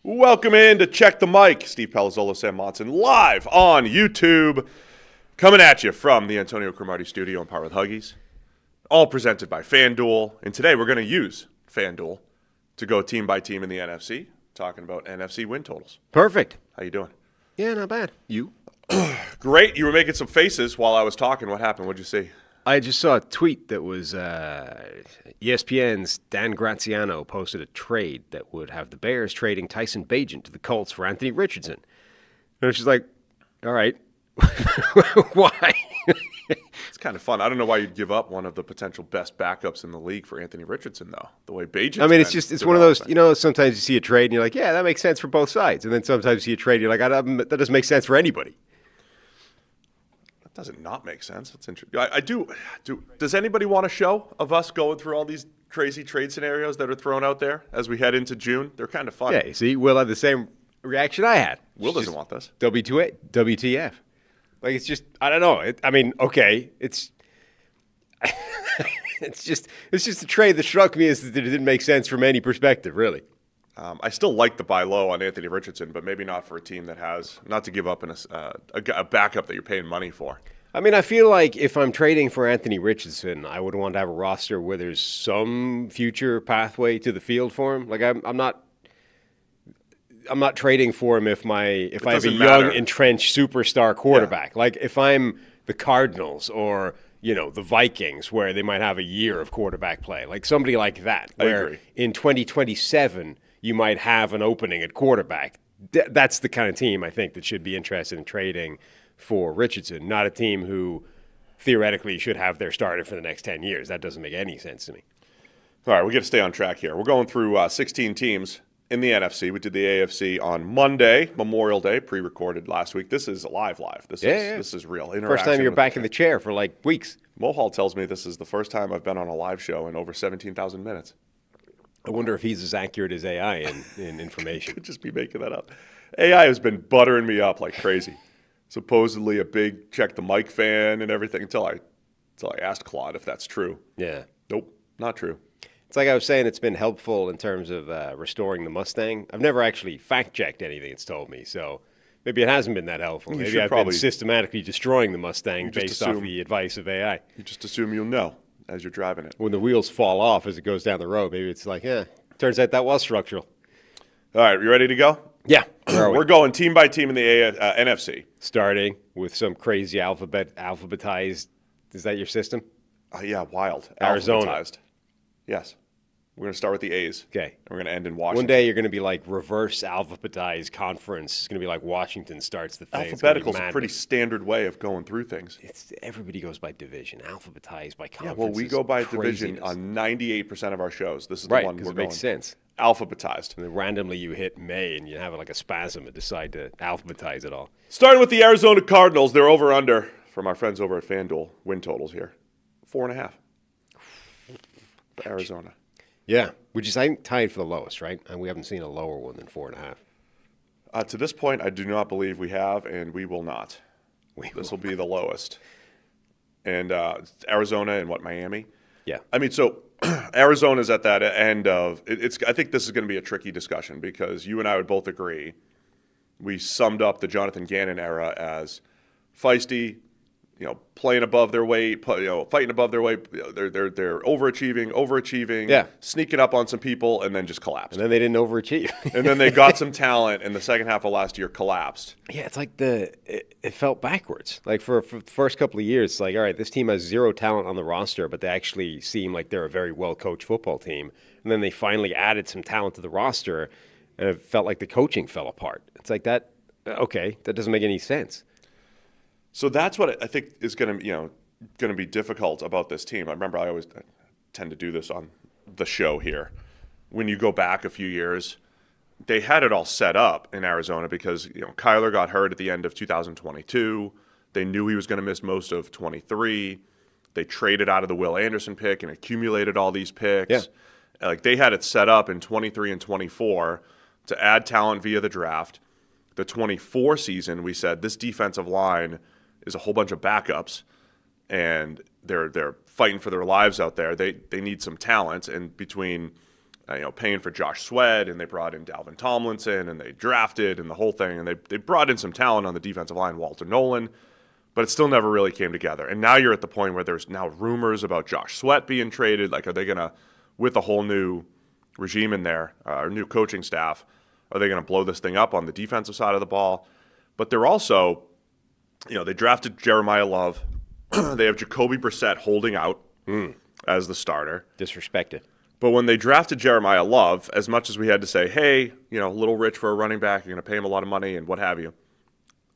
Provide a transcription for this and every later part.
Welcome in to Check the Mic. Steve Palazzolo Sam Monson live on YouTube. Coming at you from the Antonio Cromartie studio in Par with Huggies. All presented by FanDuel. And today we're going to use FanDuel to go team by team in the NFC. Talking about NFC win totals. Perfect. How you doing? Yeah, not bad. You? Great. You were making some faces while I was talking. What happened? What'd you see? I just saw a tweet that was ESPN's Dan Graziano posted a trade that would have the Bears trading Tyson Bagent to the Colts for Anthony Richardson. And it's just like, all right, why? It's kind of fun. I don't know why you'd give up one of the potential best backups in the league for Anthony Richardson, though. The way Bagent. I mean, it's one of those, sometimes you see a trade and you're like, yeah, that makes sense for both sides. And then sometimes you see a trade and you're like, that doesn't make sense for anybody. Does it not make sense? That's interesting. I do. Does anybody want a show of us going through all these crazy trade scenarios that are thrown out there as we head into June? They're kind of fun. Yeah, see, Will had the same reaction I had. Will doesn't want this. WTF. Like, it's just, I don't know. Okay. It's just a trade that struck me as that it didn't make sense from any perspective, really. I still like the buy low on Anthony Richardson, but maybe not for a team that has, not to give up a backup that you're paying money for. I mean, I feel like if I'm trading for Anthony Richardson, I would want to have a roster where there's some future pathway to the field for him. Like, I'm not trading for him if I have a young, entrenched superstar quarterback. Yeah. Like, if I'm the Cardinals or the Vikings, where they might have a year of quarterback play, like somebody like that, where in 2027 you might have an opening at quarterback. That's the kind of team I think that should be interested in trading for Richardson, not a team who theoretically should have their starter for the next 10 years. That doesn't make any sense to me. All right, we got to stay on track here. We're going through 16 teams in the NFC. We did the AFC on Monday, Memorial Day, pre-recorded last week. This is live. This is real interaction. First time you're back in the chair for like weeks. Mohall tells me this is the first time I've been on a live show in over 17,000 minutes. I wonder if he's as accurate as AI in information. Could just be making that up. AI has been buttering me up like crazy. Supposedly a big Check the Mic fan and everything until I asked Claude if that's true. Yeah. Nope, not true. It's like I was saying, it's been helpful in terms of restoring the Mustang. I've never actually fact-checked anything it's told me, so maybe it hasn't been that helpful. Maybe I've been systematically destroying the Mustang based off the advice of AI. You just assume you'll know as you're driving it. When the wheels fall off as it goes down the road, maybe it's like, turns out that was structural. All right, you ready to go? Yeah. We're going team by team in the NFC. Starting with some crazy alphabetized, is that your system? Yeah, wild. Arizona. Alphabetized. Yes. We're going to start with the A's. Okay. And we're going to end in Washington. One day you're going to be like reverse alphabetized conference. It's going to be like Washington starts the thing. Alphabetical is a pretty standard way of going through things. Everybody goes by division. Alphabetized by conference. Yeah, well, we go by division on 98% of our shows. This is the one we're going. It makes sense. Alphabetized. And then randomly you hit May and you have like a spasm and decide to alphabetize it all. Starting with the Arizona Cardinals, they're over-under from our friends over at FanDuel. Win totals here. 4.5 for Arizona. Yeah, which is, I think, tied for the lowest, right? And we haven't seen a lower one than 4.5. To this point, I do not believe we have, and we will not. This will be the lowest. And Arizona and Miami? Yeah. I mean, so Arizona's at that end of it's. I think this is going to be a tricky discussion because you and I would both agree. We summed up the Jonathan Gannon era as feisty, playing above their weight, fighting above their weight. They're overachieving, sneaking up on some people, and then just collapsed. And then they didn't overachieve. And then they got some talent, and the second half of last year collapsed. Yeah, it's like it felt backwards. Like for the first couple of years, it's like, all right, this team has zero talent on the roster, but they actually seem like they're a very well-coached football team. And then they finally added some talent to the roster, and it felt like the coaching fell apart. It's like that. Okay, that doesn't make any sense. So that's what I think is going to be difficult about this team. I remember I tend to do this on the show here. When you go back a few years, they had it all set up in Arizona because Kyler got hurt at the end of 2022. They knew he was going to miss most of 23. They traded out of the Will Anderson pick and accumulated all these picks. Yeah. Like they had it set up in 23 and 24 to add talent via the draft. The 24 season, we said this defensive line is a whole bunch of backups, and they're fighting for their lives out there. They need some talent, and between paying for Josh Sweat, and they brought in Dalvin Tomlinson, and they drafted and the whole thing, and they brought in some talent on the defensive line, Walter Nolan, but it still never really came together. And now you're at the point where there's now rumors about Josh Sweat being traded. Like, are they going to, with a whole new regime in there, or new coaching staff, are they going to blow this thing up on the defensive side of the ball? But they're also, they drafted Jeremiah Love. They have Jacoby Brissett holding out as the starter. Disrespected. But when they drafted Jeremiah Love, as much as we had to say, hey, a little rich for a running back, you're going to pay him a lot of money and what have you,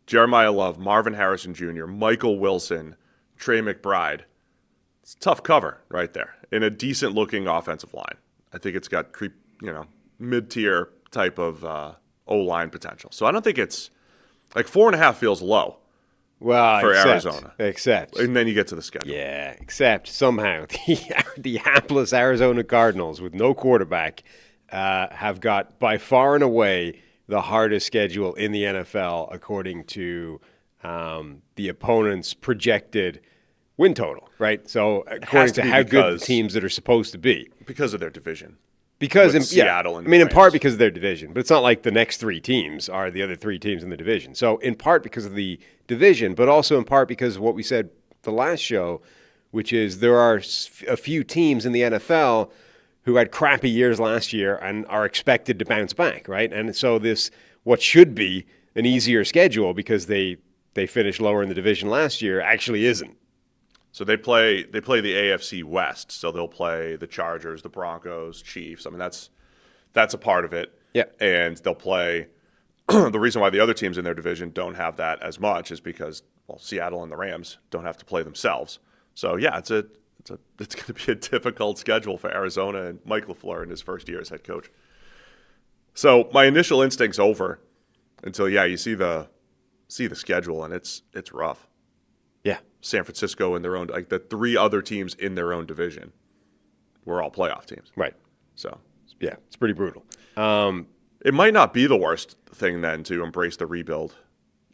Jeremiah Love, Marvin Harrison Jr., Michael Wilson, Trey McBride, it's a tough cover right there in a decent-looking offensive line. I think it's got mid-tier type of O-line potential. So I don't think it's like 4.5 feels low. Well, for Arizona. And then you get to the schedule. Yeah, except somehow the hapless Arizona Cardinals with no quarterback have got by far and away the hardest schedule in the NFL according to the opponent's projected win total, right? So according to how good the teams that are supposed to be. Because of their division. Because Seattle and in part because of their division, but it's not like the next three teams are the other three teams in the division. So in part because of the division, but also in part because of what we said the last show, which is there are a few teams in the NFL who had crappy years last year and are expected to bounce back, right? And so this, what should be an easier schedule because they finished lower in the division last year, actually isn't. So they play the AFC West. So they'll play the Chargers, the Broncos, Chiefs. I mean, that's a part of it. Yeah. And they'll play the reason why the other teams in their division don't have that as much is because, Seattle and the Rams don't have to play themselves. So yeah, it's going to be a difficult schedule for Arizona and Mike LaFleur in his first year as head coach. So my initial instinct's over until you see the schedule and it's rough. Yeah. San Francisco in their own, like the three other teams in their own division were all playoff teams. Right. So, yeah, it's pretty brutal. It might not be the worst thing then to embrace the rebuild,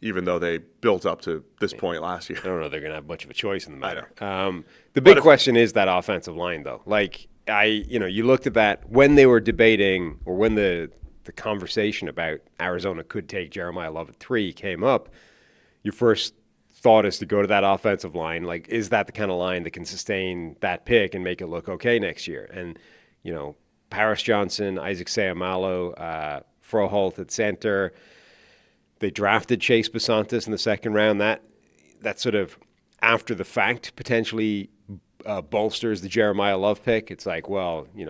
even though they built up to this point last year. I don't know they're going to have much of a choice in the matter. The big question is that offensive line, though. Like, you looked at that when they were debating or when the conversation about Arizona could take Jeremiah Love at 3 came up, your first thought is to go to that offensive line. Like, is that the kind of line that can sustain that pick and make it look okay next year? And, Paris Johnson, Isaac Seumalo, Froholt at center. They drafted Chase Besantis in the second round. That sort of after the fact potentially bolsters the Jeremiah Love pick. It's like,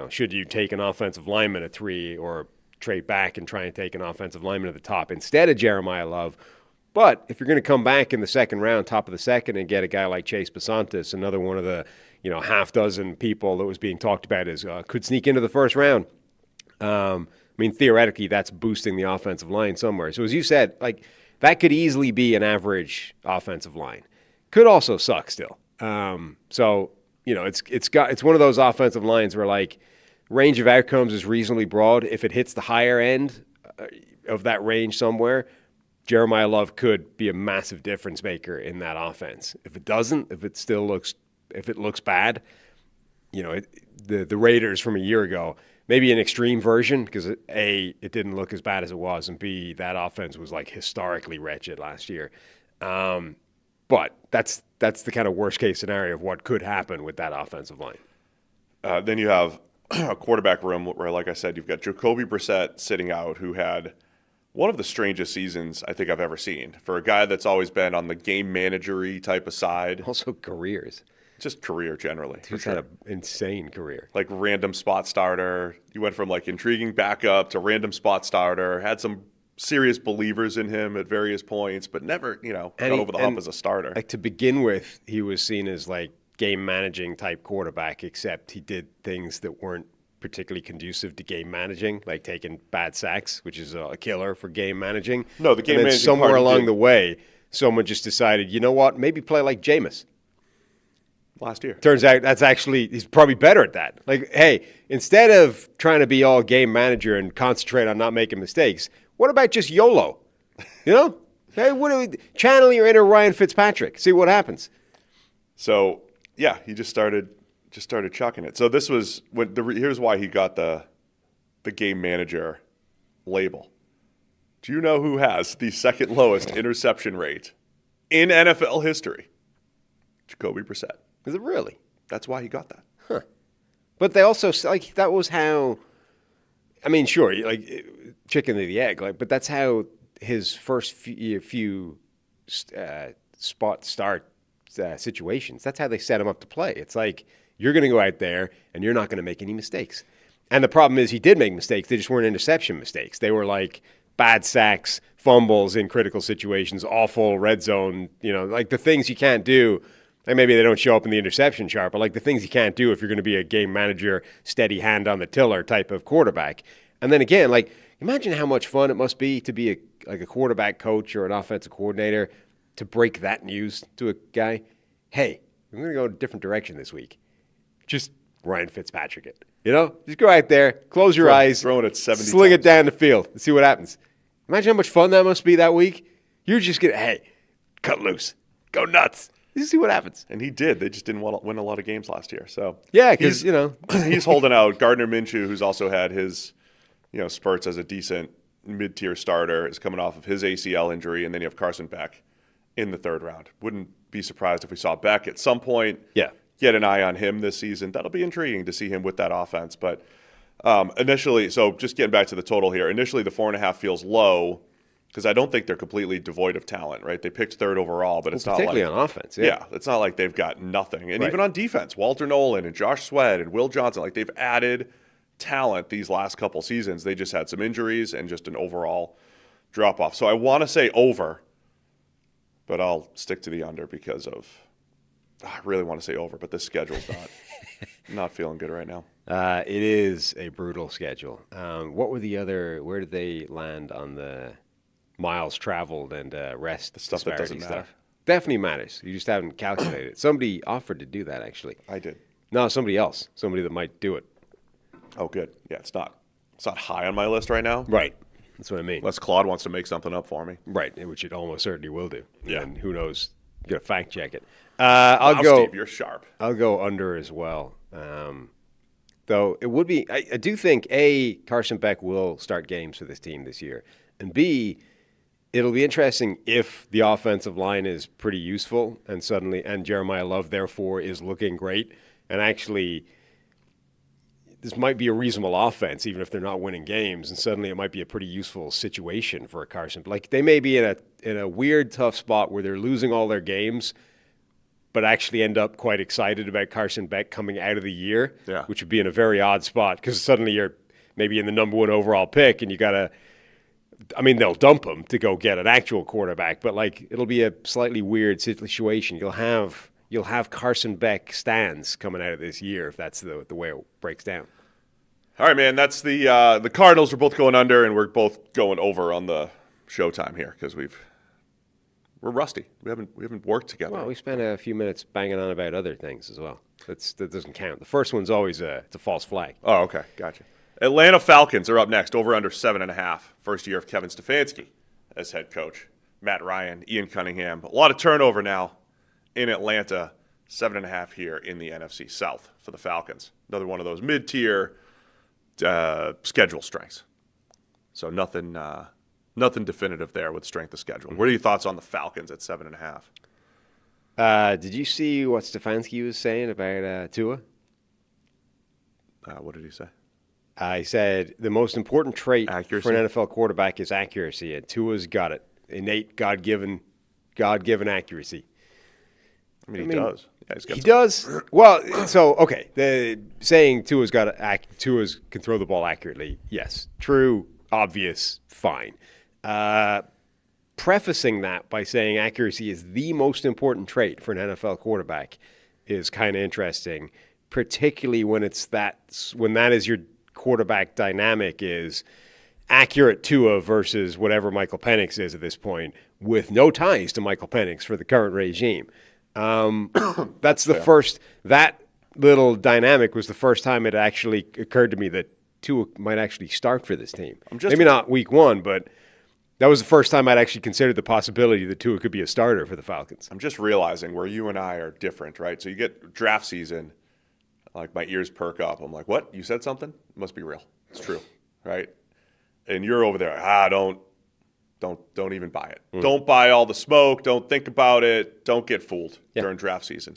should you take an offensive lineman at 3 or trade back and try and take an offensive lineman at the top instead of Jeremiah Love? But if you're going to come back in the second round, top of the second, and get a guy like Chase Besantis, another one of the half dozen people that was being talked about as could sneak into the first round. Theoretically, that's boosting the offensive line somewhere. So as you said, like that could easily be an average offensive line. Could also suck still. It's one of those offensive lines where like range of outcomes is reasonably broad. If it hits the higher end of that range somewhere, Jeremiah Love could be a massive difference maker in that offense. If it doesn't, if it looks bad, the Raiders from a year ago, maybe an extreme version because A, it didn't look as bad as it was, and B, that offense was like historically wretched last year. But that's the kind of worst case scenario of what could happen with that offensive line. Then you have a quarterback room where, like I said, you've got Jacoby Brissett sitting out, who had one of the strangest seasons I think I've ever seen for a guy that's always been on the game manager-y type of side. Also careers. Just career generally. He's had an insane career. Like random spot starter. He went from like intriguing backup to random spot starter. Had some serious believers in him at various points, but never, got over the hump as a starter. Like to begin with, he was seen as like game managing type quarterback, except he did things that weren't particularly conducive to game managing, like taking bad sacks, which is a killer for game managing. No, the game managing somewhere along the way, someone just decided, you know what, maybe play like Jameis. Last year. Turns out he's probably better at that. Like, hey, instead of trying to be all game manager and concentrate on not making mistakes, what about just YOLO? Hey, channel your inner Ryan Fitzpatrick. See what happens. So, yeah, he just started chucking it. So this was here's why he got the the game manager label. Do you know who has the second lowest interception rate in NFL history? Jacoby Brissett. Is it really? That's why he got that. Huh. But they also, like, that was how, I mean, sure, like, chicken or the egg, like, but that's how his first few spot start situations, that's how they set him up to play. It's like, you're going to go out there and you're not going to make any mistakes. And the problem is he did make mistakes. They just weren't interception mistakes. They were like bad sacks, fumbles in critical situations, awful red zone, like the things you can't do. And maybe they don't show up in the interception chart, but like the things you can't do if you're going to be a game manager, steady hand on the tiller type of quarterback. And then again, like, imagine how much fun it must be to be a quarterback coach or an offensive coordinator to break that news to a guy. Hey, we're going to go a different direction this week. Just Ryan Fitzpatrick it. Just go out there, close your eyes, throwing it 70 sling times. it down the field and see what happens. Imagine how much fun that must be that week. You're just going to, hey, cut loose, go nuts. You see what happens. And he did. They just didn't win a lot of games last year. So yeah, because, he's holding out. Gardner Minshew, who's also had his, spurts as a decent mid-tier starter, is coming off of his ACL injury. And then you have Carson Beck in the third round. Wouldn't be surprised if we saw Beck at some point. Yeah. Get an eye on him this season. That'll be intriguing to see him with that offense. But initially, so just getting back to the total here, initially the 4.5 feels low because I don't think they're completely devoid of talent, right? They picked third overall, but it's not like... Particularly on offense, yeah. Yeah, it's not like they've got nothing. And even on defense, Walter Nolan and Josh Sweat and Will Johnson, like they've added talent these last couple seasons. They just had some injuries and just an overall drop-off. So I want to say over, but I'll stick to the under because of... I really want to say over, but this schedule's not feeling good right now. It is a brutal schedule. What were the other? Where did they land on the miles traveled and rest? The stuff that doesn't matter. Definitely matters. You just haven't calculated it. Somebody offered to do that, actually. I did. No, somebody else. Somebody that might do it. Oh, good. Yeah, it's not high on my list right now. Right. That's what I mean. Unless Claude wants to make something up for me. Right, which it almost certainly will do. Yeah. And who knows? You got to fact check it. Steve, you're sharp. I'll go under as well. Though it would be, I do think, A, Carson Beck will start games for this team this year. And B, it'll be interesting if the offensive line is pretty useful and Jeremiah Love, therefore, is looking great. And actually, this might be a reasonable offense, even if they're not winning games. And suddenly it might be a pretty useful situation for a Carson. Like, they may be in a weird, tough spot where they're losing all their games, but actually end up quite excited about Carson Beck coming out of the year, which would be in a very odd spot because suddenly you're maybe in the number one overall pick and you got to, they'll dump him to go get an actual quarterback, but like it'll be a slightly weird situation. You'll have Carson Beck stands coming out of this year if that's the way it breaks down. All right, man, that's the Cardinals are both going under and we're both going over on the showtime here because we're rusty. We haven't worked together. Well, we spent a few minutes banging on about other things as well. That doesn't count. The first one's always it's a false flag. Oh, okay, gotcha. Atlanta Falcons are up next, over under 7.5. First year of Kevin Stefanski as head coach. Matt Ryan, Ian Cunningham. A lot of turnover now in Atlanta. 7.5 here in the NFC South for the Falcons. Another one of those mid-tier schedule strengths. So nothing definitive there with strength of schedule. What are your thoughts on the Falcons at 7.5? Did you see what Stefanski was saying about Tua? What did he say? He said the most important trait accuracy for an NFL quarterback is accuracy, and Tua's got it. Innate, God-given accuracy. He does. Yeah, he does. Well, so okay. The saying Tua's can throw the ball accurately. Yes, true, obvious, fine. Prefacing that by saying accuracy is the most important trait for an NFL quarterback is kind of interesting, particularly when that is your quarterback dynamic is accurate Tua versus whatever Michael Penix is at this point, with no ties to Michael Penix for the current regime. That's the first. That little dynamic was the first time it actually occurred to me that Tua might actually start for this team. Maybe not week one, but that was the first time I'd actually considered the possibility that Tua could be a starter for the Falcons. I'm just realizing where you and I are different, right? So you get draft season, like my ears perk up. I'm like, what? You said something? It must be real. It's true. right? And you're over there, don't even buy it. Don't buy all the smoke. Don't think about it. Don't get fooled during draft season.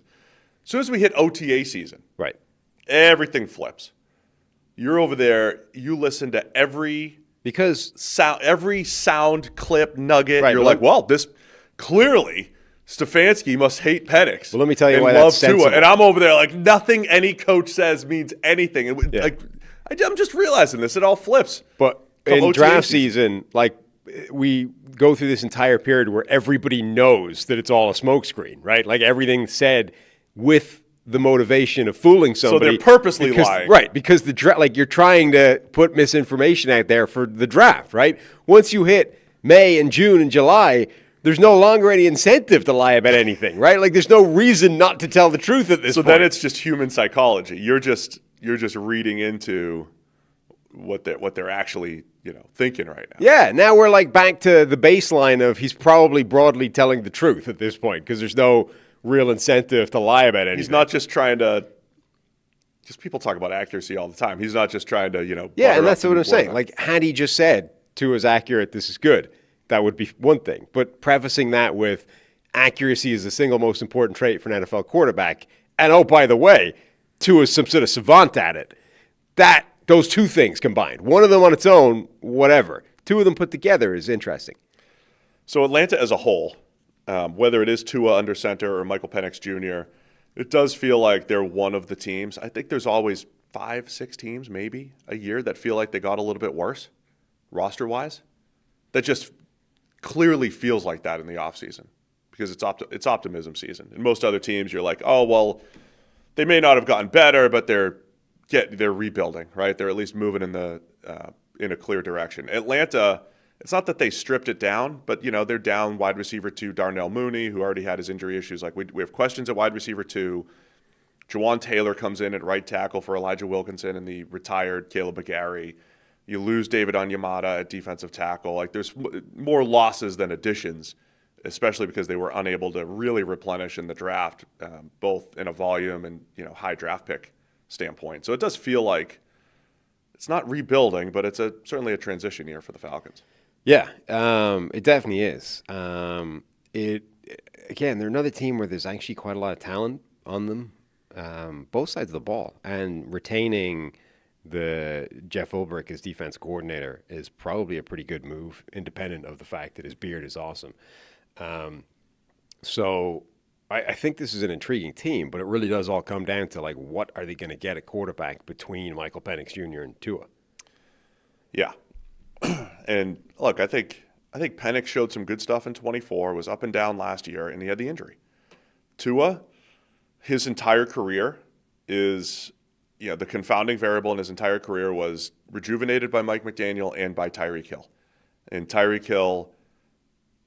As soon as we hit OTA season, right, everything flips. You're over there. You listen to every sound clip nugget. Right, you're like, well, this clearly Stefanski must hate Penix. Well, let me tell you why that's sensible. Tua. And I'm over there like nothing any coach says means anything. And like, I'm just realizing this. It all flips. But in draft season, like we go through this entire period where everybody knows that it's all a smokescreen, right? Like everything's said with the motivation of fooling somebody. So they're purposely lying. Right, because like you're trying to put misinformation out there for the draft, right? Once you hit May and June and July, there's no longer any incentive to lie about anything, right? Like there's no reason not to tell the truth at this point. So then it's just human psychology. You're just reading into what they're actually, thinking right now. Yeah, now we're like back to the baseline of he's probably broadly telling the truth at this point because there's no real incentive to lie about anything. He's not just trying to. Just people talk about accuracy all the time. He's not just trying to, Yeah, and that's what I'm saying. Like, had he just said, Tua's accurate, this is good, that would be one thing. But prefacing that with accuracy is the single most important trait for an NFL quarterback. And oh, by the way, Tua's some sort of savant at it. Those two things combined. One of them on its own, whatever. Two of them put together is interesting. So Atlanta as a whole, whether it is Tua under center or Michael Penix Jr., it does feel like they're one of the teams. I think there's always 5-6 teams maybe a year that feel like they got a little bit worse roster-wise. That just clearly feels like that in the offseason because it's optimism season. And most other teams, you're like, oh, well, they may not have gotten better, but they're rebuilding, right? They're at least moving in a clear direction. Atlanta, it's not that they stripped it down, but they're down wide receiver 2 Darnell Mooney, who already had his injury issues. Like we have questions at wide receiver 2. Jawan Taylor comes in at right tackle for Elijah Wilkinson and the retired Caleb McGarry. You lose David Onyemata at defensive tackle. Like there's more losses than additions, especially because they were unable to really replenish in the draft, both in a volume and high draft pick standpoint. So it does feel like it's not rebuilding, but it's certainly a transition year for the Falcons. Yeah, it definitely is. Again, they're another team where there's actually quite a lot of talent on them, both sides of the ball, and retaining the Jeff Ulbrich as defense coordinator is probably a pretty good move, independent of the fact that his beard is awesome. So I think this is an intriguing team, but it really does all come down to like what are they going to get at quarterback between Michael Penix Jr. and Tua? Yeah. And look, I think Penix showed some good stuff in 24, was up and down last year, and he had the injury. Tua, his entire career is, the confounding variable in his entire career was rejuvenated by Mike McDaniel and by Tyreek Hill. And Tyreek Hill,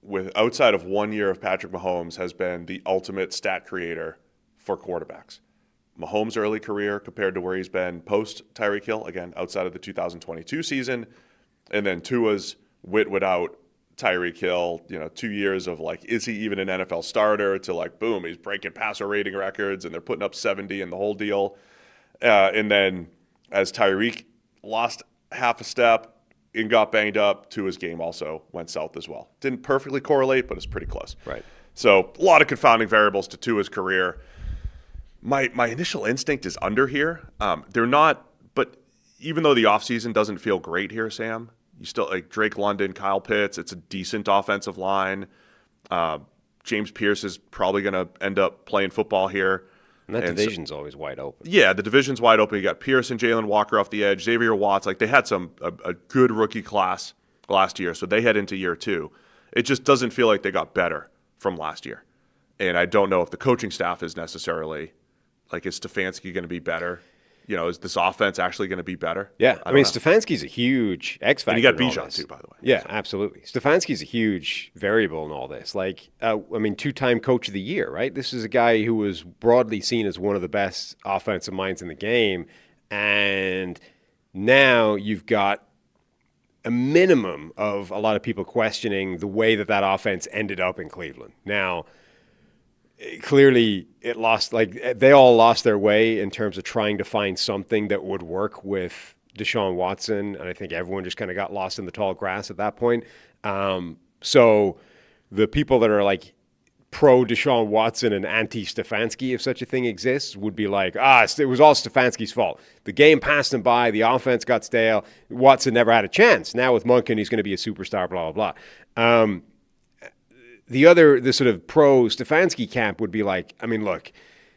with outside of 1 year of Patrick Mahomes, has been the ultimate stat creator for quarterbacks. Mahomes' early career compared to where he's been post Tyreek Hill, again, outside of the 2022 season, and then Tua's without Tyreek Hill, 2 years of like, is he even an NFL starter, to like, boom, he's breaking passer rating records and they're putting up 70 and the whole deal. And then as Tyreek lost half a step and got banged up, Tua's game also went south as well. Didn't perfectly correlate, but it's pretty close. Right. So a lot of confounding variables to Tua's career. My initial instinct is under here. They're not, but even though the offseason doesn't feel great here, Sam, you still like Drake London, Kyle Pitts. It's a decent offensive line. James Pierce is probably going to end up playing football here. And that division's always wide open. Yeah, the division's wide open. You got Pierce and Jalen Walker off the edge, Xavier Watts. Like they had a good rookie class last year, so they head into year 2. It just doesn't feel like they got better from last year. And I don't know if the coaching staff is necessarily, like, is Stefanski going to be better? Is this offense actually going to be better? Yeah, I mean, Stefanski's a huge X factor. And you got Bijan too, by the way. Yeah, absolutely. Stefanski's a huge variable in all this. Like, 2-time coach of the year, right? This is a guy who was broadly seen as one of the best offensive minds in the game. And now you've got a minimum of a lot of people questioning the way that offense ended up in Cleveland. Now, clearly they all lost their way in terms of trying to find something that would work with Deshaun Watson, and I think everyone just kind of got lost in the tall grass at that point. So the people that are like pro Deshaun Watson and anti Stefanski, if such a thing exists, would be like, it was all Stefanski's fault. The game passed him by, the offense got stale, Watson never had a chance. Now with Monken, he's going to be a superstar, blah, blah, blah. The sort of pro Stefanski camp would be like, I mean, look,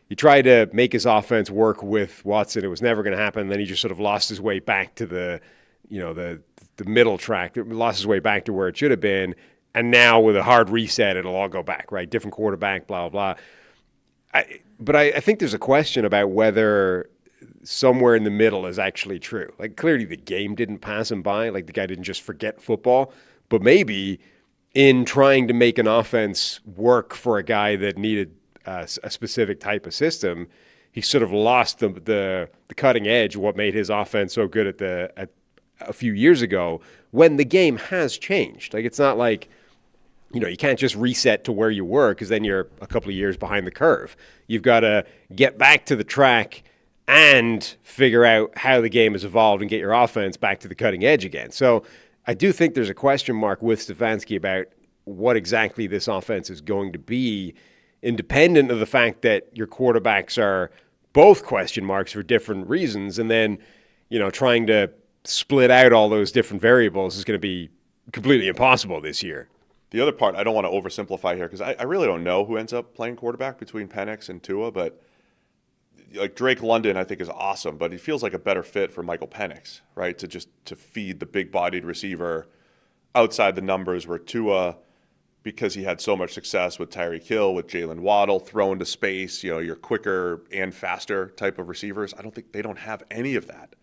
he tried to make his offense work with Watson. It was never going to happen. Then he just sort of lost his way back to the middle track, lost his way back to where it should have been. And now with a hard reset, it'll all go back, right? Different quarterback, blah, blah, blah. But I think there's a question about whether somewhere in the middle is actually true. Like, clearly the game didn't pass him by. Like, the guy didn't just forget football. But maybe in trying to make an offense work for a guy that needed a specific type of system, he sort of lost the cutting edge of what made his offense so good at a few years ago when the game has changed. Like, it's not like, you can't just reset to where you were because then you're a couple of years behind the curve. You've got to get back to the track and figure out how the game has evolved and get your offense back to the cutting edge again. So I do think there's a question mark with Stefanski about what exactly this offense is going to be, independent of the fact that your quarterbacks are both question marks for different reasons. And then, trying to split out all those different variables is going to be completely impossible this year. The other part, I don't want to oversimplify here because I really don't know who ends up playing quarterback between Penix and Tua, but like Drake London, I think is awesome, but he feels like a better fit for Michael Penix, right? To feed the big-bodied receiver outside the numbers where Tua, because he had so much success with Tyreek Hill, with Jalen Waddle, throw into space, your quicker and faster type of receivers. I don't think they don't have any of that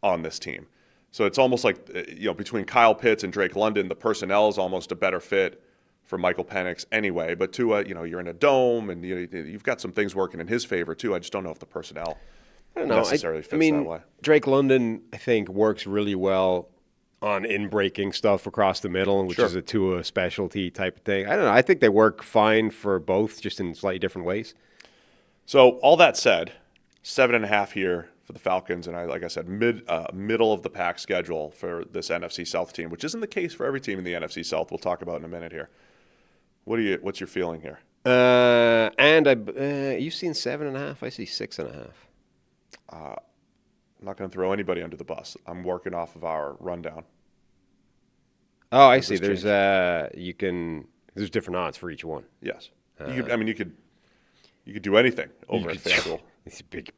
on this team. So it's almost like, between Kyle Pitts and Drake London, the personnel is almost a better fit for Michael Penix anyway. But Tua, you're in a dome, and you've got some things working in his favor too. I just don't know if the personnel necessarily fits that way. Drake London, I think, works really well on in-breaking stuff across the middle, which is a Tua specialty type of thing. I don't know. I think they work fine for both, just in slightly different ways. So all that said, 7.5 here for the Falcons, and like I said, middle of the pack schedule for this NFC South team, which isn't the case for every team in the NFC South. We'll talk about in a minute here. What's your feeling here? You've seen 7.5. I see 6.5. I'm not going to throw anybody under the bus. I'm working off of our rundown. Oh, I see. There's different odds for each one. Yes. You could do anything over at FanDuel.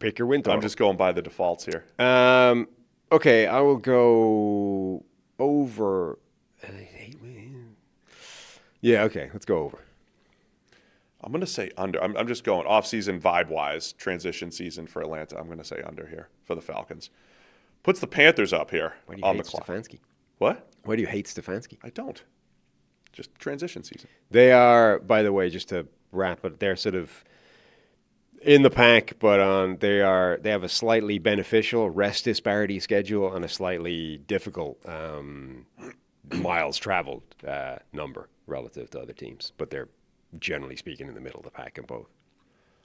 Pick your win total. I'm just going by the defaults here. Okay, I will go over. Yeah, okay, let's go over. I'm going to say under. I'm just going off-season vibe-wise, transition season for Atlanta. I'm going to say under here for the Falcons. Puts the Panthers up here on the clock. Stefanski? What? Why do you hate Stefanski? I don't. Just transition season. They are, by the way, just to wrap it, they're sort of in the pack, but they have a slightly beneficial rest disparity schedule and a slightly difficult miles traveled number relative to other teams. But they're generally speaking in the middle of the pack in both.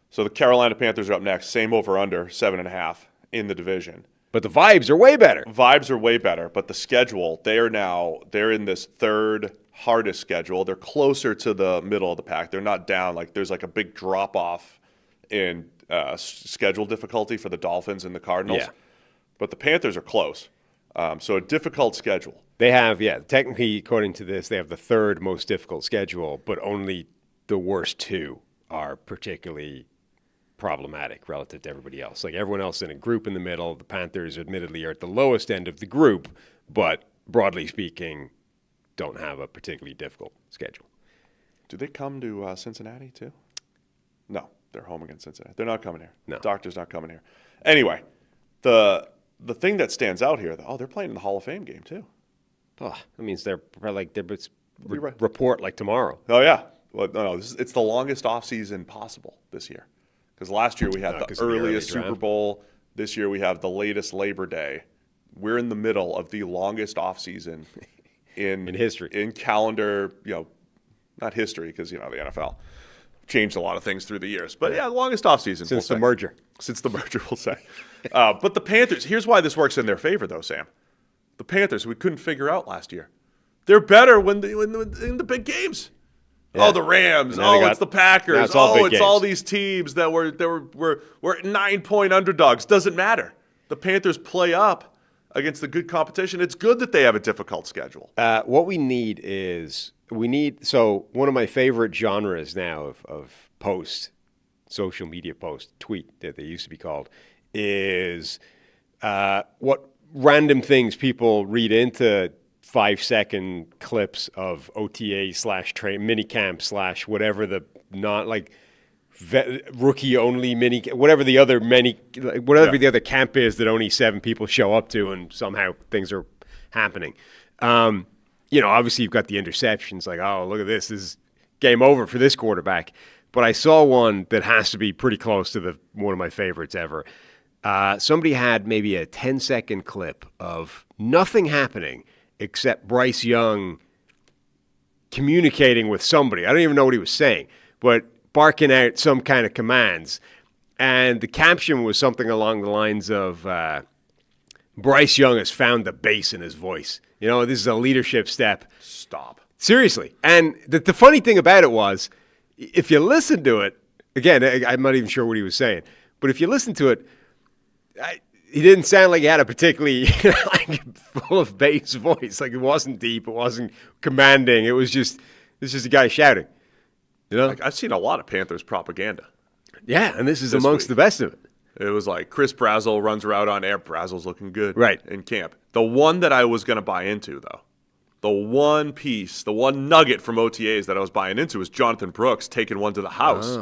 So the Carolina Panthers are up next. Same over/under 7.5 in the division. But the vibes are way better. But the schedule, they're in this third hardest schedule. They're closer to the middle of the pack. They're not down. Like there's like a big drop off in schedule difficulty for the Dolphins and the Cardinals. Yeah. But the Panthers are close. So a difficult schedule. They have, technically, according to this, they have the third most difficult schedule, but only the worst two are particularly problematic relative to everybody else. Like everyone else in a group in the middle, the Panthers admittedly are at the lowest end of the group, but broadly speaking, don't have a particularly difficult schedule. Do they come to Cincinnati too? No, they're home against Cincinnati. They're not coming here. No. Doctor's not coming here. Anyway, the thing that stands out here, they're playing in the Hall of Fame game too. Oh, that means they're report like tomorrow. Oh yeah. Well, no, it's the longest offseason possible this year. Because last year we had the earliest Super Bowl. This year we have the latest Labor Day. We're in the middle of the longest offseason in history. In calendar, not history because, the NFL. changed a lot of things through the years. But yeah, longest offseason. Since the merger. Since the merger, we'll say. But the Panthers, here's why this works in their favor, though, Sam. The Panthers, we couldn't figure out last year. They're better when in the big games. Yeah. Oh, the Rams. Oh, it's the Packers. It's all these teams that were 9-point underdogs. Doesn't matter. The Panthers play up against the good competition. It's good that they have a difficult schedule. What we need is so one of my favorite genres now of post, social media post, tweet that they used to be called, is what random things people read into 5-second clips of OTA / mini camp / whatever the not like rookie only mini, whatever the other the other camp is that only 7 people show up to, and somehow things are happening. Obviously you've got the interceptions, like, oh, look at this is game over for this quarterback. But I saw one that has to be pretty close to one of my favorites ever. Somebody had maybe a 10-second clip of nothing happening except Bryce Young communicating with somebody. I don't even know what he was saying, but barking out some kind of commands. And the caption was something along the lines of, Bryce Young has found the bass in his voice. This is a leadership step. Stop. Seriously. And the funny thing about it was, if you listen to it, again, I'm not even sure what he was saying, but if you listen to it, he didn't sound like he had a particularly full of bass voice. Like, it wasn't deep, it wasn't commanding. It was just a guy shouting. I've seen a lot of Panthers propaganda. Yeah, and this is amongst the best of it. It was like Chris Brazzell runs around on air. Brazzell's looking good in camp. The one that I was going to buy into, though, the one nugget from OTAs that I was buying into was Jonathan Brooks taking one to the house,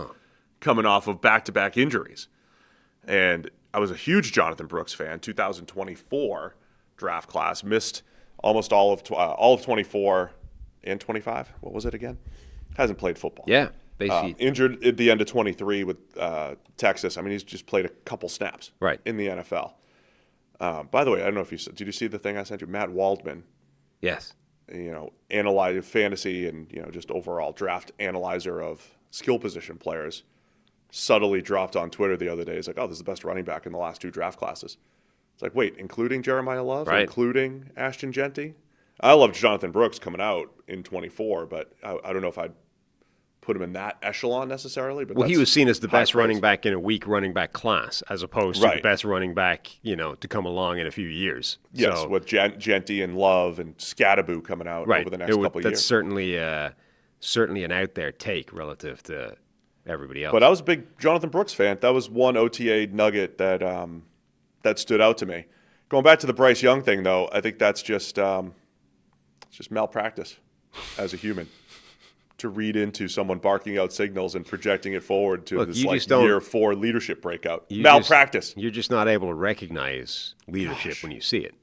coming off of back-to-back injuries. And I was a huge Jonathan Brooks fan. 2024 draft class, missed almost all of 24 and 25. What was it again? Hasn't played football. Yeah, basically injured at the end of 23 with Texas. I mean, he's just played a couple snaps in the NFL. By the way, I don't know if did you see the thing I sent you? Matt Waldman. Yes. Analyze fantasy and just overall draft analyzer of skill position players. Subtly dropped on Twitter the other day. He's like, oh, this is the best running back in the last 2 draft classes. It's like, wait, including Jeremiah Love? Including Ashton Genty? I loved Jonathan Brooks coming out in 24, but I don't know if I'd put him in that echelon necessarily. But he was seen as the best running back in a weak running back class, as opposed to the best running back, to come along in a few years. Yes, with Genty and Love and Scattaboo coming out over the next couple of years. That's certainly an out there take relative to everybody else. But I was a big Jonathan Brooks fan. That was one OTA nugget that stood out to me. Going back to the Bryce Young thing, though, I think that's just malpractice as a human to read into someone barking out signals and projecting it forward to year 4 leadership breakout. Malpractice. You're just not able to recognize leadership when you see it,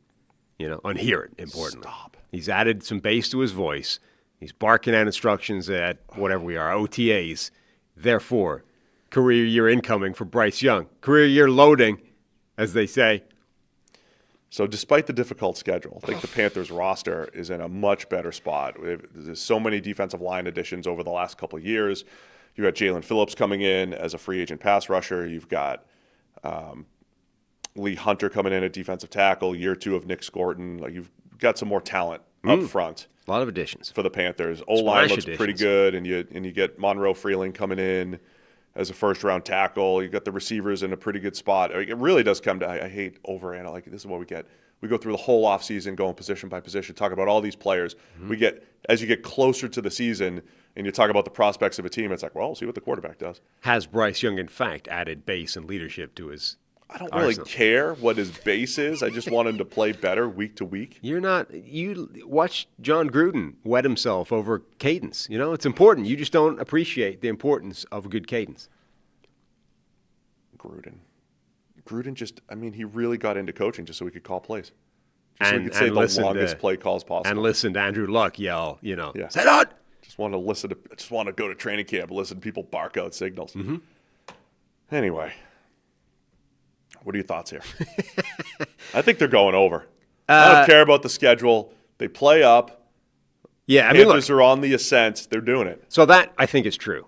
and hear it, importantly. Stop. He's added some bass to his voice. He's barking out instructions at whatever we are, OTAs. Therefore, career year incoming for Bryce Young. Career year loading, as they say. So despite the difficult schedule, I think the Panthers roster is in a much better spot. There's so many defensive line additions over the last couple of years. You've got Jalen Phillips coming in as a free agent pass rusher. You've got Lee Hunter coming in at defensive tackle, year 2 of Nick Scorton. You've got some more talent up front. A lot of additions for the Panthers. O-line looks pretty good, and you get Monroe Freeling coming in as a first-round tackle. You got the receivers in a pretty good spot. It really does come to, I hate overanalyzing. This is what we get. We go through the whole offseason, going position by position, talk about all these players. As you get closer to the season and you talk about the prospects of a team, it's like, well, we'll see what the quarterback does. Has Bryce Young, in fact, added base and leadership to his I don't really care what his base is. I just want him to play better week to week. You watch John Gruden wet himself over cadence. It's important. You just don't appreciate the importance of a good cadence. Gruden just, he really got into coaching just so he could call plays. Just so he could say the longest play calls possible. And listen to Andrew Luck yell, set out! Just want to go to training camp and listen to people bark out signals. Mm-hmm. Anyway. What are your thoughts here? I think they're going over. I don't care about the schedule. They play up. Yeah, Panthers are on the ascent. They're doing it. So that, I think, is true.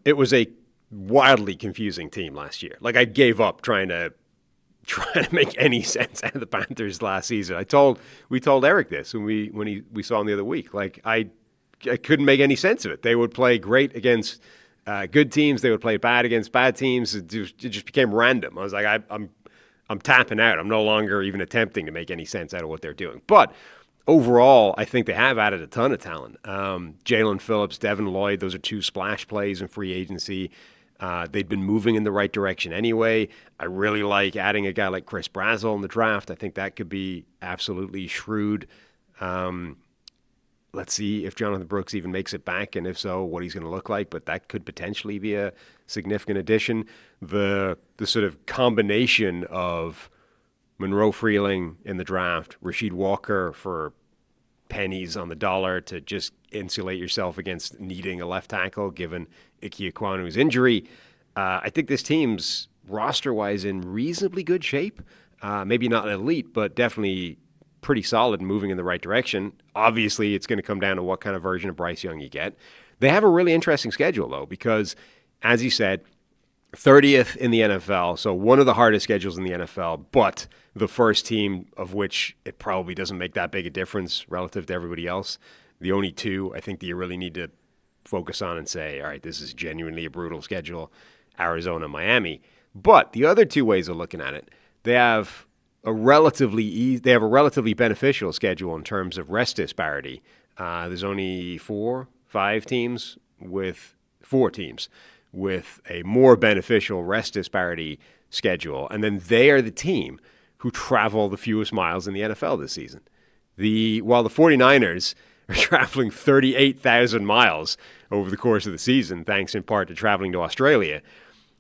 It was a wildly confusing team last year. Like, I gave up trying to make any sense out of the Panthers last season. We told Eric this when we saw him the other week. Like, I couldn't make any sense of it. They would play great against good teams. They would play bad against bad teams. It just became random. I was like, I'm tapping out. I'm no longer even attempting to make any sense out of what they're doing. But overall, I think they have added a ton of talent. Jalen Phillips, Devin Lloyd, those are two splash plays in free agency. They'd been moving in the right direction anyway. I really like adding a guy like Chris Brazzell in the draft. I think that could be absolutely shrewd. Let's see if Jonathan Brooks even makes it back, and if so, what he's going to look like. But that could potentially be a significant addition. The sort of combination of Monroe Freeling in the draft, Rasheed Walker for pennies on the dollar to just insulate yourself against needing a left tackle, given Ike Ekwonu's injury. I think this team's roster-wise in reasonably good shape. Maybe not elite, but definitely pretty solid and moving in the right direction. Obviously, it's going to come down to what kind of version of Bryce Young you get. They have a really interesting schedule, though, because, as you said, 30th in the NFL, so one of the hardest schedules in the NFL, but the first team of which it probably doesn't make that big a difference relative to everybody else. The only two I think that you really need to focus on and say, all right, this is genuinely a brutal schedule, Arizona, Miami. But the other two ways of looking at it, they have a relatively beneficial schedule in terms of rest disparity. There's only four teams with a more beneficial rest disparity schedule. And then they are the team who travel the fewest miles in the NFL this season. While the 49ers are traveling 38,000 miles over the course of the season, thanks in part to traveling to Australia,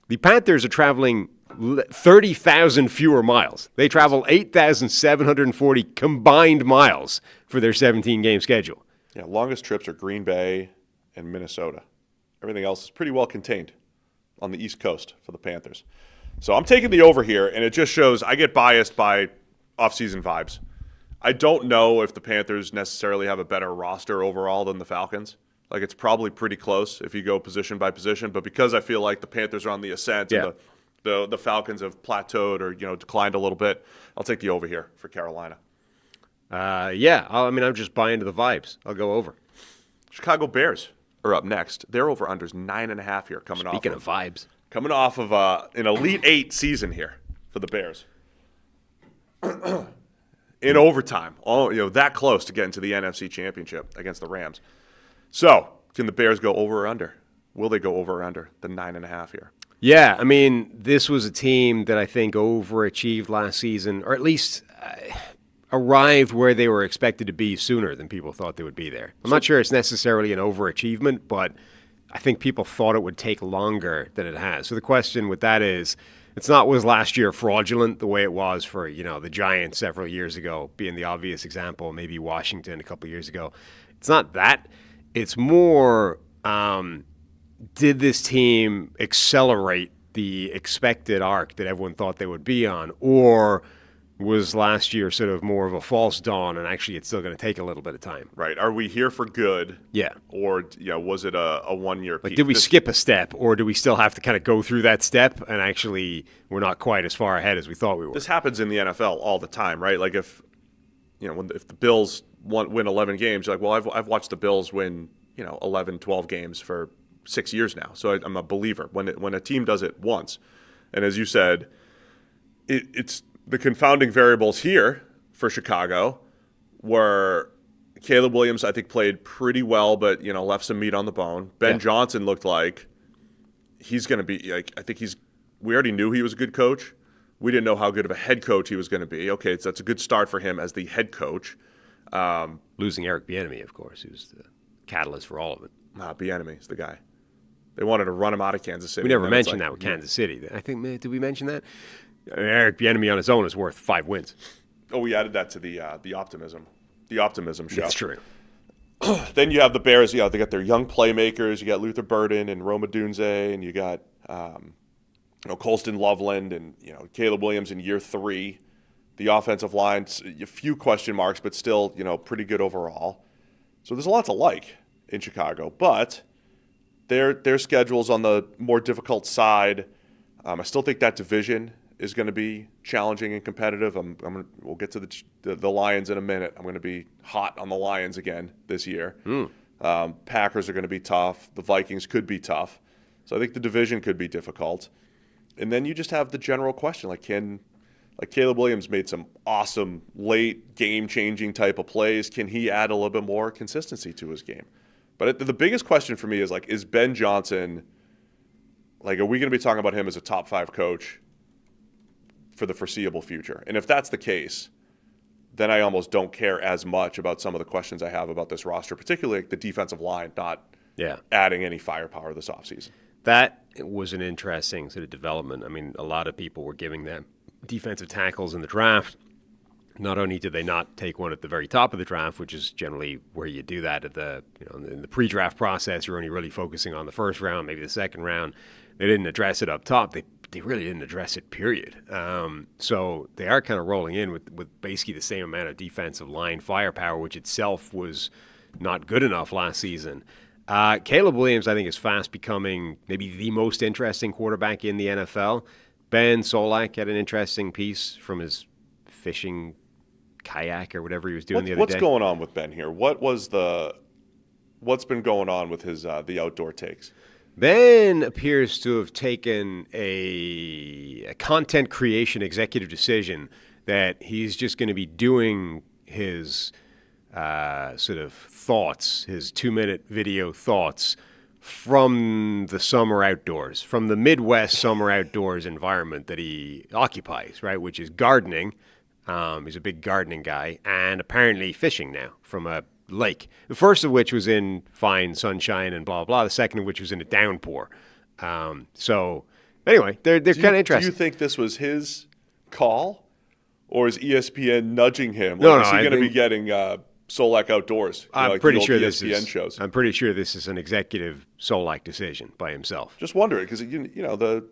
the Panthers are traveling 30,000 fewer miles. They travel 8,740 combined miles for their 17-game schedule. Yeah, longest trips are Green Bay and Minnesota. Everything else is pretty well contained on the East Coast for the Panthers. So I'm taking the over here, and it just shows I get biased by off-season vibes. I don't know if the Panthers necessarily have a better roster overall than the Falcons. Like, it's probably pretty close if you go position by position, but because I feel like the Panthers are on the ascent and the Falcons have plateaued or declined a little bit, I'll take the over here for Carolina. I'm just buying into the vibes. I'll go over. Chicago Bears are up next. Their over-under's 9.5 here coming Speaking of vibes. Coming off of an Elite Eight season here for the Bears. In overtime, that close to getting to the NFC Championship against the Rams. So, can the Bears go over or under? Will they go over or under the 9.5 here? Yeah, I mean, this was a team that I think overachieved last season, or at least arrived where they were expected to be sooner than people thought they would be there. I'm not sure it's necessarily an overachievement, but I think people thought it would take longer than it has. So the question with that is, it's not, was last year fraudulent the way it was for, the Giants several years ago, being the obvious example, maybe Washington a couple years ago. It's not that. It's more, did this team accelerate the expected arc that everyone thought they would be on, or was last year sort of more of a false dawn, and actually it's still going to take a little bit of time? Right. Are we here for good? Yeah. Or was it a 1-year peak? Like, did we skip a step, or do we still have to kind of go through that step, and actually we're not quite as far ahead as we thought we were? This happens in the NFL all the time, right? Like, if the Bills win 11 games, you're like, well, I've watched the Bills win 11, 12 games for 6 years now, so I'm a believer when a team does it once. And as you said, it's the confounding variables here for Chicago were Caleb Williams, I think, played pretty well, but left some meat on the bone. Ben Johnson looked like he's going to be we already knew he was a good coach. We didn't know how good of a head coach he was going to be. Okay, so that's a good start for him as the head coach. Losing Eric Bieniemy, of course, who's the catalyst for all of it. Bieniemy is the guy. They wanted to run him out of Kansas City. We never mentioned that with Kansas City. I think, did we mention that? Eric Bieniemy on his own is worth 5 wins. Oh, we added that to the optimism show. That's true. Then you have the Bears. They got their young playmakers. You got Luther Burden and Roma Dunze, and you got Colston Loveland and Caleb Williams in year 3. The offensive line, a few question marks, but still pretty good overall. So there's a lot to like in Chicago, but their schedule's on the more difficult side. I still think that division is going to be challenging and competitive. We'll get to the Lions in a minute. I'm going to be hot on the Lions again this year. Packers are going to be tough. The Vikings could be tough. So I think the division could be difficult. And then you just have the general question, like Caleb Williams made some awesome late game-changing type of plays. Can he add a little bit more consistency to his game? But the biggest question for me is Ben Johnson, are we going to be talking about him as a top 5 coach for the foreseeable future? And if that's the case, then I almost don't care as much about some of the questions I have about this roster, particularly the defensive line not adding any firepower this offseason. That was an interesting sort of development. I mean, a lot of people were giving them defensive tackles in the draft. Not only did they not take one at the very top of the draft, which is generally where you do that in the pre-draft process, you're only really focusing on the first round, maybe the second round. They didn't address it up top. They really didn't address it, period. So they are kind of rolling in with basically the same amount of defensive line firepower, which itself was not good enough last season. Caleb Williams, I think, is fast becoming maybe the most interesting quarterback in the NFL. Ben Solak had an interesting piece from his fishing kayak or whatever he was doing the other day. What's going on with Ben here? What's been going on with his the outdoor takes? Ben appears to have taken a content creation executive decision that he's just going to be doing his sort of thoughts, his 2-minute video thoughts from the summer outdoors, from the Midwest summer outdoors environment that he occupies, right, which is gardening. He's a big gardening guy, and apparently fishing now from a lake. The first of which was in fine sunshine and blah, blah. The second of which was in a downpour. So anyway, they're kind of interesting. Do you think this was his call, or is ESPN nudging him? No, is he going to be getting Solak outdoors? I'm pretty sure ESPN shows. I'm pretty sure this is an executive Solak decision by himself. Just wondering, because the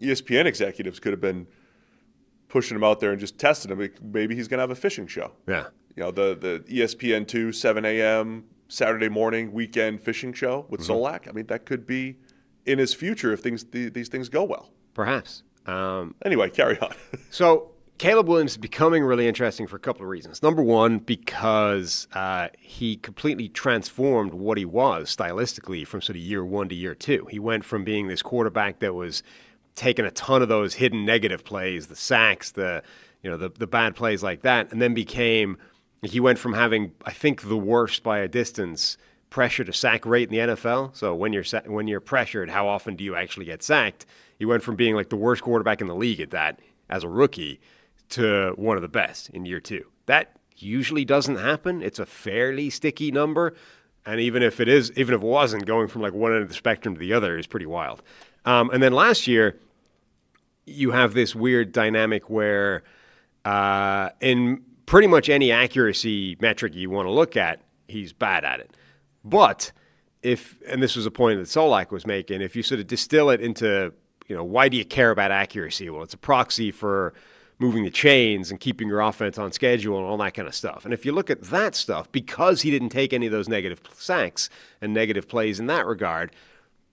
ESPN executives could have been pushing him out there and just testing him. Maybe he's going to have a fishing show. Yeah. The ESPN2 7 a.m. Saturday morning weekend fishing show with Solak. I mean, that could be in his future if these things go well. Perhaps. Anyway, carry on. So Caleb Williams is becoming really interesting for a couple of reasons. Number one, because he completely transformed what he was stylistically from sort of year 1 to year 2. He went from being this quarterback that was taking a ton of those hidden negative plays, the sacks, the bad plays like that, and then he went from having, I think, the worst by a distance pressure to sack rate in the NFL. So when you're pressured, how often do you actually get sacked? He went from being like the worst quarterback in the league at that as a rookie to one of the best in year 2. That usually doesn't happen. It's a fairly sticky number, and even if it wasn't, going from like one end of the spectrum to the other is pretty wild. And then last year, you have this weird dynamic where in pretty much any accuracy metric you want to look at, he's bad at it. But and this was a point that Solak was making, if you sort of distill it into, why do you care about accuracy? Well, it's a proxy for moving the chains and keeping your offense on schedule and all that kind of stuff. And if you look at that stuff, because he didn't take any of those negative sacks and negative plays in that regard,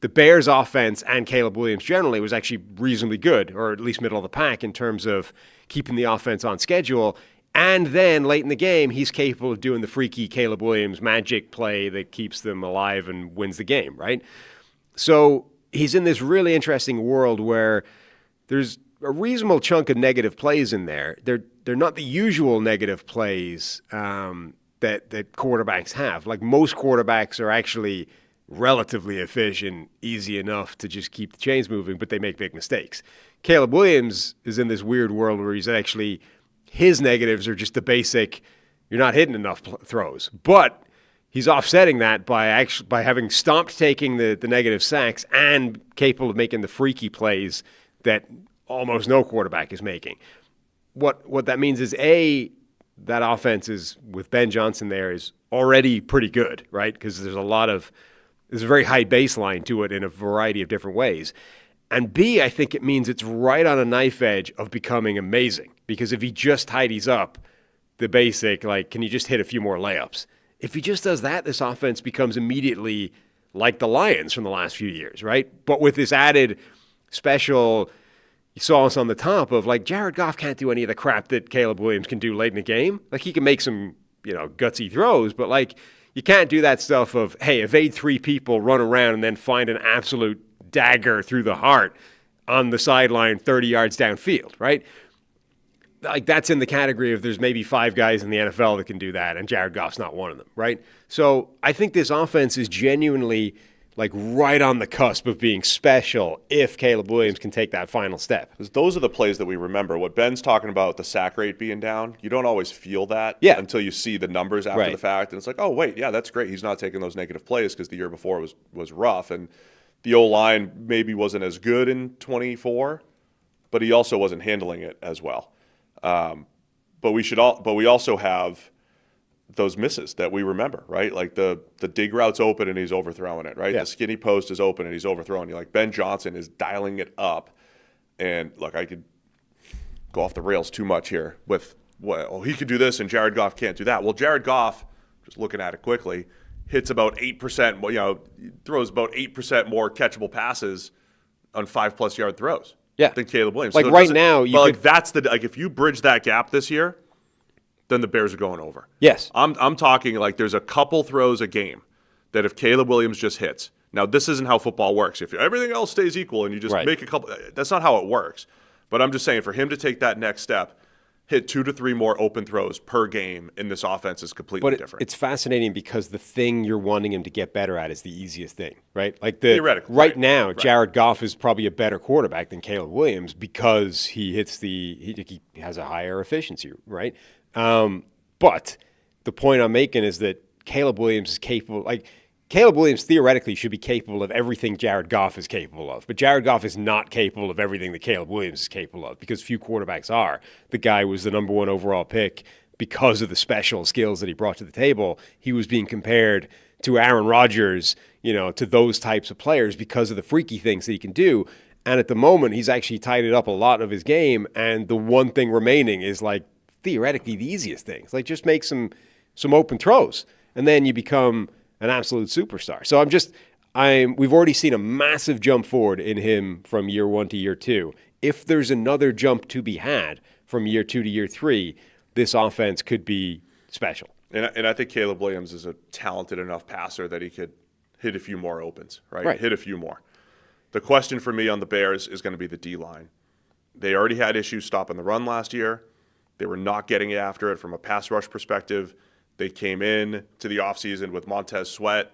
the Bears' offense and Caleb Williams generally was actually reasonably good, or at least middle of the pack in terms of keeping the offense on schedule. And then late in the game, he's capable of doing the freaky Caleb Williams magic play that keeps them alive and wins the game, right? So he's in this really interesting world where there's a reasonable chunk of negative plays in there. They're not the usual negative plays that quarterbacks have. Like most quarterbacks are actually relatively efficient, easy enough to just keep the chains moving, but they make big mistakes. Caleb Williams is in this weird world where his negatives are just the basic, you're not hitting enough throws. But he's offsetting that by having stopped taking the negative sacks and capable of making the freaky plays that almost no quarterback is making. What that means is, that offense is, with Ben Johnson there, is already pretty good, right? Because there's a very high baseline to it in a variety of different ways. And B, I think it means it's right on a knife edge of becoming amazing. Because if he just tidies up the basic, can you just hit a few more layups? If he just does that, this offense becomes immediately like the Lions from the last few years, right? But with this added special sauce on the top of, like, Jared Goff can't do any of the crap that Caleb Williams can do late in the game. Like, he can make some, gutsy throws, but, like, you can't do that stuff of, hey, evade 3 people, run around, and then find an absolute dagger through the heart on the sideline 30 yards downfield, right? Like, that's in the category of there's maybe 5 guys in the NFL that can do that, and Jared Goff's not one of them, right? So I think this offense is genuinely, like, right on the cusp of being special if Caleb Williams can take that final step. Because those are the plays that we remember. What Ben's talking about, the sack rate being down, you don't always feel that until you see the numbers after the fact. And it's like, oh, wait, yeah, that's great. He's not taking those negative plays because the year before was rough. And the O-line maybe wasn't as good in 24, but he also wasn't handling it as well. But we also have those misses that we remember, right? Like the dig route's open and he's overthrowing it, right? Yeah. The skinny post is open and he's overthrowing you. Like Ben Johnson is dialing it up. And look, I could go off the rails too much here with, he could do this and Jared Goff can't do that. Well, Jared Goff, just looking at it quickly, hits about 8%, throws about 8% more catchable passes on 5+ yard throws. Yeah. Than Caleb Williams. Like, so right now, if you bridge that gap this year, then the Bears are going over. Yes. I'm talking like there's a couple throws a game that if Caleb Williams just hits. Now, this isn't how football works. If everything else stays equal and you just make a couple, that's not how it works. But I'm just saying for him to take that next step, hit 2 to 3 more open throws per game in this offense is completely different. It's fascinating because the thing you're wanting him to get better at is the easiest thing, right? Like theoretically, right now, Jared Goff is probably a better quarterback than Caleb Williams because he hits he has a higher efficiency, right? But the point I'm making is that Caleb Williams is capable, like, Caleb Williams theoretically should be capable of everything Jared Goff is capable of, but Jared Goff is not capable of everything that Caleb Williams is capable of because few quarterbacks are. The guy was the number 1 overall pick because of the special skills that he brought to the table. He was being compared to Aaron Rodgers, to those types of players because of the freaky things that he can do. And at the moment, he's actually tidied up a lot of his game, and the one thing remaining is, like, theoretically the easiest things. Like, just make some open throws, and then you become an absolute superstar. So we've already seen a massive jump forward in him from year 1 to year 2. If there's another jump to be had from year 2 to year 3, this offense could be special. And I think Caleb Williams is a talented enough passer that he could hit a few more opens, right? Hit a few more. The question for me on the Bears is going to be the D-line. They already had issues stopping the run last year. They were not getting after it from a pass rush perspective. They came in to the offseason with Montez Sweat,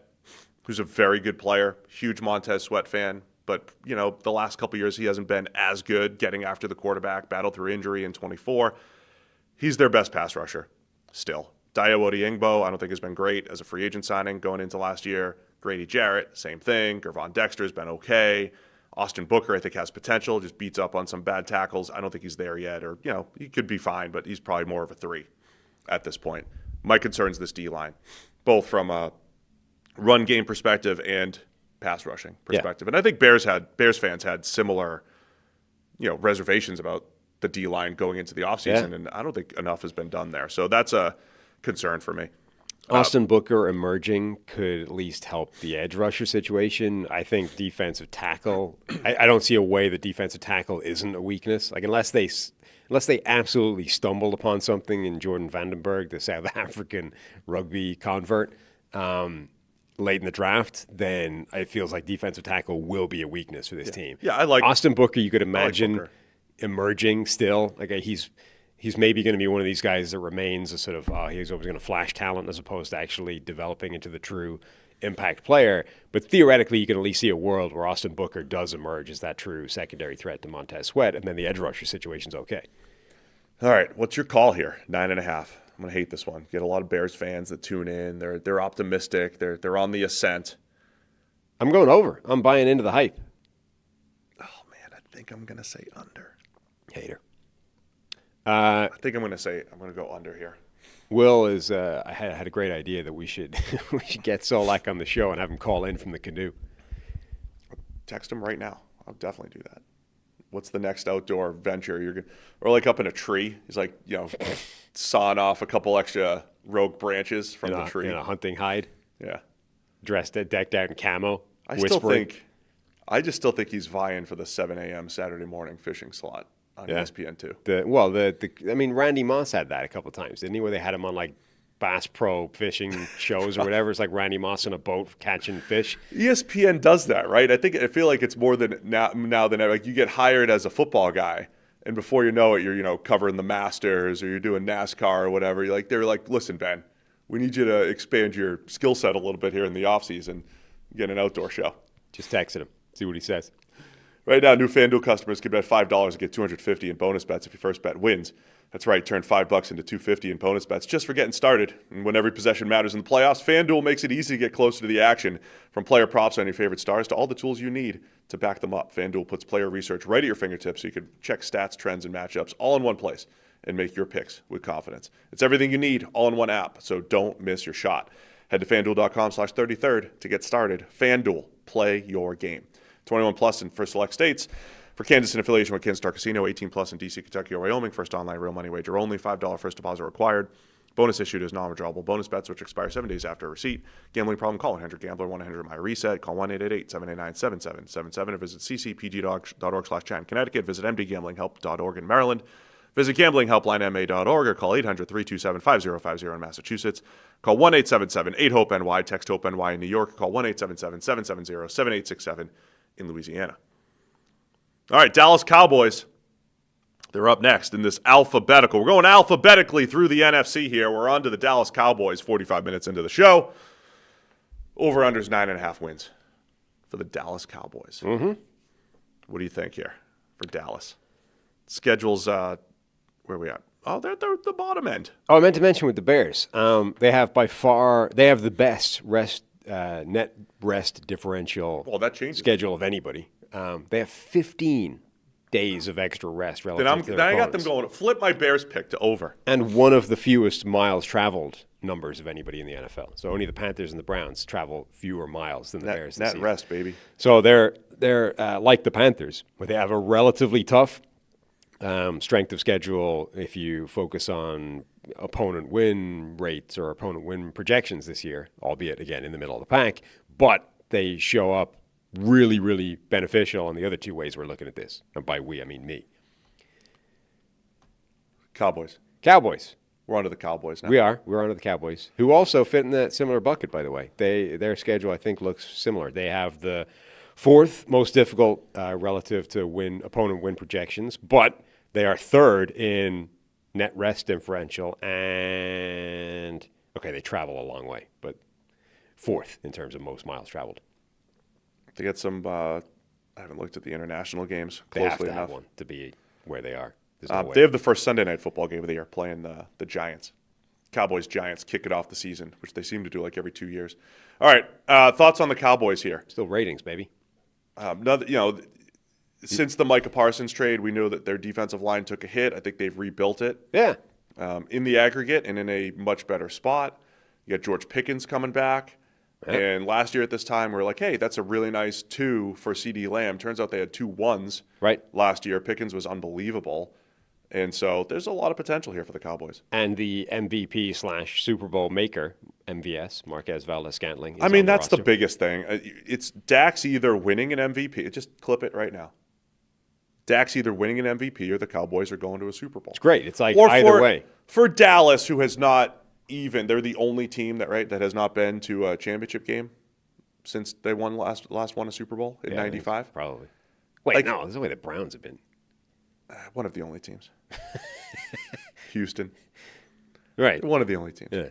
who's a very good player, huge Montez Sweat fan. But, the last couple of years he hasn't been as good getting after the quarterback, battled through injury in 24. He's their best pass rusher still. Dayo Odeyingbo, I don't think has been great as a free agent signing going into last year. Grady Jarrett, same thing. Gervon Dexter's been okay. Austin Booker, I think, has potential, just beats up on some bad tackles. I don't think he's there yet. Or, he could be fine, but he's probably more of a 3 at this point. My concern is this D-line, both from a run game perspective and pass rushing perspective. Yeah. And I think Bears fans had similar, reservations about the D-line going into the offseason, and I don't think enough has been done there. So that's a concern for me. Austin Booker emerging could at least help the edge rusher situation. I think defensive tackle, I don't see a way that defensive tackle isn't a weakness. Like, unless they absolutely stumbled upon something in Jordan Vandenberg, the South African rugby convert, late in the draft, then it feels like defensive tackle will be a weakness for this team. Yeah, I like Austin Booker. You could imagine emerging still. Like, he's maybe going to be one of these guys that remains a sort of he's always going to flash talent as opposed to actually developing into the true impact player. But theoretically, you can at least see a world where Austin Booker does emerge as that true secondary threat to Montez Sweat, and then the edge rusher situation's okay. All right, what's your call here? 9.5. I'm going to hate this one. Get a lot of Bears fans that tune in. They're optimistic. They're on the ascent. I'm going over. I'm buying into the hype. Oh, man, I think I'm going to say under. Hater. I think I'm going to go under here. Will is I had a great idea that we should get Solak on the show and have him call in from the canoe. Text him right now. I'll definitely do that. What's the next outdoor venture or like up in a tree? He's like, sawing off a couple extra rogue branches from the tree. In a hunting hide. Yeah. decked out in camo. I whispering. still think he's vying for the 7 a.m. Saturday morning fishing slot on ESPN too. I mean, Randy Moss had that a couple of times, didn't he? Where they had him on like Bass Pro fishing shows or whatever. It's like Randy Moss on a boat catching fish. ESPN does that, right? I feel like it's more than now than ever. Like you get hired as a football guy, and before you know it, you're covering the Masters or you're doing NASCAR or whatever. They're like, listen, Ben, we need you to expand your skill set a little bit here in the offseason. Get an outdoor show. Just texted him. See what he says. Right now, new FanDuel customers can bet $5 and get $250 in bonus bets if your first bet wins. That's right, turn $5 into $250 in bonus bets just for getting started. And when every possession matters in the playoffs, FanDuel makes it easy to get closer to the action. From player props on your favorite stars to all the tools you need to back them up, FanDuel puts player research right at your fingertips so you can check stats, trends, and matchups all in one place and make your picks with confidence. It's everything you need all in one app, so don't miss your shot. Head to FanDuel.com/33rd to get started. FanDuel, play your game. 21 plus in first select states. For Kansas in affiliation with Kansas Star Casino, 18 plus in D.C., Kentucky, or Wyoming. First online real money wager only. $5 first deposit required. Bonus issued is non-withdrawable bonus bets, which expire 7 days after receipt. Gambling problem? Call 1-800-GAMBLER, 1-800-MY-RESET. Call 1-888-789-7777 or visit ccpg.org/chat in Connecticut. Visit mdgamblinghelp.org in Maryland. Visit gamblinghelplinema.org or call 800-327-5050 in Massachusetts. Call 1-877-8-HOPE-NY. Text HOPE-NY in New York. Call 1-877-770-7867 in Louisiana. All right, Dallas Cowboys. They're up next in this alphabetical. We're going alphabetically through the NFC here. We're on to the Dallas Cowboys 45 minutes into the show. Over-unders 9.5 wins for the Dallas Cowboys. Mm-hmm. What do you think here for Dallas? Schedule's, where are we at? Oh, they're the bottom end. Oh, I meant to mention with the Bears. They have the best net rest differential schedule of anybody. They have 15 days of extra rest relative to their I got them going. Flip my Bears pick to over. And one of the fewest miles traveled numbers of anybody in the NFL. So only the Panthers and the Browns travel fewer miles than the Bears. Net rest, baby. So they're like the Panthers, where they have a relatively tough strength of schedule if you focus on opponent win rates or opponent win projections this year, albeit, again, in the middle of the pack. But they show up really, really beneficial in the other two ways we're looking at this. And by we, I mean me. Cowboys. We're on to the Cowboys now. We're on to the Cowboys, who also fit in that similar bucket, by the way. Their schedule, I think, looks similar. They have the fourth most difficult relative to opponent win projections, but they are third in net rest differential, and, okay, they travel a long way, but fourth in terms of most miles traveled. They get some, I haven't looked at the international games closely enough. They have to have one to be where they are. They have the first Sunday night football game of the year playing the Giants. Cowboys-Giants kick it off the season, which they seem to do like every 2 years. All right, thoughts on the Cowboys here? Still ratings, baby. Since the Micah Parsons trade, we know that their defensive line took a hit. I think they've rebuilt it. Yeah. In the aggregate and in a much better spot. You got George Pickens coming back. Yeah. And last year at this time, we were like, hey, that's a really nice 2 for CeeDee Lamb. Turns out they had 2 1s last year. Pickens was unbelievable. And so there's a lot of potential here for the Cowboys. And the MVP/Super Bowl maker, MVS, Marquez Valdes-Scantling. I mean, that's the biggest thing. It's Dak's either winning an MVP. Just clip it right now. Dak's either winning an MVP or the Cowboys are going to a Super Bowl. It's great. It's like either way. For Dallas, who has not even, they're the only team that has not been to a championship game since they last won a Super Bowl in 95. Probably. Wait, no, this is the way the Browns have been. One of the only teams. Houston. Right. One of the only teams. Yeah.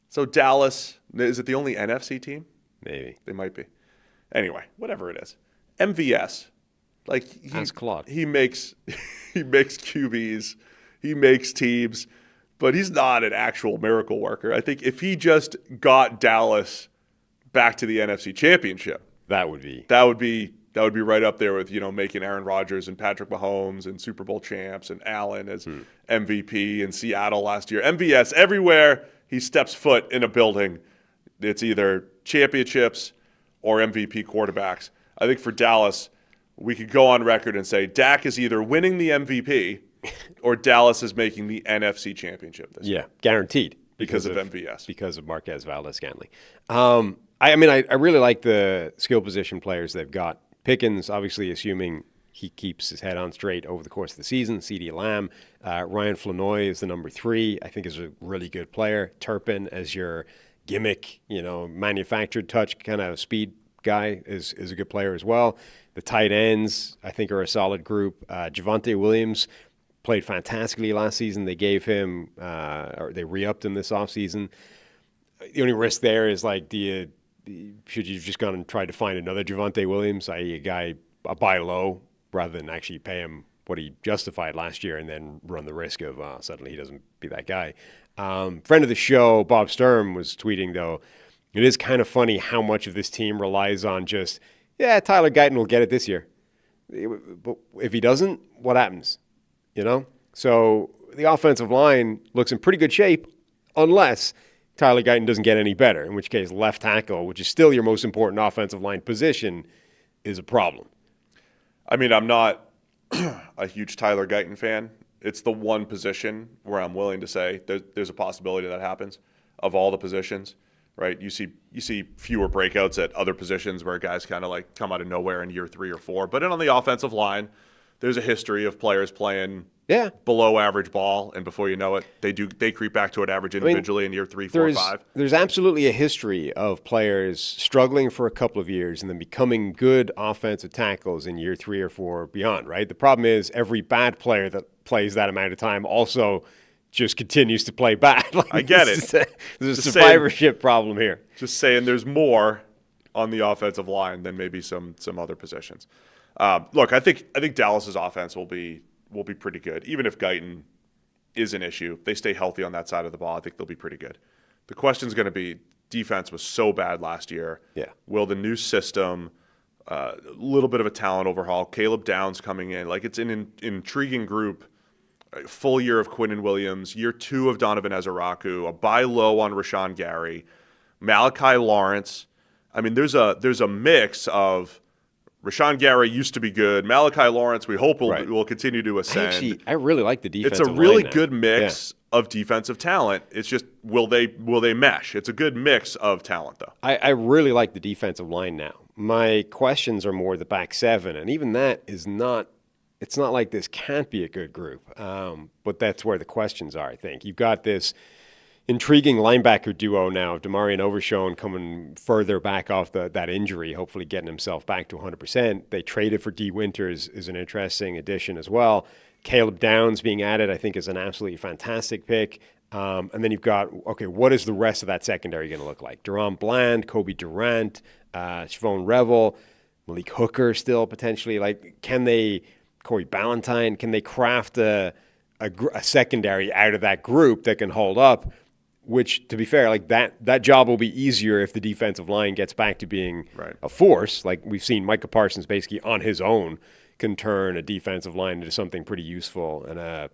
So Dallas, is it the only NFC team? Maybe. They might be. Anyway, whatever it is. MVS. Ask Claude. He makes QBs. He makes teams. But he's not an actual miracle worker. I think if he just got Dallas back to the NFC Championship, that would be right up there with, making Aaron Rodgers and Patrick Mahomes and Super Bowl champs and Allen as MVP in Seattle last year. MVS, everywhere he steps foot in a building, it's either championships or MVP quarterbacks. I think for Dallas, we could go on record and say Dak is either winning the MVP or Dallas is making the NFC Championship this year. Yeah, guaranteed. Because of MVS. Because of Marquez Valdes-Scantling. I mean, I really like the skill position players they've got. Pickens, obviously, assuming he keeps his head on straight over the course of the season. CeeDee Lamb. Ryan Flanoy is the number 3. I think is a really good player. Turpin as your gimmick, manufactured touch kind of speed guy is a good player as well. The tight ends, I think, are a solid group. Javonte Williams played fantastically last season. They gave him, or they re-upped him this offseason. The only risk there is should you just gone and tried to find another Javonte Williams, i.e. a buy low, rather than actually pay him what he justified last year and then run the risk of suddenly he doesn't be that guy. Friend of the show, Bob Sturm, was tweeting, though, it is kind of funny how much of this team relies on just, Tyler Guyton will get it this year. But if he doesn't, what happens? So the offensive line looks in pretty good shape unless Tyler Guyton doesn't get any better, in which case left tackle, which is still your most important offensive line position, is a problem. I mean, I'm not a huge Tyler Guyton fan. It's the one position where I'm willing to say there's a possibility that happens of all the positions, right? You see fewer breakouts at other positions where guys kind of like come out of nowhere in year 3 or 4. But on the offensive line, there's a history of players playing below average ball, and before you know it, they creep back to an average individually in year 3, 4, 5. There's absolutely a history of players struggling for a couple of years and then becoming good offensive tackles in year 3 or 4 beyond, right? The problem is every bad player that plays that amount of time also just continues to play bad. I get it. There's a survivorship problem here. Just saying there's more on the offensive line than maybe some other positions. Look, I think Dallas's offense will be pretty good. Even if Guyton is an issue, if they stay healthy on that side of the ball, I think they'll be pretty good. The question is going to be, defense was so bad last year. Yeah. Will the new system, a little bit of a talent overhaul, Caleb Downs coming in, it's an intriguing group. A full year of Quinnen Williams, year 2 of Donovan Ezeraku, a buy low on Rashawn Gary, Malachi Lawrence. I mean, there's a mix of Rashawn Gary used to be good. Malachi Lawrence, we hope will continue to ascend. I really like the defensive line. It's a really good mix of defensive talent. It's just, will they mesh? It's a good mix of talent, though. I really like the defensive line now. My questions are more the back 7, and even that is not – it's not like this can't be a good group, but that's where the questions are, I think. You've got this intriguing linebacker duo now, Demarion Overshown coming further back off that injury, hopefully getting himself back to 100%. They traded for D. Winters is an interesting addition as well. Caleb Downs being added, I think, is an absolutely fantastic pick. And then you've got, what is the rest of that secondary going to look like? Deron Bland, Kobe Durant, Siobhan Revel, Malik Hooker still potentially. Can they... Corey Ballantyne, can they craft a secondary out of that group that can hold up? Which, to be fair, that job will be easier if the defensive line gets back to being a force. Like we've seen, Micah Parsons basically on his own can turn a defensive line into something pretty useful, and a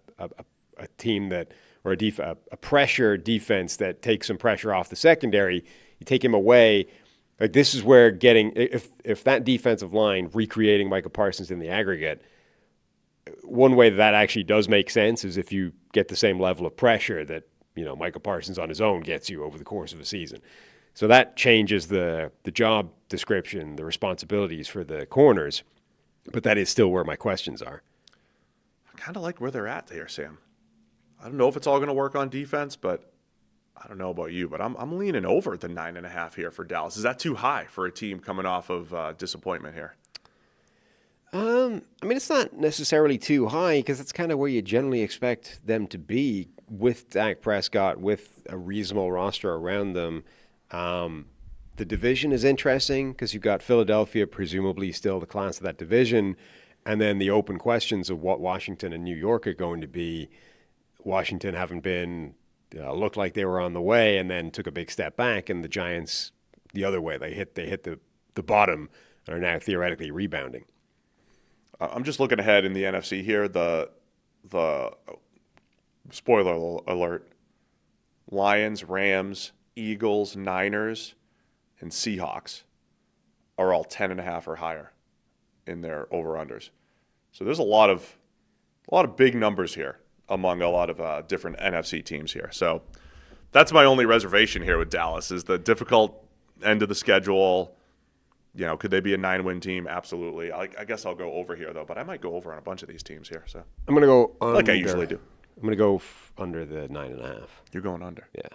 team that, or a pressure defense that takes some pressure off the secondary. You take him away. This is where if that defensive line recreating Micah Parsons in the aggregate. One way that actually does make sense is if you get the same level of pressure that Micah Parsons on his own gets you over the course of a season. So that changes the job description, the responsibilities for the corners, but that is still where my questions are. I kind of like where they're at there, Sam. I don't know if it's all going to work on defense, but I don't know about you, but I'm leaning over the 9.5 here for Dallas. Is that too high for a team coming off of disappointment here? It's not necessarily too high because that's kind of where you generally expect them to be with Dak Prescott, with a reasonable roster around them. The division is interesting because you've got Philadelphia, presumably still the class of that division, and then the open questions of what Washington and New York are going to be. Washington haven't been looked like they were on the way and then took a big step back, and the Giants the other way. They hit the bottom and are now theoretically rebounding. I'm just looking ahead in the NFC here. The spoiler alert: Lions, Rams, Eagles, Niners, and Seahawks are all 10.5 or higher in their over/unders. So there's a lot of big numbers here among a lot of different NFC teams here. So that's my only reservation here with Dallas is the difficult end of the schedule. Could they be a 9-win team? Absolutely. I guess I'll go over here, though, but I might go over on a bunch of these teams here. So I'm going to go under. Like I usually do. I'm going to go under the 9.5. You're going under. Yeah.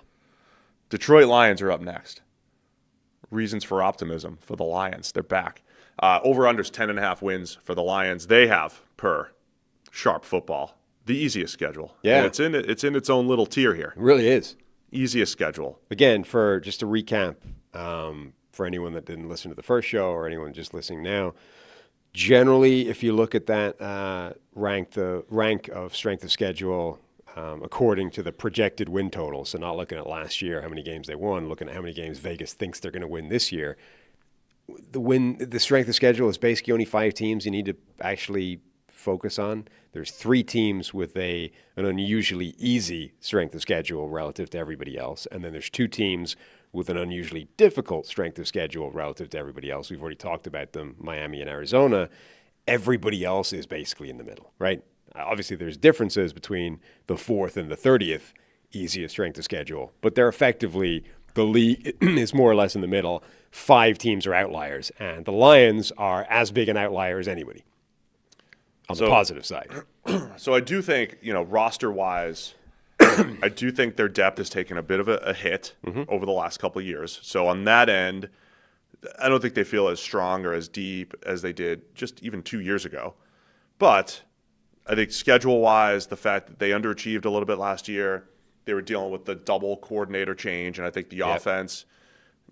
Detroit Lions are up next. Reasons for optimism for the Lions. They're back. Over-under's 10.5 wins for the Lions. They have, per Sharp Football, the easiest schedule. Yeah. And it's in its own little tier here. It really is. Easiest schedule. Again, for just a recap, for anyone that didn't listen to the first show or anyone just listening now, generally, if you look at that rank of strength of schedule according to the projected win total, so not looking at last year, how many games they won, looking at how many games Vegas thinks they're going to win this year, the strength of schedule is basically only 5 teams you need to actually focus on. There's 3 teams with an unusually easy strength of schedule relative to everybody else, and then there's 2 teams with an unusually difficult strength of schedule relative to everybody else. We've already talked about them, Miami and Arizona. Everybody else is basically in the middle, right? Obviously, there's differences between the 4th and the 30th easiest strength of schedule, but they're effectively, the league is more or less in the middle. 5 teams are outliers, and the Lions are as big an outlier as anybody on the positive side. So I do think, roster-wise, I do think their depth has taken a bit of a hit over the last couple of years. So on that end, I don't think they feel as strong or as deep as they did just even 2 years ago. But I think schedule-wise, the fact that they underachieved a little bit last year, they were dealing with the double coordinator change, and I think the offense,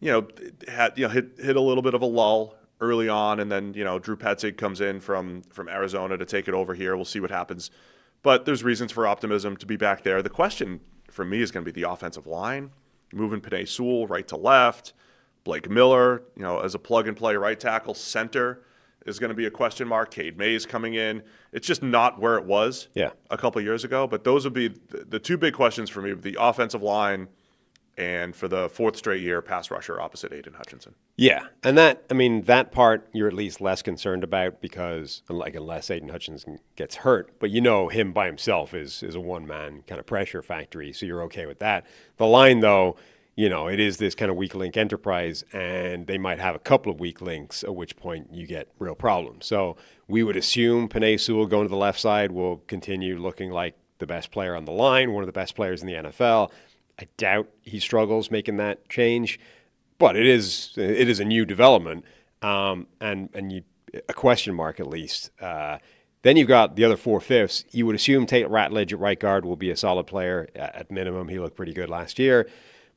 had hit a little bit of a lull early on, and then Drew Petzing comes in from Arizona to take it over here. We'll see what happens. But there's reasons for optimism to be back there. The question for me is going to be the offensive line, moving Penei Sewell right to left. Blake Miller, as a plug-and-play right tackle. Center is going to be a question mark. Cade Mays coming in. It's just not where it was a couple of years ago. But those would be the 2 big questions for me, the offensive line and for the 4th straight year, pass rusher opposite Aiden Hutchinson. Yeah, and that part you're at least less concerned about because, unless Aiden Hutchinson gets hurt, but him by himself is a one-man kind of pressure factory, so you're okay with that. The line, though, it is this kind of weak link enterprise, and they might have a couple of weak links, at which point you get real problems. So we would assume Penei Sewell going to the left side will continue looking like the best player on the line, one of the best players in the NFL. I doubt he struggles making that change, but it is a new development, and a question mark at least. Then you've got the other 4/5. You would assume Tate Ratledge at right guard will be a solid player at minimum. He looked pretty good last year.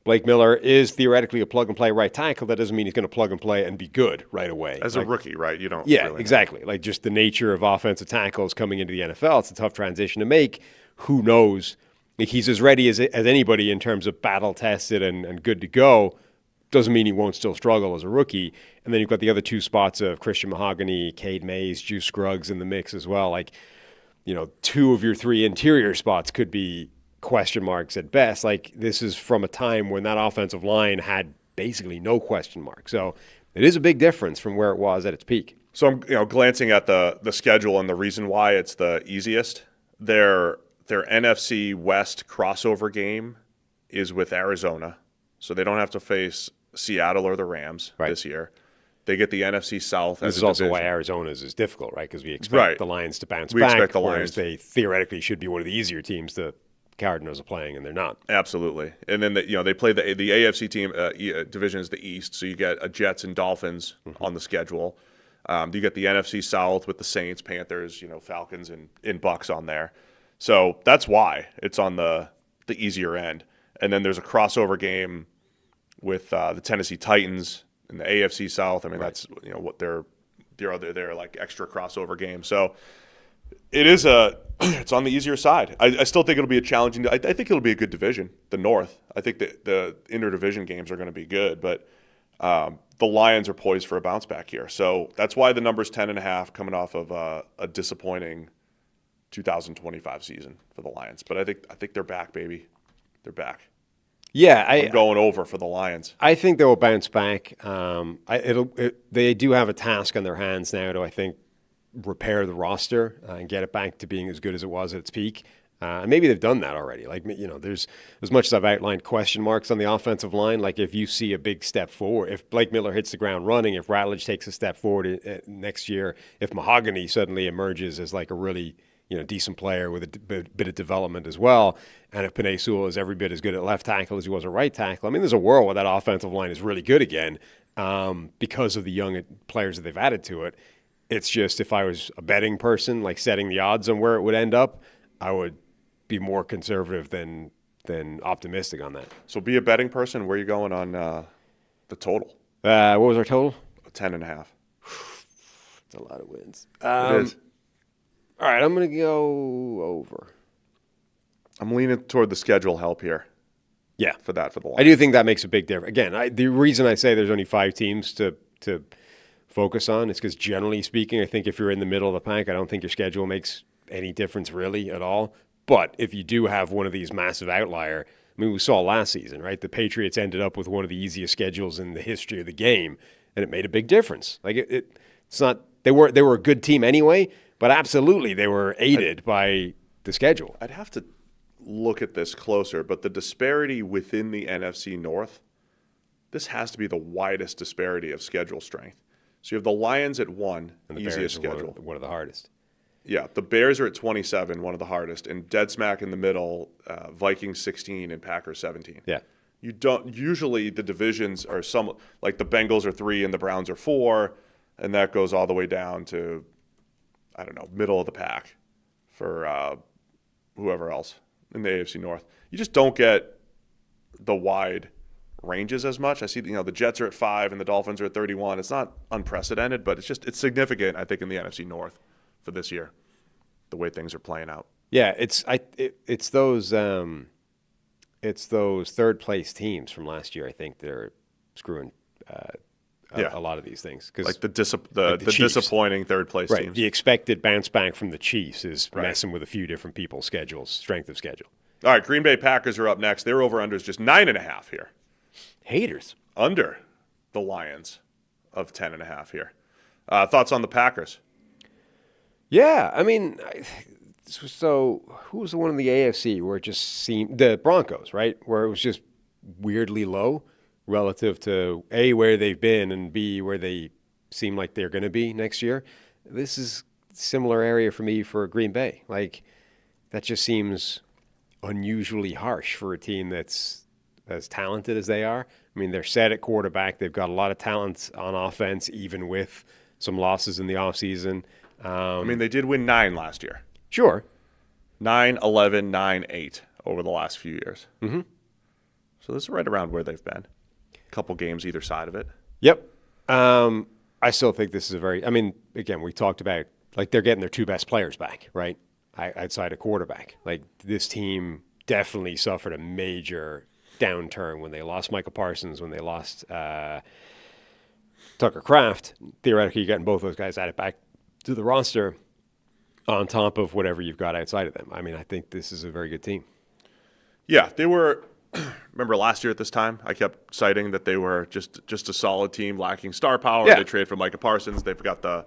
Blake Miller is theoretically a plug-and-play right tackle. That doesn't mean he's going to plug and play and be good right away. As a rookie, right? You don't. Yeah, really exactly. Like just the nature of offensive tackles coming into the NFL. It's a tough transition to make. Who knows? Like he's as ready as anybody in terms of battle-tested and good to go. Doesn't mean he won't still struggle as a rookie. And then you've got the other 2 spots of Christian Mahogany, Cade Mays, Juice Scruggs in the mix as well. 2 of your 3 interior spots could be question marks at best. This is from a time when that offensive line had basically no question mark. So it is a big difference from where it was at its peak. So I'm glancing at the schedule and the reason why it's the easiest. Their NFC West crossover game is with Arizona, so they don't have to face Seattle or the Rams this year. They get the NFC South. This is also why Arizona's is difficult, right? Because we expect the Lions to bounce back. Expect the Lions. They theoretically should be one of the easier teams the Cardinals are playing, and they're not. Absolutely. And then they play the AFC team division is the East, so you get a Jets and Dolphins on the schedule. You get the NFC South with the Saints, Panthers, Falcons, and Bucks on there. So that's why it's on the easier end. And then there's a crossover game with the Tennessee Titans in the AFC South. I mean, that's what their like extra crossover game. So it is it's on the easier side. I still think it'll be a challenging. I think it'll be a good division, the North. I think the interdivision games are going to be good, but the Lions are poised for a bounce back here. So that's why the number's 10.5 coming off of a disappointing 2025 season for the Lions. But I think they're back, baby. They're back. Yeah, I'm going over for the Lions. I think they will bounce back. They do have a task on their hands now to, I think, repair the roster and get it back to being as good as it was at its peak. Maybe they've done that already. Like, there's as much as I've outlined question marks on the offensive line. Like, if you see a big step forward, if Blake Miller hits the ground running, if Rattledge takes a step forward next year, if Mahogany suddenly emerges as like a really decent player with a bit of development as well, and if Penei Sewell is every bit as good at left tackle as he was at right tackle, I mean, there's a world where that offensive line is really good again because of the young players that they've added to it. It's just, if I was a betting person, like setting the odds on where it would end up, I would be more conservative than optimistic on that. So be a betting person. Where are you going on the total? What was our total? 10.5. It's a lot of wins. It is. All right, I'm going to go over. I'm leaning toward the schedule help here. Yeah. For the Lions. I do think that makes a big difference. Again, the reason I say there's only 5 teams to focus on is because, generally speaking, I think if you're in the middle of the pack, I don't think your schedule makes any difference really at all. But if you do have one of these massive outlier, I mean, we saw last season, right? The Patriots ended up with one of the easiest schedules in the history of the game, and it made a big difference. Like, it's not they were a good team anyway, but absolutely they were aided by the schedule. I'd have to look at this closer, but the disparity within the NFC North, this has to be the widest disparity of schedule strength. So you have the Lions at 1, and the easiest Bears schedule. One of the hardest. Yeah, the Bears are at 27, one of the hardest, and dead smack in the middle, Vikings 16 and Packers 17. Yeah. You don't usually the divisions are some like the Bengals are 3 and the Browns are 4, and that goes all the way down to middle of the pack for whoever else in the AFC North. You just don't get the wide ranges as much. I see the Jets are at 5 and the Dolphins are at 31. It's not unprecedented, but it's significant, I think, in the NFC North for this year, the way things are playing out. Yeah, it's those third place teams from last year. I think they're screwing a lot of these things, because like the disappointing third place teams. The expected bounce back from the Chiefs is messing with a few different people's schedules, strength of schedule. All right, Green Bay Packers are up next. Their over/under is just 9.5 here. Haters under the Lions of 10.5 here. Thoughts on the Packers? Yeah, I mean, so who was the one in the AFC where it just seemed the Broncos, right? Where it was just weirdly low relative to A, where they've been, and B, where they seem like they're going to be next year. This is a similar area for me for Green Bay. Like, that just seems unusually harsh for a team that's as talented as they are. I mean, they're set at quarterback. They've got a lot of talent on offense, even with some losses in the offseason. They did win 9 last year. Sure. 9, 11, 9, 8 over the last few years. Mm-hmm. So this is right around where they've been. A couple games either side of it. Yep. I still think this is again, we talked about, like, they're getting their 2 best players back, right? Outside of quarterback. Like, this team definitely suffered a major downturn when they lost Michael Parsons, when they lost Tucker Kraft. Theoretically, you're getting both those guys added back to the roster on top of whatever you've got outside of them. I mean, I think this is a very good team. Yeah, they were. Remember last year at this time, I kept citing that they were just a solid team lacking star power. Yeah. They traded for Micah Parsons. They've got the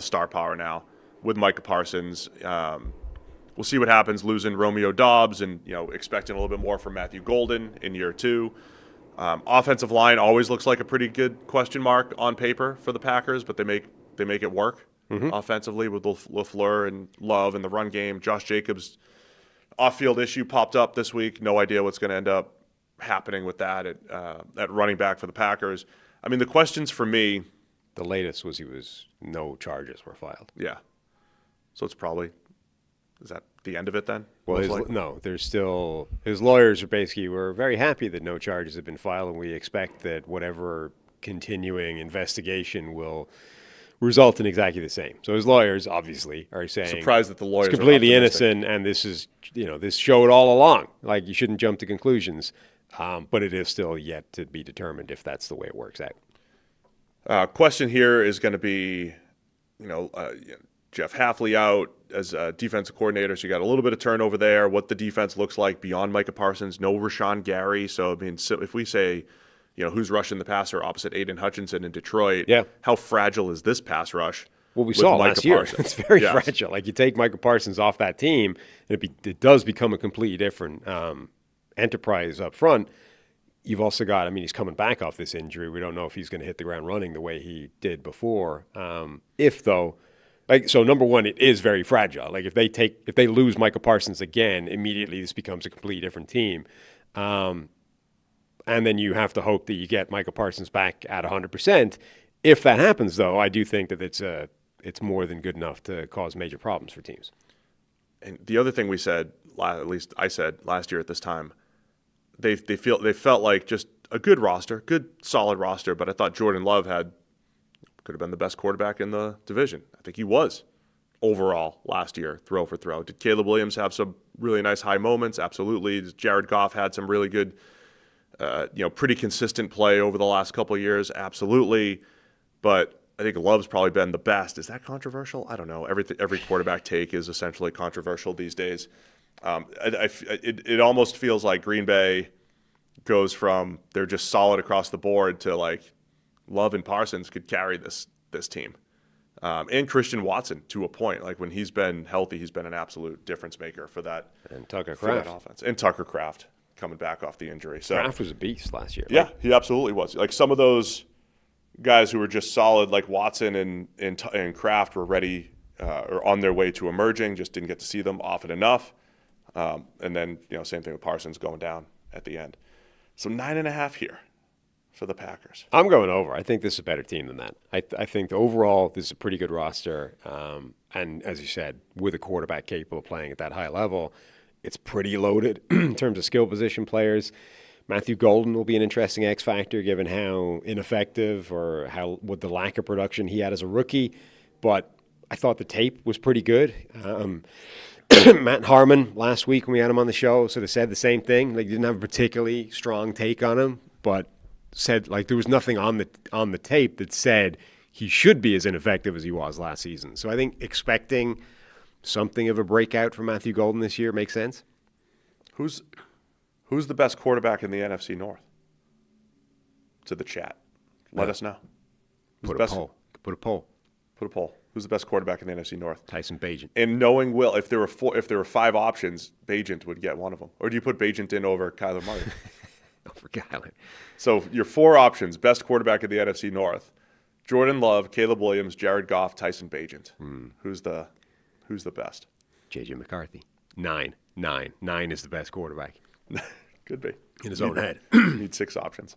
star power now with Micah Parsons. We'll see what happens losing Romeo Doubs and expecting a little bit more from Matthew Golden in year 2. Offensive line always looks like a pretty good question mark on paper for the Packers, but they make it work. Mm-hmm. Offensively with LaFleur and Love in the run game. Josh Jacobs' off-field issue popped up this week. No idea what's going to end up happening with that at running back for the Packers. I mean, the questions for me. The latest was no charges were filed. Yeah. So it's probably, is that the end of it then? Well, there's still, his lawyers were very happy that no charges have been filed, and we expect that whatever continuing investigation will result in exactly the same. So his lawyers obviously are saying, surprised that the lawyers are completely innocent, and this is, this showed all along. Like, you shouldn't jump to conclusions, but it is still yet to be determined if that's the way it works out. Question here is going to be, Jeff Hafley out as a defensive coordinator, so you got a little bit of turnover there. What the defense looks like beyond Micah Parsons, no Rashawn Gary. So I mean, if we say, who's rushing the passer opposite Aiden Hutchinson in Detroit, yeah, how fragile is this pass rush? Well, we saw last year. Parsons. It's very fragile. Like, you take Micah Parsons off that team, and it does become a completely different enterprise up front. You've also got, he's coming back off this injury. We don't know if he's going to hit the ground running the way he did before. So number one, it is very fragile. Like, if they lose Micah Parsons again, immediately this becomes a completely different team. And then you have to hope that you get Micah Parsons back at 100%. If that happens, though, I do think that it's more than good enough to cause major problems for teams. And the other thing we said, at least I said last year at this time, they felt like just a good roster, good solid roster. But I thought Jordan Love could have been the best quarterback in the division. I think he was overall last year, throw for throw. Did Caleb Williams have some really nice high moments? Absolutely. Jared Goff had some really good, pretty consistent play over the last couple of years? Absolutely. But I think Love's probably been the best. Is that controversial? I don't know. Every quarterback take is essentially controversial these days. It almost feels like Green Bay goes from they're just solid across the board to like Love and Parsons could carry this team. And Christian Watson to a point. Like, when he's been healthy, he's been an absolute difference maker for that. And Tucker Kraft. Kraft. Offense. And Tucker Kraft coming back off the injury. So Kraft was a beast last year. Yeah, he absolutely was. Like, some of those guys who were just solid, like Watson and Kraft, were ready or on their way to emerging, just didn't get to see them often enough. And then, same thing with Parsons going down at the end. So 9.5 here for the Packers. I'm going over. I think this is a better team than that. I think overall this is a pretty good roster. And as you said, with a quarterback capable of playing at that high level, it's pretty loaded in terms of skill position players. Matthew Golden will be an interesting X factor given how ineffective or what the lack of production he had as a rookie. But I thought the tape was pretty good. Matt Harmon last week when we had him on the show sort of said the same thing. Like, he didn't have a particularly strong take on him, but said like there was nothing on the tape that said he should be as ineffective as he was last season. So I think expecting something of a breakout from Matthew Golden this year makes sense. Who's the best quarterback in the NFC North? To the chat. Let us know. Put a poll. Put a poll. Who's the best quarterback in the NFC North? Tyson Bagent. And knowing Will, if there were 5 options, Bagent would get one of them. Or do you put Bagent in over Kyler Murray? Over Kyler. So your 4 options: best quarterback in the NFC North: Jordan Love, Caleb Williams, Jared Goff, Tyson Bagent. Who's the best? JJ McCarthy. 9 is the best quarterback. Could be in his own head. Need 6 options.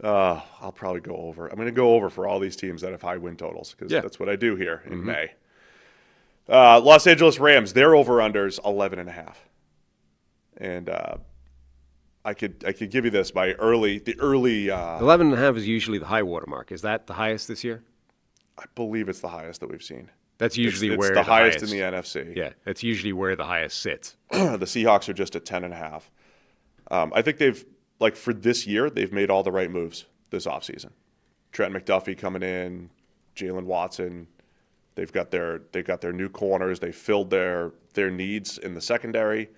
I'll probably go over. I'm going to go over for all these teams that have high win totals because that's what I do here in May. Los Angeles Rams, their over-unders 11.5. And I could give you this by the early 11.5 is usually the high water mark. Is that the highest this year? I believe it's the highest that we've seen. That's usually where it's the highest in the NFC. Yeah, that's usually where the highest sits. The Seahawks are just at 10.5. I think for this year, they've made all the right moves this offseason. Trent McDuffie coming in, Jalen Watson. They've got their new corners. They filled their needs in the secondary,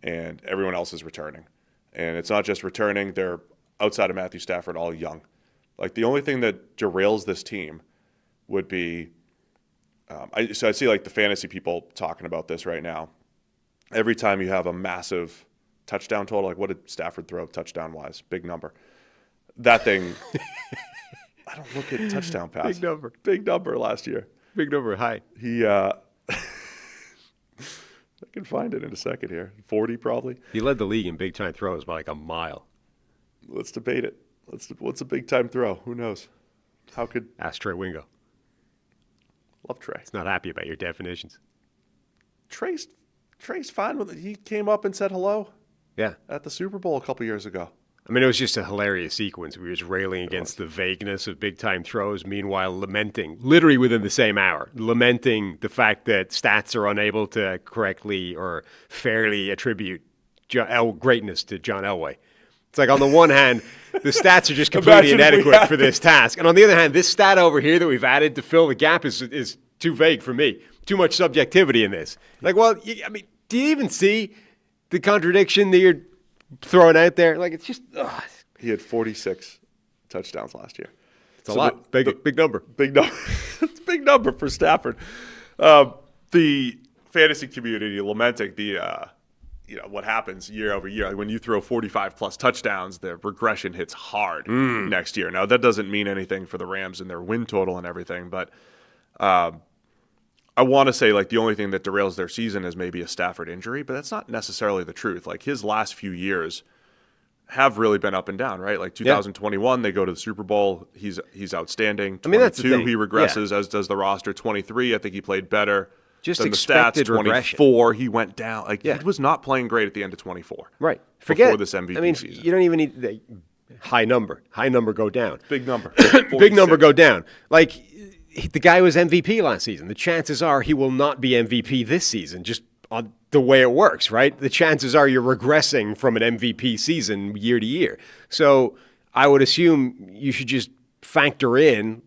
and everyone else is returning. And it's not just returning; they're outside of Matthew Stafford, all young. Like, the only thing that derails this team would be, I see like the fantasy people talking about this right now. Every time you have a massive touchdown total, like what did Stafford throw touchdown-wise? Big number. That thing, I don't look at touchdown pass. Big number last year. Big number, high. I can find it in a second here. 40 probably. He led the league in big-time throws by like a mile. Let's debate it. What's a big-time throw? Who knows? Ask Trey Wingo. Love Trey. He's not happy about your definitions. Trey's fine with it. He came up and said hello. Yeah. At the Super Bowl a couple years ago. I mean, it was just a hilarious sequence. We were just railing against the vagueness of big-time throws, meanwhile lamenting, literally within the same hour, lamenting the fact that stats are unable to correctly or fairly attribute greatness to John Elway. It's like, on the one hand, the stats are just completely inadequate for this task. And on the other hand, this stat over here that we've added to fill the gap is too vague for me. Too much subjectivity in this. Like, well, I mean, do you even see the contradiction that you're throwing out there? Like, it's just... Ugh. He had 46 touchdowns last year. It's a lot. Big number. Big number. It's big number for Stafford. The fantasy community lamenting the what happens year over year. Like when you throw 45 plus touchdowns, the regression hits hard next year. Now that doesn't mean anything for the Rams and their win total and everything, but I want to say like the only thing that derails their season is maybe a Stafford injury, but that's not necessarily the truth. Like his last few years have really been up and down, right? Like 2021, they go to the Super Bowl. He's outstanding. 22, that's the thing. He regresses, as does the roster. 23, I think he played better. Just than the expected stats. 24, regression. he went down. Like he was not playing great at the end of 24. Right. Before this MVP season. You don't even need the high number. High number go down. Big number. Big number go down. Like the guy was MVP last season. The chances are he will not be MVP this season, just on the way it works, right? The chances are you're regressing from an MVP season year to year. So I would assume you should just factor in,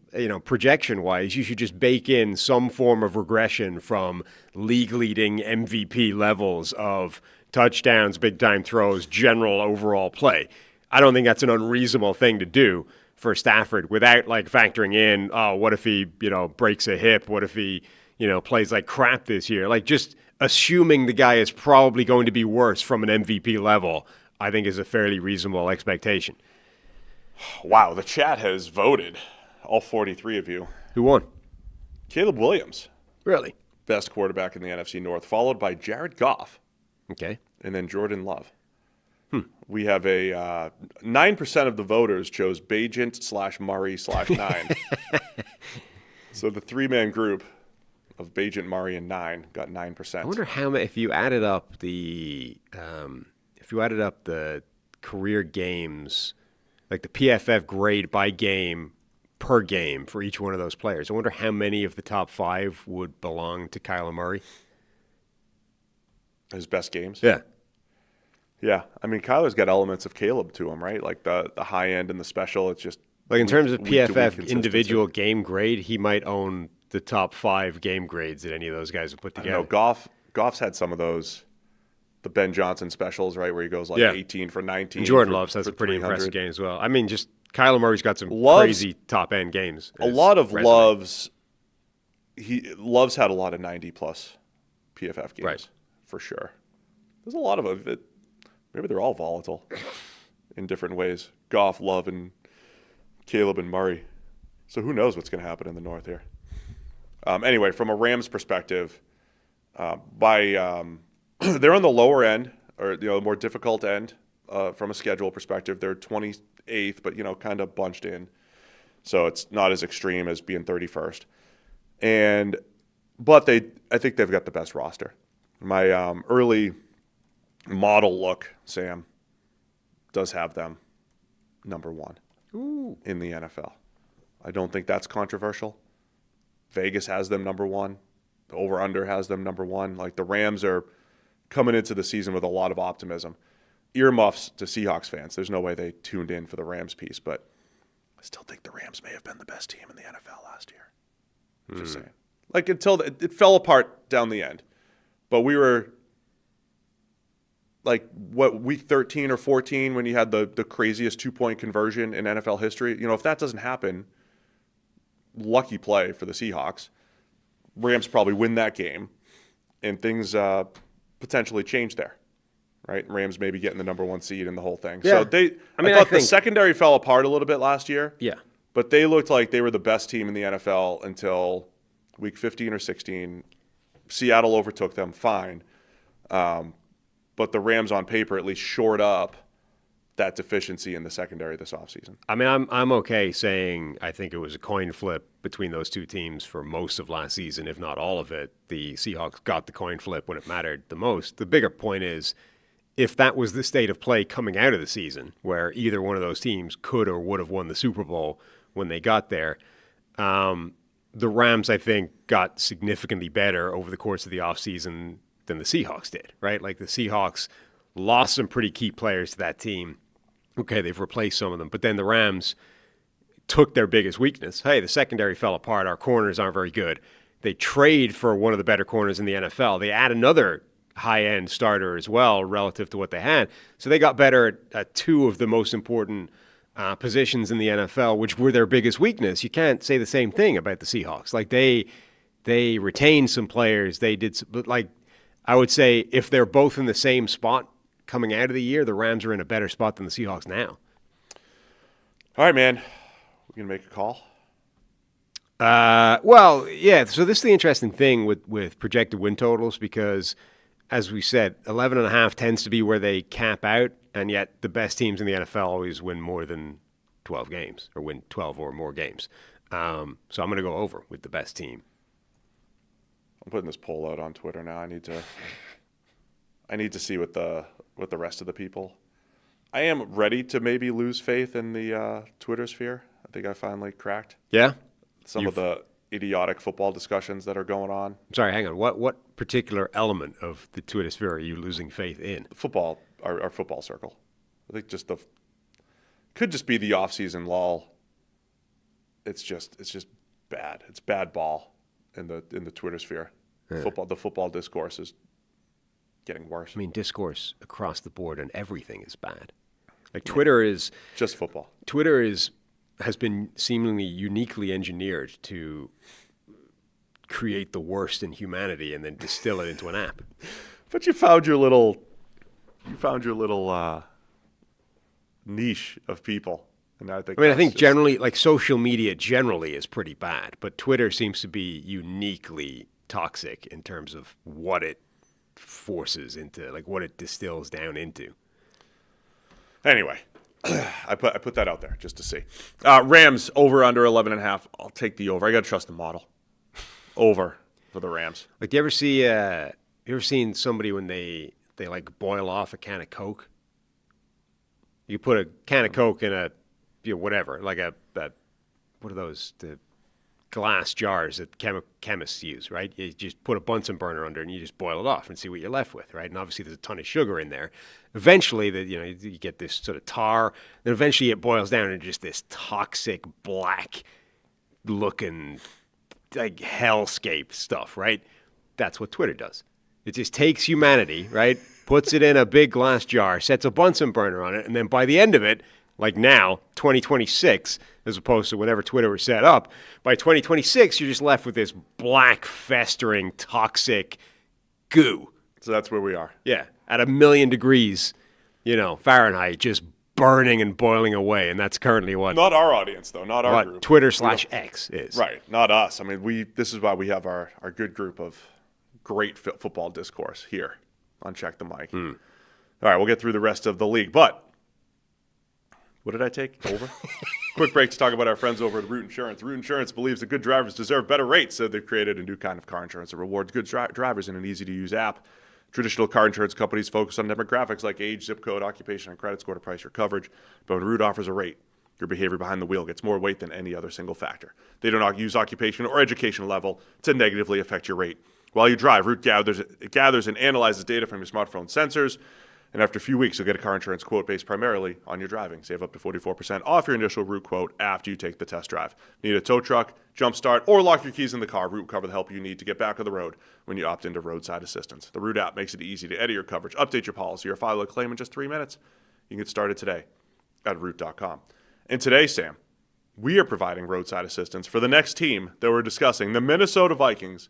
projection-wise, you should just bake in some form of regression from league-leading MVP levels of touchdowns, big-time throws, general overall play. I don't think that's an unreasonable thing to do for Stafford without, factoring in, what if he, breaks a hip? What if he, plays like crap this year? Just assuming the guy is probably going to be worse from an MVP level, I think is a fairly reasonable expectation. Wow, the chat has voted. All 43 of you. Who won? Caleb Williams. Really? Best quarterback in the NFC North, followed by Jared Goff. Okay. And then Jordan Love. We have a 9% of the voters chose Bajent/Murray/9. So the three-man group of Bajent, Murray, and 9 got 9%. I wonder how many, if you added up the career games, like the PFF grade by game per game for each one of those players. I wonder how many of the top 5 would belong to Kyler Murray. His best games? Yeah. Yeah. I mean, Kyler's got elements of Caleb to him, right? Like the high end and the special. It's just like in terms of PFF individual game grade, he might own the top 5 game grades that any of those guys have put together. I know Goff's had some of those, the Ben Johnson specials, right, where he goes 18 for 19. And Jordan Love's has a pretty impressive game as well. I mean, just Kyler Murray's got some crazy top-end games. A lot of Love's had a lot of 90-plus PFF games, right, for sure. There's a lot of them that maybe they're all volatile in different ways. Goff, Love, and Caleb and Murray. So who knows what's going to happen in the North here. Anyway, from a Rams perspective, they're on the lower end, or more difficult end from a schedule perspective. They're 28th, but kind of bunched in, so it's not as extreme as being 31st. But I think they've got the best roster. My early model look, Sam, does have them number 1 in the NFL. I don't think that's controversial. Vegas has them number 1. The over-under has them number 1. Like the Rams are coming into the season with a lot of optimism. Earmuffs to Seahawks fans. There's no way they tuned in for the Rams piece, but I still think the Rams may have been the best team in the NFL last year. Just saying. Like until it fell apart down the end. But we were week 13 or 14 when you had the craziest 2-point conversion in NFL history. If that doesn't happen, lucky play for the Seahawks. Rams probably win that game, and things potentially change there, right? Rams maybe getting the number 1 seed in the whole thing. Yeah. So I thought the secondary fell apart a little bit last year. Yeah. But they looked like they were the best team in the NFL until week 15 or 16. Seattle overtook them, fine. But the Rams on paper at least shored up that deficiency in the secondary this offseason. I mean, I'm okay saying I think it was a coin flip between those two teams for most of last season, if not all of it. The Seahawks got the coin flip when it mattered the most. The bigger point is, if that was the state of play coming out of the season, where either one of those teams could or would have won the Super Bowl when they got there, the Rams, I think, got significantly better over the course of the offseason than the Seahawks did, right? Like the Seahawks lost some pretty key players to that team. Okay, they've replaced some of them, but then the Rams took their biggest weakness. Hey, the secondary fell apart. Our corners aren't very good. They trade for one of the better corners in the NFL. They add another high-end starter as well relative to what they had. So they got better at 2 of the most important positions in the NFL, which were their biggest weakness, you can't say the same thing about the Seahawks. Like they retained some players. But like I would say, if they're both in the same spot coming out of the year, the Rams are in a better spot than the Seahawks now. All right, man. We're gonna make a call. Well, yeah. So this is the interesting thing with projected win totals because, as we said, 11.5 tends to be where they cap out, and yet the best teams in the NFL always win more than 12 games or win 12 or more games. So I'm going to go over with the best team. I'm putting this poll out on Twitter now. I need to see what the rest of the people. I am ready to maybe lose faith in the Twitter sphere. I think I finally cracked. Yeah. Some of the idiotic football discussions that are going on. Sorry, hang on. What particular element of the Twitter sphere are you losing faith in? Football, our football circle. I think could just be the off-season lull. It's just bad. It's bad ball in the Twitter sphere. Yeah. The football discourse is getting worse. I mean, discourse across the board and everything is bad. Like Twitter is just football. Twitter has been seemingly uniquely engineered to create the worst in humanity and then distill it into an app. But you found your little niche of people. And I think generally, like social media generally is pretty bad, but Twitter seems to be uniquely toxic in terms of what it forces into, like what it distills down into. Anyway, I put that out there just to see. Rams over under 11.5. I'll take the over. I got to trust the model. Over for the Rams. Like, do you ever seen somebody when they like boil off a can of Coke? You put a can of Coke in a whatever, like what are those, the glass jars that chemists use, right? You just put a Bunsen burner under it and you just boil it off and see what you're left with, right? And obviously there's a ton of sugar in there. Eventually, you get this sort of tar. Then eventually it boils down into just this toxic, black-looking, like hellscape stuff, right? That's what Twitter does. It just takes humanity, right? Puts it in a big glass jar, sets a Bunsen burner on it, and then by the end of it, like now, 2026, as opposed to whenever Twitter was set up, by 2026, you're just left with this black, festering, toxic goo. So that's where we are. Yeah, at 1,000,000 degrees, Fahrenheit, just burning and boiling away, and that's currently what... Not our audience, though, not our group. Twitter/X is. Right, not us. I mean, this is why we have our good group of great football discourse here on Check the Mic. All right, we'll get through the rest of the league, but... What did I take? Over? Quick break to talk about our friends over at Root Insurance. Root Insurance believes that good drivers deserve better rates, so they've created a new kind of car insurance that rewards good drivers in an easy-to-use app. Traditional car insurance companies focus on demographics like age, zip code, occupation, and credit score to price your coverage. But when Root offers a rate, your behavior behind the wheel gets more weight than any other single factor. They do not use occupation or education level to negatively affect your rate. While you drive, Root gathers and analyzes data from your smartphone sensors. And after a few weeks, you'll get a car insurance quote based primarily on your driving. Save up to 44% off your initial Root quote after you take the test drive. Need a tow truck, jump start, or lock your keys in the car? Root will cover the help you need to get back on the road when you opt into roadside assistance. The Root app makes it easy to edit your coverage, update your policy, or file a claim in just 3 minutes. You can get started today at Root.com. And today, Sam, we are providing roadside assistance for the next team that we're discussing, the Minnesota Vikings,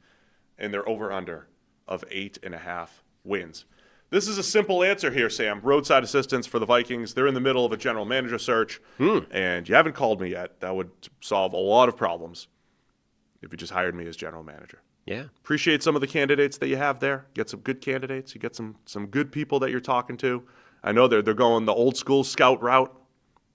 and their over-under of 8.5 wins. This is a simple answer here, Sam. Roadside assistance for the Vikings. They're in the middle of a general manager search, and you haven't called me yet. That would solve a lot of problems if you just hired me as general manager. Yeah. Appreciate some of the candidates that you have there. Get some good candidates. You get some good people that you're talking to. I know they're going the old school scout route.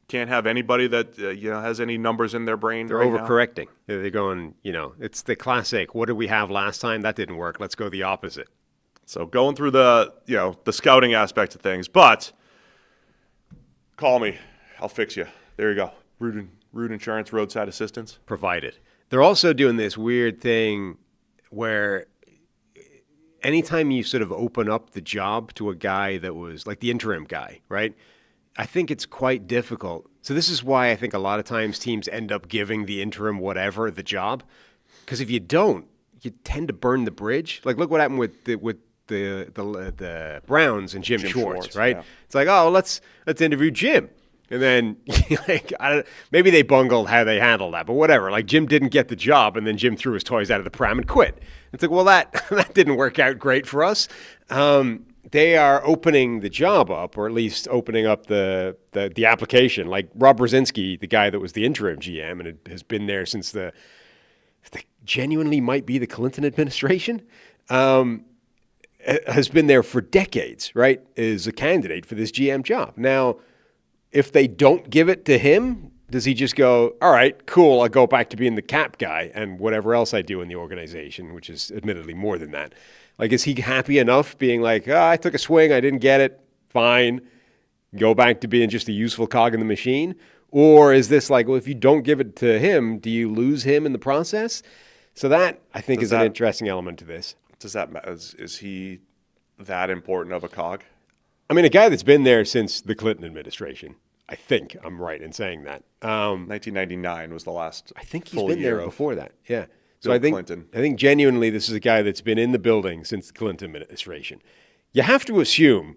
Can't have anybody that has any numbers in their brain. They're overcorrecting. They're going, it's the classic. What did we have last time? That didn't work. Let's go the opposite. So going through the scouting aspect of things, but call me, I'll fix you. There you go. Root Insurance, roadside assistance provided. They're also doing this weird thing where anytime you sort of open up the job to a guy that was like the interim guy, right? I think it's quite difficult. So this is why I think a lot of times teams end up giving the interim whatever the job, because if you don't, you tend to burn the bridge. Like look what happened with the Browns and Jim Schwartz, right? Yeah. It's like, let's interview Jim. And then, like, maybe they bungled how they handled that, but whatever. Like, Jim didn't get the job, and then Jim threw his toys out of the pram and quit. It's like, well, that didn't work out great for us. They are opening the job up, or at least opening up the application. Like Rob Brzezinski, the guy that was the interim GM and has been there since the genuinely might be the Clinton administration, has been there for decades, right, is a candidate for this GM job. Now, if they don't give it to him, does he just go, all right, cool, I'll go back to being the cap guy and whatever else I do in the organization, which is admittedly more than that? Like, is he happy enough being like, I took a swing, I didn't get it, fine, go back to being just a useful cog in the machine? Or is this like, well, if you don't give it to him, do you lose him in the process? So that, I think, is an interesting element to this. Is he that important of a cog? I mean, a guy that's been there since the Clinton administration. I think I'm right in saying that. 1999 was the last. I think he's been there before that. Yeah. So I think genuinely this is a guy that's been in the building since the Clinton administration. You have to assume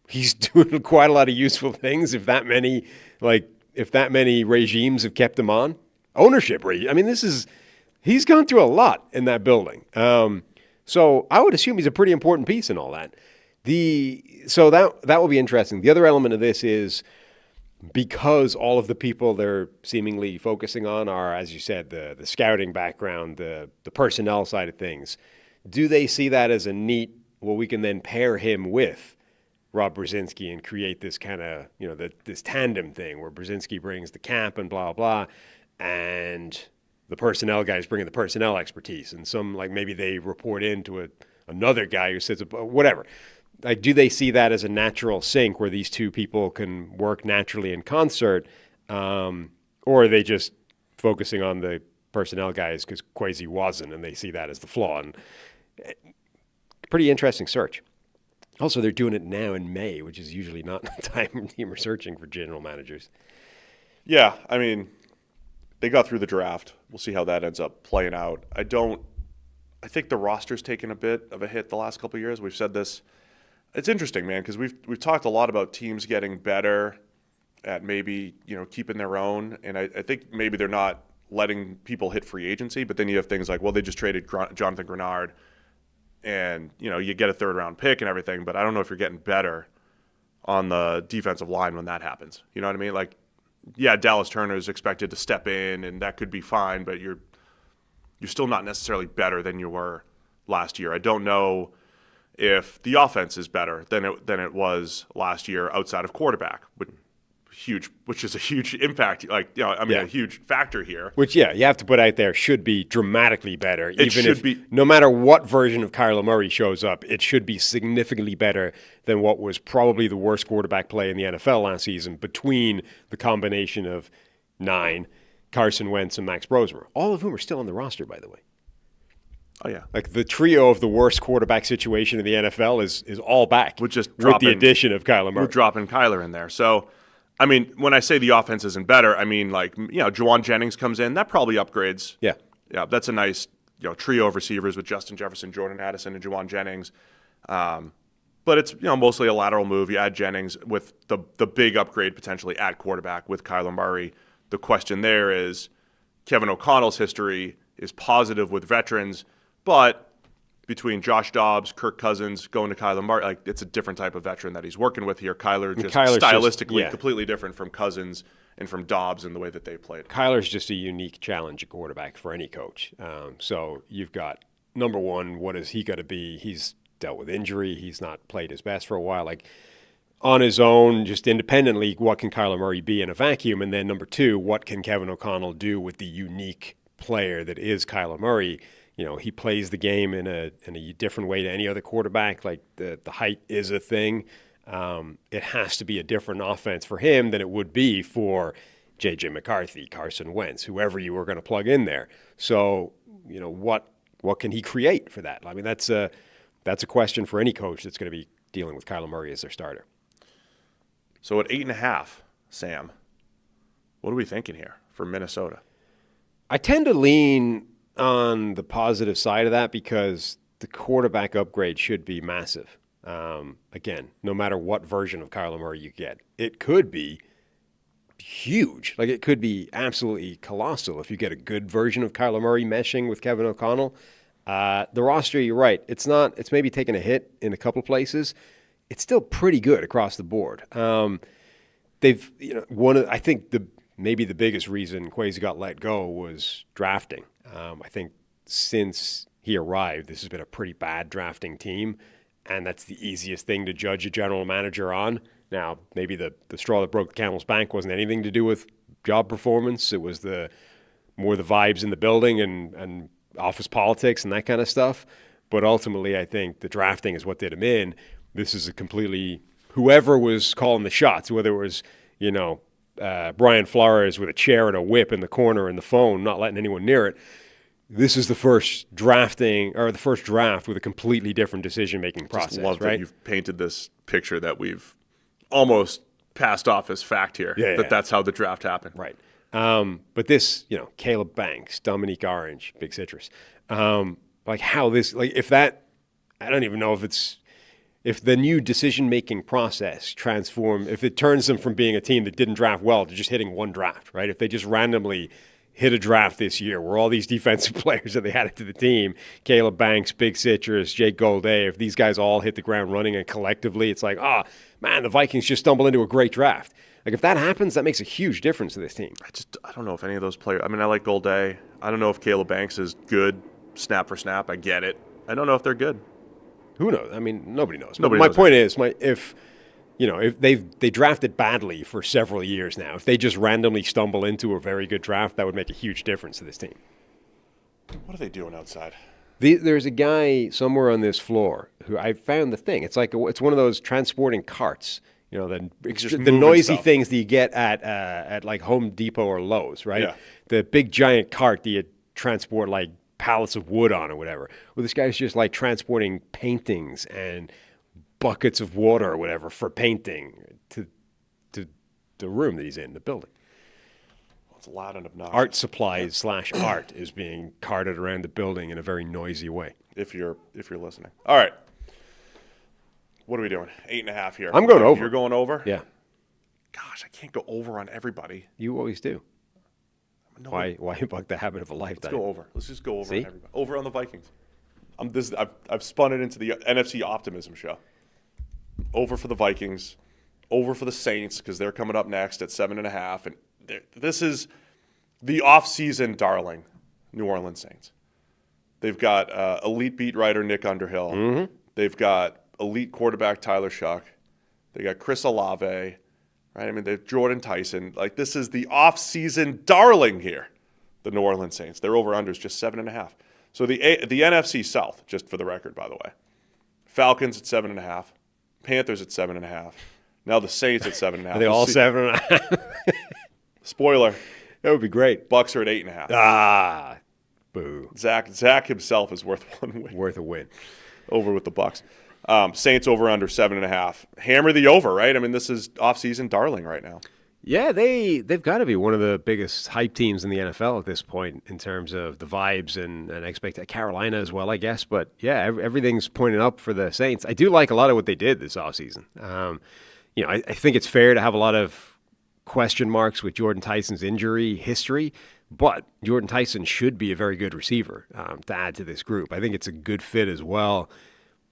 he's doing quite a lot of useful things if that many regimes have kept him on. Ownership regime. I mean, he's gone through a lot in that building. So I would assume he's a pretty important piece in all that. So that will be interesting. The other element of this is, because all of the people they're seemingly focusing on are, as you said, the scouting background, the personnel side of things, do they see that as a neat, well, we can then pair him with Rob Brzezinski and create this kind of, this tandem thing where Brzezinski brings the cap and blah, blah, and the personnel guys bringing the personnel expertise, and some, like, maybe they report into another guy who sits, whatever. Like, do they see that as a natural sync where these two people can work naturally in concert, or are they just focusing on the personnel guys because Kwesi wasn't, and they see that as the flaw? And pretty interesting search. Also, they're doing it now in May, which is usually not the time team are searching for general managers. Yeah, I mean, they got through the draft. We'll see how that ends up playing out. I think the roster's taken a bit of a hit the last couple of years. We've said this. It's interesting, man, because we've talked a lot about teams getting better at maybe, keeping their own. And I think maybe they're not letting people hit free agency, but then you have things like, well, they just traded Jonathan Grenard and, you get a third-round pick and everything, but I don't know if you're getting better on the defensive line when that happens. You know what I mean? Like, yeah, Dallas Turner is expected to step in, and that could be fine, but you're still not necessarily better than you were last year. I don't know if the offense is better than it was last year outside of quarterback, which is a huge impact, a huge factor here. Which, you have to put out there, should be dramatically better. No matter what version of Kyler Murray shows up, it should be significantly better than what was probably the worst quarterback play in the NFL last season between the combination of 9, Carson Wentz, and Max Brosmer, all of whom are still on the roster, by the way. Oh, yeah. Like, the trio of the worst quarterback situation in the NFL is all back with the addition of Kyler Murray. We're dropping Kyler in there. So, I mean, when I say the offense isn't better, I mean, Juwan Jennings comes in. That probably upgrades. Yeah. Yeah, that's a nice trio of receivers with Justin Jefferson, Jordan Addison, and Juwan Jennings. But it's mostly a lateral move. You add Jennings with the big upgrade potentially at quarterback with Kyler Murray. The question there is, Kevin O'Connell's history is positive with veterans, but between Josh Dobbs, Kirk Cousins, going to Kyler Murray, it's a different type of veteran that he's working with here. Kyler's stylistically completely different from Cousins and from Dobbs in the way that they played. Kyler's just a unique challenge at quarterback for any coach. So you've got, number one, what is he got to be? He's dealt with injury. He's not played his best for a while. Like, on his own, just independently, what can Kyler Murray be in a vacuum? And then number two, what can Kevin O'Connell do with the unique player that is Kyler Murray? He plays the game in a different way to any other quarterback. Like, the height is a thing. It has to be a different offense for him than it would be for J.J. McCarthy, Carson Wentz, whoever you were going to plug in there. So, what can he create for that? I mean, that's a question for any coach that's going to be dealing with Kyler Murray as their starter. So at 8.5, Sam, what are we thinking here for Minnesota? I tend to lean on the positive side of that because the quarterback upgrade should be massive. Again, no matter what version of Kyler Murray you get, it could be huge. Like, it could be absolutely colossal if you get a good version of Kyler Murray meshing with Kevin O'Connell. The roster, you're right. It's maybe taken a hit in a couple places. It's still pretty good across the board. They've, I think maybe the biggest reason Kwesi got let go was drafting. I think since he arrived, this has been a pretty bad drafting team, and that's the easiest thing to judge a general manager on. Now, maybe the straw that broke the camel's back wasn't anything to do with job performance. It was more the vibes in the building and office politics and that kind of stuff. But ultimately, I think the drafting is what did him in. This is a completely whoever was calling the shots, whether it was Brian Flores with a chair and a whip in the corner and the phone, not letting anyone near it. This is the first draft with a completely different decision-making process. Just love right? that you've painted this picture that we've almost passed off as fact here. That's how the draft happened. Right. But this, Caleb Banks, Dominique Orange, Big Citrus, if I don't even know if the new decision-making process if it turns them from being a team that didn't draft well to just hitting one draft, right? If they just randomly hit a draft this year where all these defensive players that they added to the team, Caleb Banks, Big Citrus, Jake Golday, if these guys all hit the ground running and collectively it's like, the Vikings just stumble into a great draft. Like, if that happens, that makes a huge difference to this team. I don't know if any of those players, I like Golday. I don't know if Caleb Banks is good snap for snap. I get it. I don't know if they're good. Who knows? Nobody knows. My point is, if they drafted badly for several years now, if they just randomly stumble into a very good draft, that would make a huge difference to this team. What are they doing outside? There's a guy somewhere on this floor who I found the thing. It's it's one of those transporting carts. The noisy things that you get at like Home Depot or Lowe's, right? Yeah. The big giant cart that you transport like pallets of wood on or whatever. Well, this guy's just like transporting paintings and buckets of water or whatever for painting to the room that he's in, the building. Well, it's loud and obnoxious. Art supplies / art is being carted around the building in a very noisy way. If you're listening. All right. What are we doing? 8.5 here. I'm going over. You're going over? Yeah. Gosh, I can't go over on everybody. You always do. No. Why buck the habit of a lifetime? Let's go over. Let's just go over See? on everybody. Over on the Vikings. I've spun it into the NFC optimism show. Over for the Vikings. Over for the Saints because they're coming up next at 7.5. And this is the off-season darling New Orleans Saints. They've got elite beat writer Nick Underhill. Mm-hmm. They've got elite quarterback Tyler Shuck. They got Chris Olave, right? They've Jordan Tyson. Like, this is the off-season darling here, the New Orleans Saints. Their over-under is just 7.5. So the NFC South, just for the record, by the way, Falcons at 7.5, Panthers at 7.5. Now the Saints at 7.5. Are they all 7.5? Spoiler. That would be great. Bucks are at 8.5. Ah, boo. Zach himself is worth one win. Worth a win. Over with the Bucks. Saints over under 7.5. Hammer the over, right? this is off-season darling right now. Yeah, they've got to be one of the biggest hype teams in the NFL at this point in terms of the vibes and expect Carolina as well, I guess. But yeah, everything's pointing up for the Saints. I do like a lot of what they did this offseason. I think it's fair to have a lot of question marks with Jordan Tyson's injury history, but Jordan Tyson should be a very good receiver to add to this group. I think it's a good fit as well.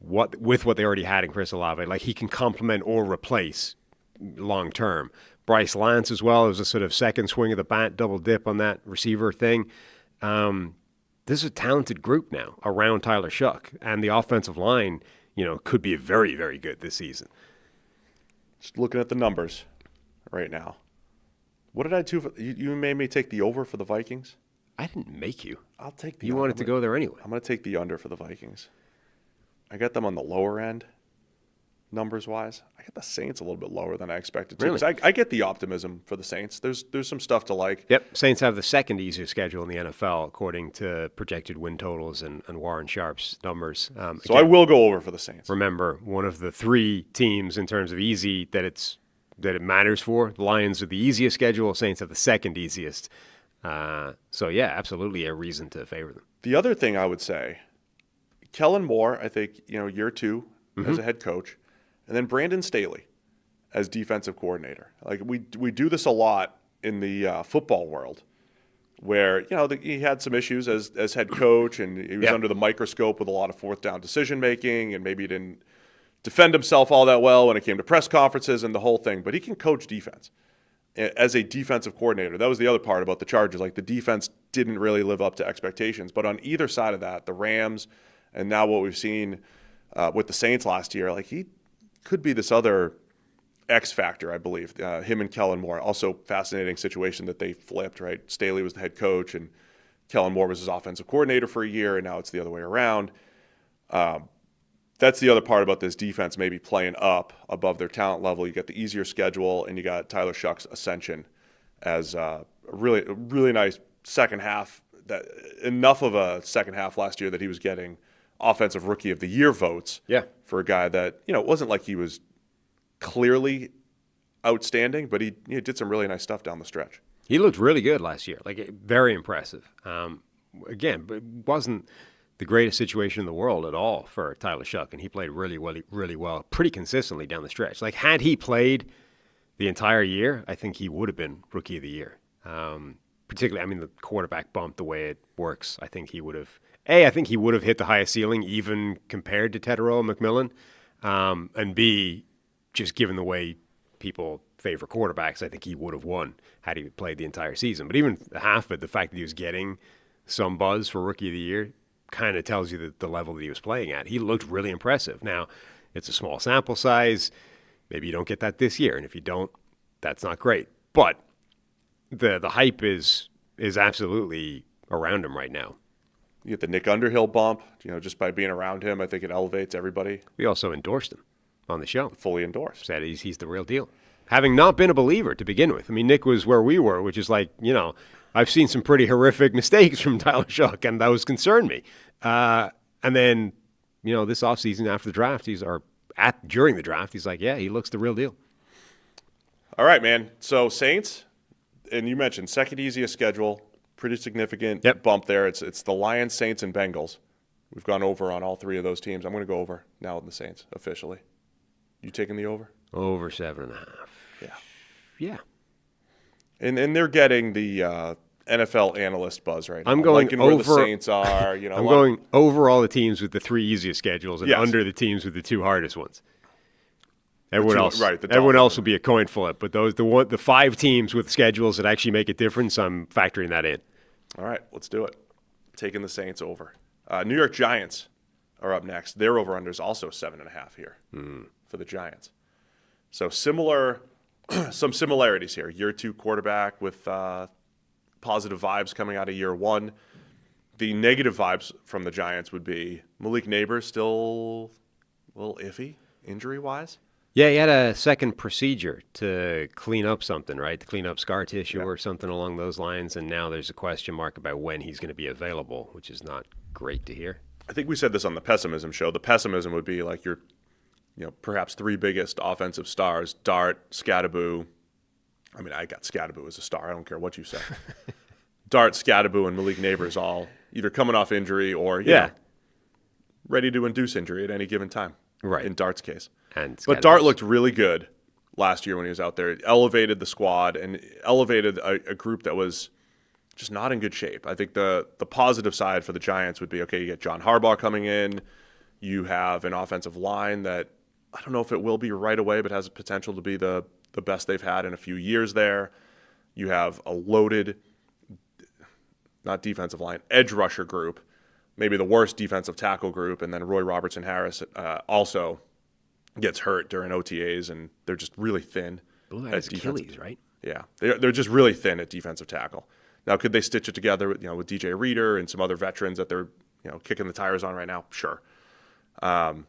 With what they already had in Chris Olave, like he can complement or replace long term. Bryce Lance as well is a sort of second swing of the bat, double dip on that receiver thing. This is a talented group now around Tyler Shuck, and the offensive line, could be very, very good this season. Just looking at the numbers right now. What did I do? You made me take the over for the Vikings. I didn't make you. I'll take the. You wanted to go there anyway. I'm going to take the under for the Vikings. I got them on the lower end, numbers-wise. I got the Saints a little bit lower than I expected to. Really? I get the optimism for the Saints. There's some stuff to like. Yep, Saints have the second easiest schedule in the NFL, according to projected win totals and Warren Sharp's numbers. So again, I will go over for the Saints. Remember, one of the three teams in terms of easy that it matters for. The Lions are the easiest schedule. Saints have the second easiest. So, yeah, absolutely a reason to favor them. The other thing I would say, Kellen Moore, I think, year two as a head coach, and then Brandon Staley as defensive coordinator. Like we do this a lot in the football world, where he had some issues as head coach, and he was under the microscope with a lot of fourth down decision making, and maybe he didn't defend himself all that well when it came to press conferences and the whole thing. But he can coach defense as a defensive coordinator. That was the other part about the Chargers. Like the defense didn't really live up to expectations. But on either side of that, the Rams and now what we've seen with the Saints last year, like he could be this other X factor, I believe. Him and Kellen Moore, also fascinating situation that they flipped, right? Staley was the head coach and Kellen Moore was his offensive coordinator for a year, and now it's the other way around. That's the other part about this defense maybe playing up above their talent level. You got the easier schedule, and you got Tyler Shuck's ascension as a really nice second half. That enough of a second half last year that he was getting Offensive Rookie of the Year votes for a guy that, it wasn't like he was clearly outstanding, but he did some really nice stuff down the stretch. He looked really good last year, like very impressive. Again, but it wasn't the greatest situation in the world at all for Tyler Shuck, and he played really well, pretty consistently down the stretch. Like had he played the entire year, I think he would have been Rookie of the Year. Particularly, the quarterback bump, the way it works, I think he would have. I think he would have hit the highest ceiling, even compared to Tetero and McMillan, and B, just given the way people favor quarterbacks, I think he would have won had he played the entire season. But even half of it, the fact that he was getting some buzz for Rookie of the Year kind of tells you that the level that he was playing at. He looked really impressive. Now, it's a small sample size. Maybe you don't get that this year, and if you don't, that's not great. But the hype is absolutely around him right now. You get the Nick Underhill bump, just by being around him. I think it elevates everybody. We also endorsed him on the show. Fully endorsed. Said he's the real deal. Having not been a believer to begin with. Nick was where we were, which is like, I've seen some pretty horrific mistakes from Tyler Shuck, and those concern me. And then, this offseason after the draft, during the draft, he's like, he looks the real deal. All right, man. So Saints, and you mentioned second easiest schedule, pretty significant bump there. It's the Lions, Saints, and Bengals. We've gone over on all three of those teams. I'm going to go over now with the Saints officially. You taking the over? Over 7.5. Yeah. And they're getting the NFL analyst buzz right now. I'm going liking over where the Saints are. I'm going over all the teams with the three easiest schedules and under the teams with the two hardest ones. Everyone else will be a coin flip, but the 5 teams with schedules that actually make a difference, I'm factoring that in. All right, let's do it. Taking the Saints over. New York Giants are up next. Their over-under is also 7.5 here for the Giants. So some similarities here. Year 2 quarterback with positive vibes coming out of year 1. The negative vibes from the Giants would be Malik Neighbors still a little iffy injury-wise. Yeah, he had a second procedure to clean up something, right? To clean up scar tissue or something along those lines, and now there's a question mark about when he's going to be available, which is not great to hear. I think we said this on the pessimism show. The pessimism would be like your, perhaps 3 biggest offensive stars, Dart, Scattaboo. I got Scattaboo as a star. I don't care what you say. Dart, Scattaboo, and Malik Neighbors all either coming off injury or, ready to induce injury at any given time. Right. In Dart's case. But Dart looked really good last year when he was out there. It elevated the squad and elevated a group that was just not in good shape. I think the positive side for the Giants would be, okay, you get John Harbaugh coming in. You have an offensive line that I don't know if it will be right away, but has the potential to be the best they've had in a few years there. You have a loaded, not defensive line, edge rusher group, maybe the worst defensive tackle group, and then Roy Robertson Harris also gets hurt during OTAs, and they're just really thin. That's Achilles, right? Yeah, they're just really thin at defensive tackle. Now, could they stitch it together with DJ Reader and some other veterans that they're kicking the tires on right now? Sure. Gonna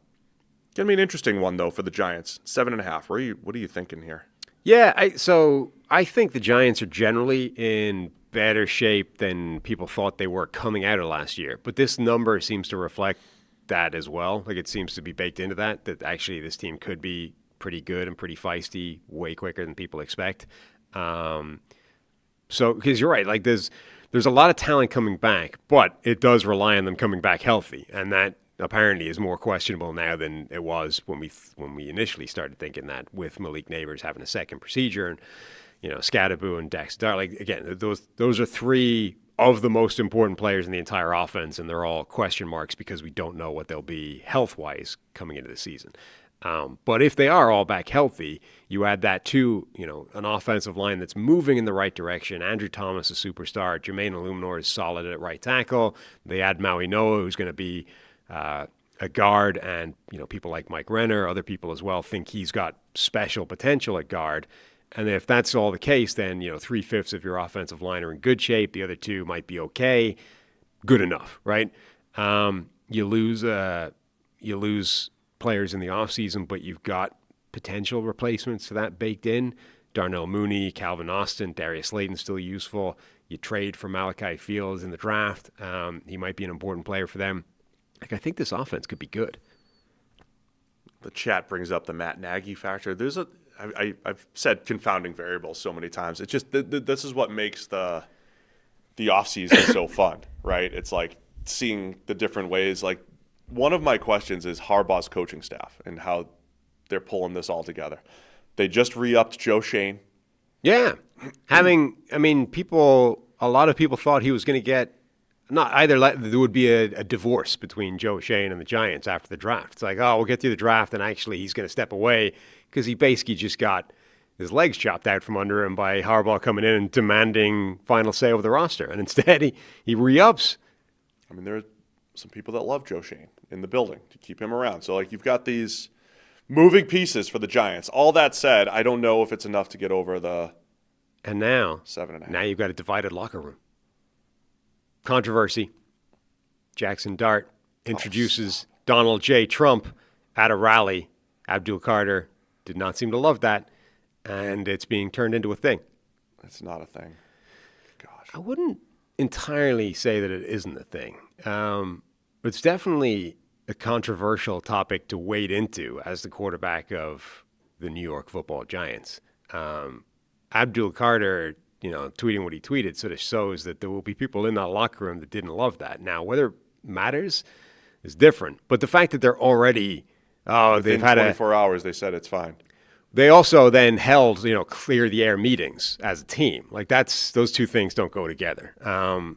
be an interesting one though for the Giants. 7.5. What are you thinking here? Yeah, I think the Giants are generally in better shape than people thought they were coming out of last year, but this number seems to reflect that as well. Like it seems to be baked into that actually this team could be pretty good and pretty feisty way quicker than people expect. So because you're right, there's a lot of talent coming back, but it does rely on them coming back healthy, and that apparently is more questionable now than it was when we initially started thinking that, with Malik Neighbors having a second procedure and Scadaboo and Dex Dart. Like, again, those are three of the most important players in the entire offense, and they're all question marks because we don't know what they'll be health-wise coming into the season. But if they are all back healthy, you add that to, an offensive line that's moving in the right direction. Andrew Thomas, a superstar. Jermaine Illuminor is solid at right tackle. They add Maui Noa, who's going to be a guard, and people like Mike Renner, other people as well, think he's got special potential at guard. And if that's all the case, then 3/5 of your offensive line are in good shape. The other two might be okay, good enough, right? You lose players in the offseason, but you've got potential replacements for that baked in. Darnell Mooney, Calvin Austin, Darius Slayton still useful. You trade for Malachi Fields in the draft. He might be an important player for them. Like, I think this offense could be good. The chat brings up the Matt Nagy factor. I've said confounding variables so many times. It's just this is what makes the offseason so fun, right? It's like seeing the different ways. Like, one of my questions is Harbaugh's coaching staff and how they're pulling this all together. They just re-upped Joe Shane. Yeah. A lot of people thought he was going to get there would be a divorce between Joe Shane and the Giants after the draft. It's like, we'll get through the draft, and actually he's going to step away because he basically just got his legs chopped out from under him by Harbaugh coming in and demanding final say over the roster. And instead, he re-ups. I mean, there are some people that love Joe Shane in the building to keep him around. So, you've got these moving pieces for the Giants. All that said, I don't know if it's enough to get over the 7.5. Now you've got a divided locker room. Controversy. Jackson Dart introduces Donald J. Trump at a rally. Abdul Carter did not seem to love that, and it's being turned into a thing. It's not a thing. Gosh. I wouldn't entirely say that it isn't a thing. It's definitely a controversial topic to wade into as the quarterback of the New York Football Giants. Abdul Carter, tweeting what he tweeted sort of shows that there will be people in that locker room that didn't love that. Now, whether it matters is different. But the fact that they're already, they've had 24 hours, they said it's fine. They also then held, clear the air meetings as a team. Like, those two things don't go together.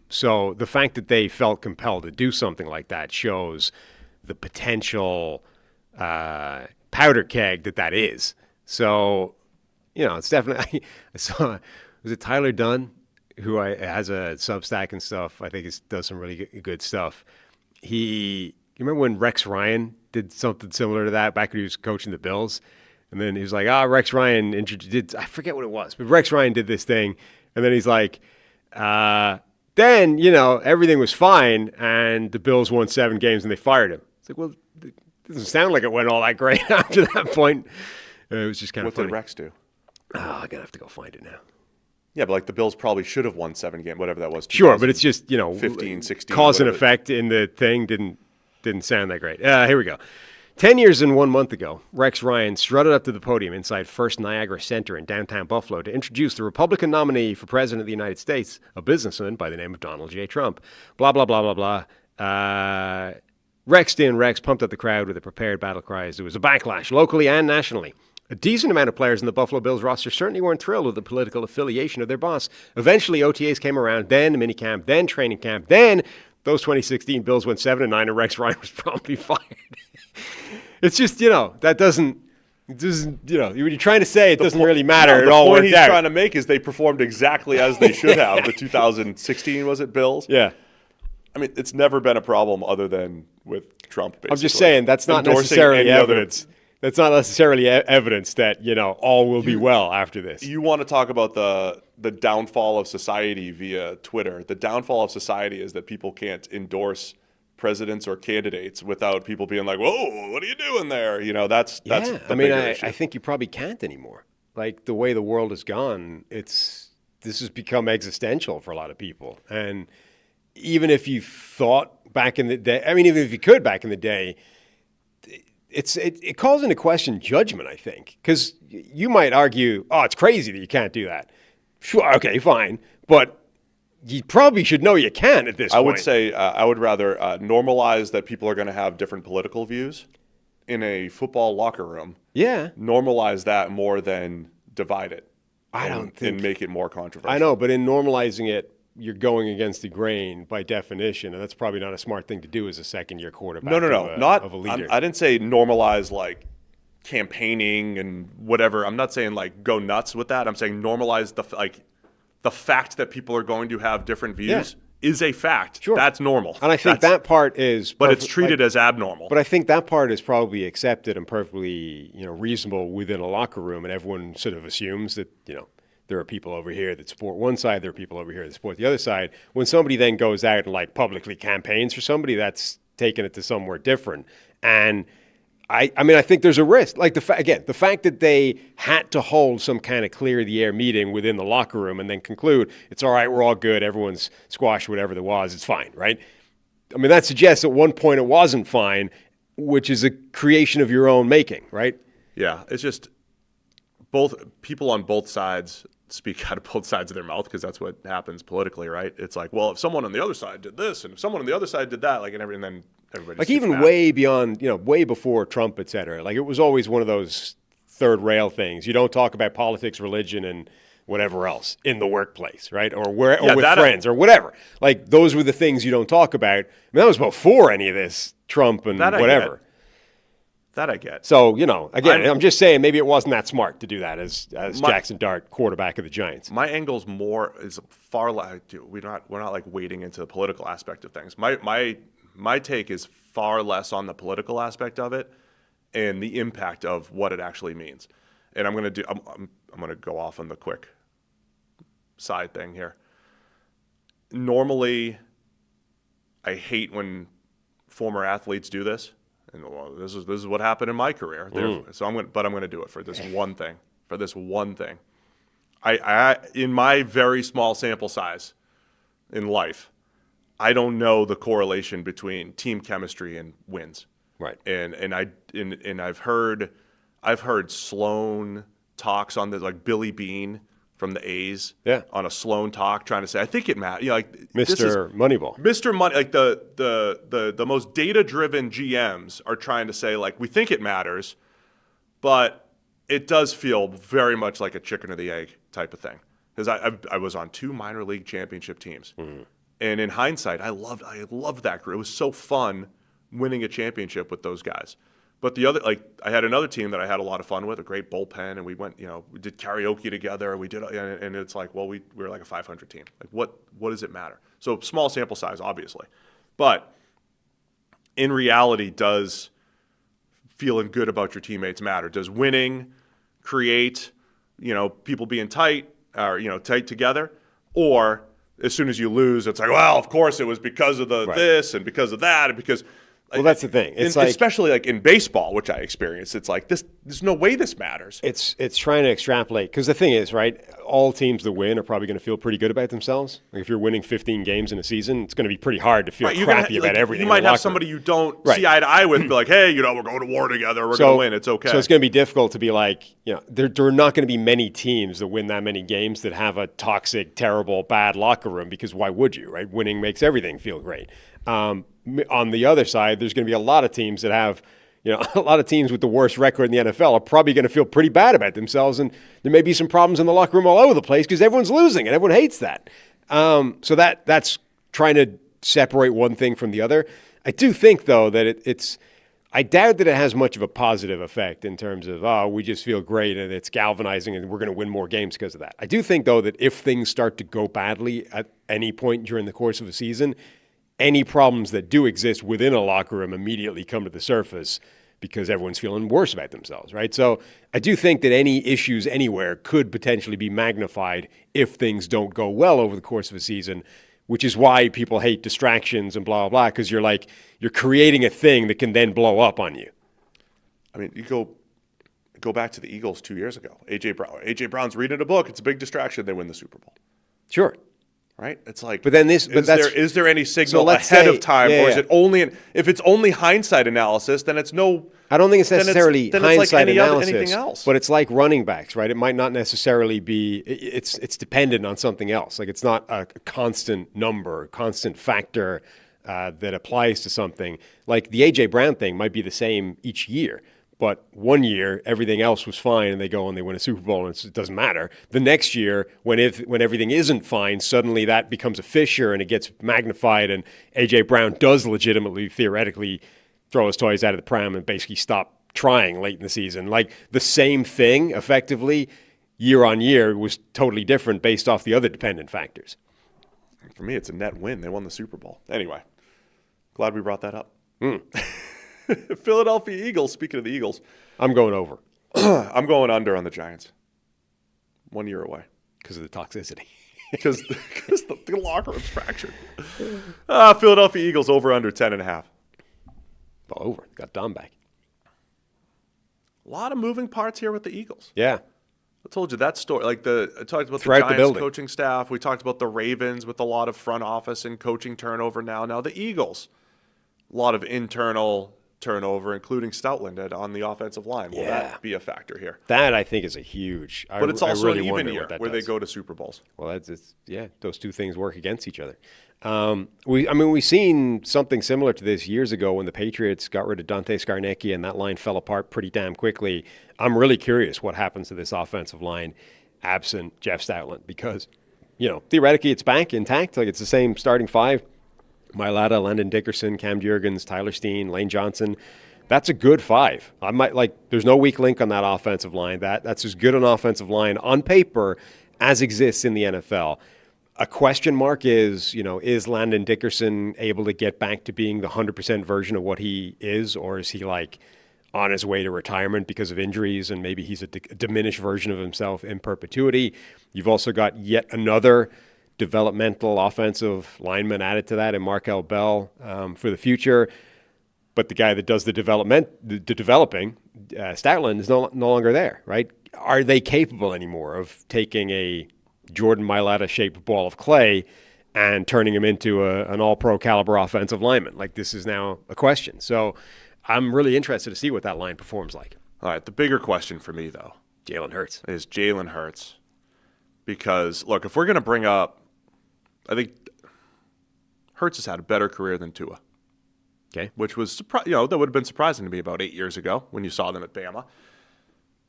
So the fact that they felt compelled to do something like that shows the potential powder keg that is. So, it's definitely, I saw, was it Tyler Dunn, who has a Substack and stuff? I think he does some really good stuff. You remember when Rex Ryan did something similar to that back when he was coaching the Bills? And then he was like, Rex Ryan did, I forget what it was, but Rex Ryan did this thing. And then he's like, then, everything was fine, and the Bills won 7 games and they fired him. It's like, well, it doesn't sound like it went all that great after that point. It was just kind of funny. What did Rex do? I'm going to have to go find it now. Yeah, but the Bills probably should have won 7 games, whatever that was. Sure, but it's just, 15, 16. Cause and effect in the thing didn't sound that great. Here we go. 10 years and 1 month ago, Rex Ryan strutted up to the podium inside First Niagara Center in downtown Buffalo to introduce the Republican nominee for President of the United States, a businessman by the name of Donald J. Trump. Blah, blah, blah, blah, blah. Rex pumped up the crowd with a prepared battle cry as there was a backlash locally and nationally. A decent amount of players in the Buffalo Bills roster certainly weren't thrilled with the political affiliation of their boss. Eventually, OTAs came around, then minicamp, then training camp, then those 2016 Bills went 7-9 and Rex Ryan was promptly fired. It's just, that doesn't, when you're trying to say it doesn't really matter. It all worked out. The point he's trying to make is they performed exactly as they should have. The 2016, was it, Bills? Yeah. I mean, it's never been a problem other than with Trump, basically. I'm just saying that's not necessarily evidence. That's not necessarily evidence that, all will be well after this. You want to talk about the downfall of society via Twitter. The downfall of society is that people can't endorse presidents or candidates without people being like, whoa, what are you doing there? That's the bigger issue. I think you probably can't anymore. Like, the way the world has gone, this has become existential for a lot of people. And even if you thought back in the day, even if you could back in the day, it calls into question judgment, I think, because you might argue, it's crazy that you can't do that. Sure, okay, fine, but you probably should know you can at this point. I would say I would rather normalize that people are going to have different political views in a football locker room. Yeah. Normalize that more than divide it. And make it more controversial. I know, but in normalizing it, you're going against the grain by definition, and that's probably not a smart thing to do as a second-year quarterback. No, not of a leader. I didn't say normalize like campaigning and whatever. I'm not saying like go nuts with that. I'm saying normalize the fact that people are going to have different views is a fact. Sure. That's normal. And I think that part is but it's treated as abnormal. But I think that part is probably accepted and perfectly, reasonable within a locker room, and everyone sort of assumes that, there are people over here that support one side, there are people over here that support the other side. When somebody then goes out and like publicly campaigns for somebody, that's taking it to somewhere different. And I think there's a risk. Like the fact that they had to hold some kind of clear the air meeting within the locker room and then conclude it's all right, we're all good, everyone's squashed whatever there was, it's fine, right? I mean, that suggests at one point it wasn't fine, which is a creation of your own making, right? Yeah, it's just both people on both sides speak out of both sides of their mouth because that's what happens politically, right? It's like, well, if someone on the other side did this and if someone on the other side did that, and then everybody like even mad. Way beyond, way before Trump, et cetera. Like it was always one of those third rail things. You don't talk about politics, religion, and whatever else in the workplace, right? Or with friends or whatever. Like those were the things you don't talk about. I mean, that was before any of this Trump and whatever. That I get. So, again, I'm just saying maybe it wasn't that smart to do that as Jackson Dart, quarterback of the Giants. My angle's is far like we're not like wading into the political aspect of things. My take is far less on the political aspect of it and the impact of what it actually means. And I'm going to go off on the quick side thing here. Normally, I hate when former athletes do this. And well, this is what happened in my career. So I'm going to do it for this one thing. I in my very small sample size in life, I don't know the correlation between team chemistry and wins. Right. And I've heard Sloan talks on this, like Billy Beane from the A's on a Sloan talk trying to say, I think it matters. Mr. Moneyball. Mr. Money, like the most data-driven GMs are trying to say, like, we think it matters, but it does feel very much like a chicken or the egg type of thing. Because I was on 2 minor league championship teams. Mm-hmm. And in hindsight, I loved that group. It was so fun winning a championship with those guys. But I had another team that I had a lot of fun with, a great bullpen, and we went, we did karaoke together. And it's like, well, we were like a 500 team. Like, what does it matter? So small sample size, obviously, but in reality, does feeling good about your teammates matter? Does winning create, people being tight or tight together, or as soon as you lose, it's like, well, of course it was because of this and because of that and because. Well, that's the thing. It's like, especially like in baseball, which I experienced, it's like this. There's no way this matters. It's trying to extrapolate because the thing is, right? All teams that win are probably going to feel pretty good about themselves. Like if you're winning 15 games in a season, it's going to be pretty hard to feel crappy about everything. You might have somebody you don't see eye to eye with, be like, hey, we're going to war together. We're going to win. It's okay. So it's going to be difficult to be like, there are not going to be many teams that win that many games that have a toxic, terrible, bad locker room because why would you, right? Winning makes everything feel great. On the other side, there's going to be a lot of teams that have, a lot of teams with the worst record in the NFL are probably going to feel pretty bad about themselves, and there may be some problems in the locker room all over the place because everyone's losing and everyone hates that. So that's trying to separate one thing from the other. I do think, though, that I doubt that it has much of a positive effect in terms of, we just feel great and it's galvanizing and we're going to win more games because of that. I do think, though, that if things start to go badly at any point during the course of a season, any problems that do exist within a locker room immediately come to the surface because everyone's feeling worse about themselves, right? So I do think that any issues anywhere could potentially be magnified if things don't go well over the course of a season, which is why people hate distractions and blah, blah, blah, because you're creating a thing that can then blow up on you. I mean, you go back to the Eagles 2 years ago. A.J. Brown's reading a book. It's a big distraction. They win the Super Bowl. Sure. right? It's like, but then is there any signal ahead of time, or is it only if it's only hindsight analysis? Then it's no. I don't think it's necessarily hindsight analysis, anything else. But it's like running backs, right? It might not necessarily be. It's dependent on something else. Like it's not a constant number, constant factor that applies to something. Like the A.J. Brown thing might be the same each year. But one year, everything else was fine, and they go and they win a Super Bowl, and it doesn't matter. The next year, when everything isn't fine, suddenly that becomes a fissure, and it gets magnified, and A.J. Brown does legitimately, theoretically, throw his toys out of the pram and basically stop trying late in the season. Like the same thing, effectively, year on year, was totally different based off the other dependent factors. For me, it's a net win. They won the Super Bowl. Anyway, glad we brought that up. Philadelphia Eagles, speaking of the Eagles. I'm going over. I'm going under on the Giants. 1 year away. Because of the toxicity. Because the locker room's fractured. Philadelphia Eagles over under 10.5. Well, over. Got Dom back. A lot of moving parts here with the Eagles. Yeah. I told you that story. I talked about Throughout the Giants coaching staff. We talked about the Ravens with a lot of front office and coaching turnover now. Now the Eagles, a lot of internal turnover, including Stoutland on the offensive line. Will that be a factor here? That, I think, is a huge. But it's also an even year where they go to Super Bowls. Well, those two things work against each other. We've seen something similar to this years ago when the Patriots got rid of Dante Scarnecchia and that line fell apart pretty damn quickly. I'm really curious what happens to this offensive line absent Jeff Stoutland because, theoretically it's back intact. Like it's the same starting five. Mailata, Landon Dickerson, Cam Jurgens, Tyler Steen, Lane Johnson. That's a good five. There's no weak link on that offensive line. That's as good an offensive line on paper as exists in the NFL. A question mark is Landon Dickerson able to get back to being the 100% version of what he is, or is he on his way to retirement because of injuries and maybe he's a diminished version of himself in perpetuity? You've also got yet another developmental offensive lineman added to that in Markel Bell for the future. But the guy that does the developing, Stoutland, is no longer there, right? Are they capable anymore of taking a Jordan Mailata-shaped ball of clay and turning him into an all-pro caliber offensive lineman? This is now a question. So I'm really interested to see what that line performs like. All right, the bigger question for me, though, Jalen Hurts. Is Jalen Hurts. Because, look, if we're going to bring up, I think Hurts has had a better career than Tua. Okay. Which was, that would have been surprising to me about 8 years ago when you saw them at Bama.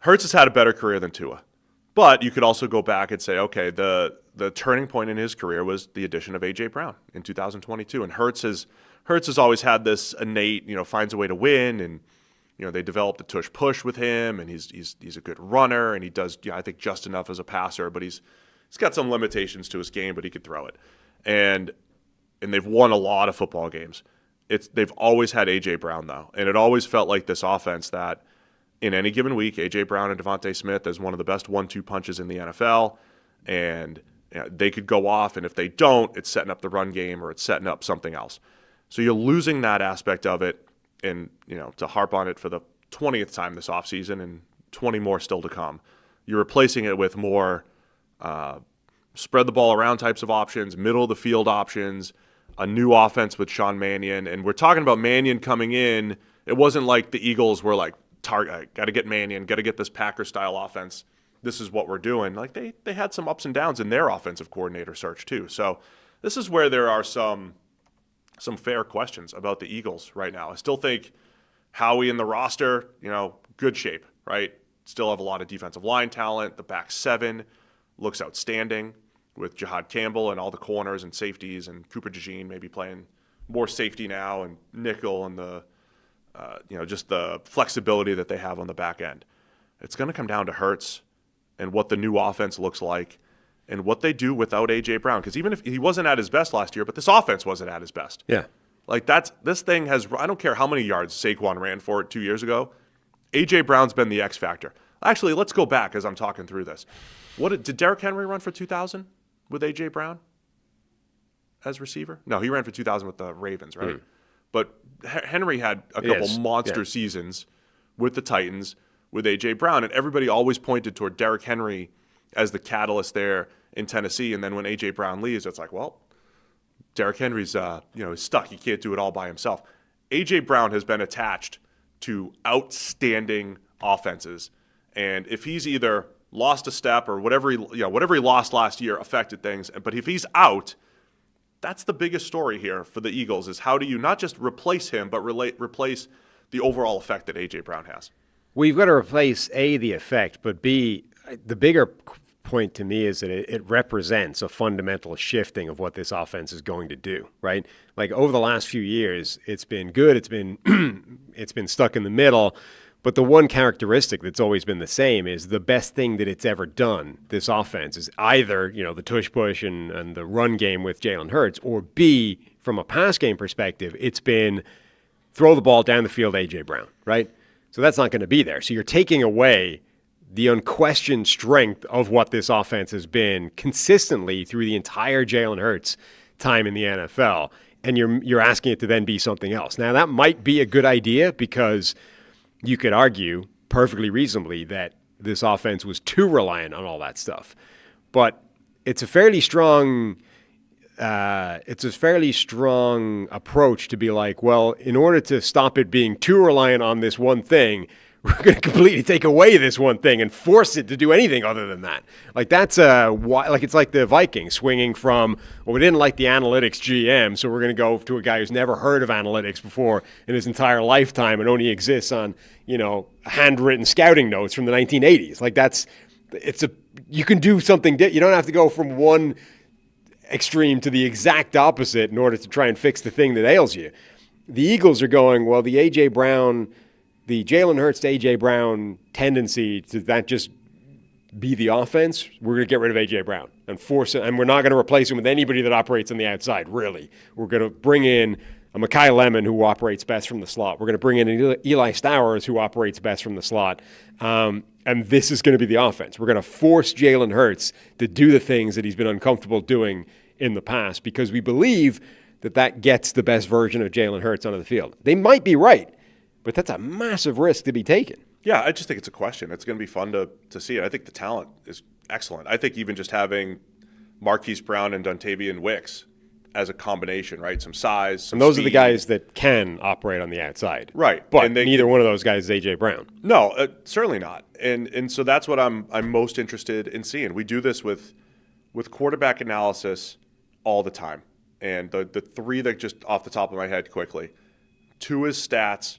Hurts has had a better career than Tua. But you could also go back and say, okay, the turning point in his career was the addition of A.J. Brown in 2022. And Hurts has always had this innate, finds a way to win. And, they developed a tush-push with him. And he's a good runner. And he does, I think, just enough as a passer. But he's got some limitations to his game, but he could throw it. And they've won a lot of football games. They've always had A.J. Brown, though. And it always felt like this offense that in any given week, A.J. Brown and Devontae Smith is one of the best 1-2 punches in the NFL. And they could go off, and if they don't, it's setting up the run game or it's setting up something else. So you're losing that aspect of it, and to harp on it for the 20th time this offseason and 20 more still to come. You're replacing it with more spread the ball around types of options, middle of the field options, a new offense with Sean Mannion. And we're talking about Mannion coming in. It wasn't like the Eagles were like, target, got to get Mannion, got to get this Packer-style offense. This is what we're doing. They had some ups and downs in their offensive coordinator search too. So this is where there are some fair questions about the Eagles right now. I still think Howie in the roster, good shape, right? Still have a lot of defensive line talent. The back seven looks outstanding with Jahad Campbell and all the corners and safeties, and Cooper DeJean maybe playing more safety now, and nickel, and the just the flexibility that they have on the back end. It's going to come down to Hurts and what the new offense looks like and what they do without A.J. Brown. Because even if he wasn't at his best last year, but this offense wasn't at his best. Yeah. This thing has, I don't care how many yards Saquon ran for it 2 years ago. A.J. Brown's been the X factor. Actually, let's go back as I'm talking through this. Did Derrick Henry run for 2,000 with A.J. Brown as receiver? No, he ran for 2,000 with the Ravens, right? Mm. But Henry had a couple monster seasons with the Titans with A.J. Brown, and everybody always pointed toward Derrick Henry as the catalyst there in Tennessee. And then when A.J. Brown leaves, it's like, well, Derrick Henry's stuck. He can't do it all by himself. A.J. Brown has been attached to outstanding offenses. And if he's either lost a step or whatever he lost last year affected things, but if he's out, that's the biggest story here for the Eagles is how do you not just replace him, but replace the overall effect that A.J. Brown has? Well, you've got to replace, A, the effect, but B, the bigger point to me is that it represents a fundamental shifting of what this offense is going to do, right? Like over the last few years, it's been good. It's been it's been stuck in the middle. But the one characteristic that's always been the same is the best thing that it's ever done, this offense, is either, the tush-push and the run game with Jalen Hurts, or B, from a pass game perspective, it's been throw the ball down the field, A.J. Brown, right? So that's not going to be there. So you're taking away the unquestioned strength of what this offense has been consistently through the entire Jalen Hurts time in the NFL, and you're asking it to then be something else. Now, that might be a good idea because you could argue perfectly reasonably that this offense was too reliant on all that stuff. But it's a fairly strong approach to be like, well, in order to stop it being too reliant on this one thing, we're going to completely take away this one thing and force it to do anything other than that. Like that's it's like the Vikings swinging from, well, we didn't like the analytics GM, so we're going to go to a guy who's never heard of analytics before in his entire lifetime and only exists on, handwritten scouting notes from the 1980s. Like you can do something. You don't have to go from one extreme to the exact opposite in order to try and fix the thing that ails you. The Eagles are going, well, the Jalen Hurts to A.J. Brown tendency to that just be the offense, we're going to get rid of A.J. Brown and force it, and we're not going to replace him with anybody that operates on the outside, really. We're going to bring in a Mekhi Lemon who operates best from the slot. We're going to bring in an Eli Stowers who operates best from the slot, and this is going to be the offense. We're going to force Jalen Hurts to do the things that he's been uncomfortable doing in the past because we believe that gets the best version of Jalen Hurts onto the field. They might be right, but that's a massive risk to be taken. Yeah, I just think it's a question. It's going to be fun to see it. I think the talent is excellent. I think even just having Marquise Brown and Dontavian Wicks as a combination, right? Some size, some and those speed. Are the guys that can operate on the outside. Right. But neither one of those guys is A.J. Brown. No, certainly not. And so that's what I'm most interested in seeing. We do this with quarterback analysis all the time. And the three that just off the top of my head quickly, Tua's stats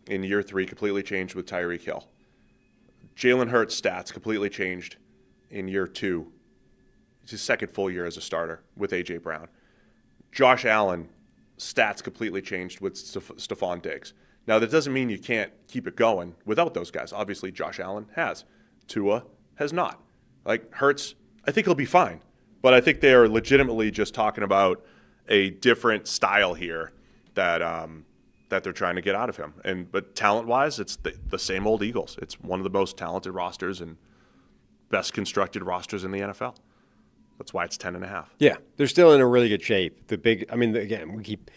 in year 3 completely changed with Tyreek Hill. Jalen Hurts' stats completely changed in year 2. It's his second full year as a starter with A.J. Brown. Josh Allen, stats completely changed with Stephon Diggs. Now, that doesn't mean you can't keep it going without those guys. Obviously, Josh Allen has. Tua has not. Like, Hurts, I think he'll be fine. But I think they are legitimately just talking about a different style here that they're trying to get out of him. But talent-wise, it's the same old Eagles. It's one of the most talented rosters and best constructed rosters in the NFL. That's why it's 10.5. Yeah, they're still in a really good shape. It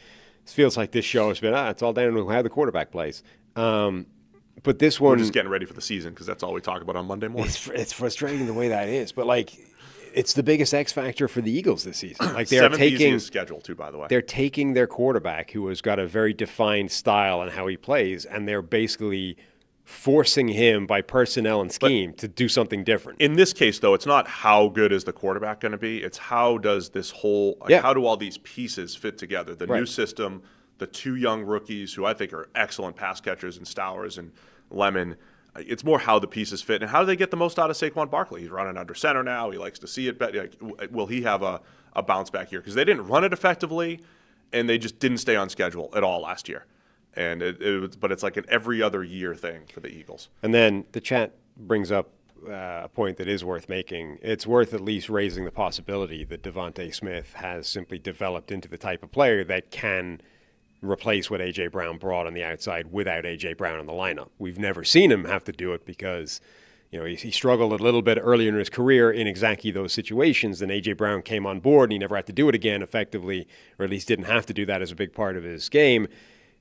feels like this show has been, it's all down to how the quarterback plays. But this one, we're just getting ready for the season because that's all we talk about on Monday morning. It's frustrating the way that is, but it's the biggest X factor for the Eagles this season. Like they're taking schedule too, by the way. They're taking their quarterback who has got a very defined style and how he plays, and they're basically forcing him by personnel and scheme to do something different. In this case, though, it's not how good is the quarterback going to be. It's how does this whole how do all these pieces fit together? The new system, the 2 young rookies who I think are excellent pass catchers in Stowers and Lemon. It's more how the pieces fit and how do they get the most out of Saquon Barkley. He's running under center now. He likes to see it. Will he have a bounce back here? Because they didn't run it effectively, and they just didn't stay on schedule at all last year. And but it's like an every other year thing for the Eagles. And then the chat brings up a point that is worth making. It's worth at least raising the possibility that Devontae Smith has simply developed into the type of player that can replace what A.J. Brown brought on the outside without A.J. Brown in the lineup. We've never seen him have to do it because he struggled a little bit earlier in his career in exactly those situations. Then A.J. Brown came on board and he never had to do it again effectively, or at least didn't have to do that as a big part of his game.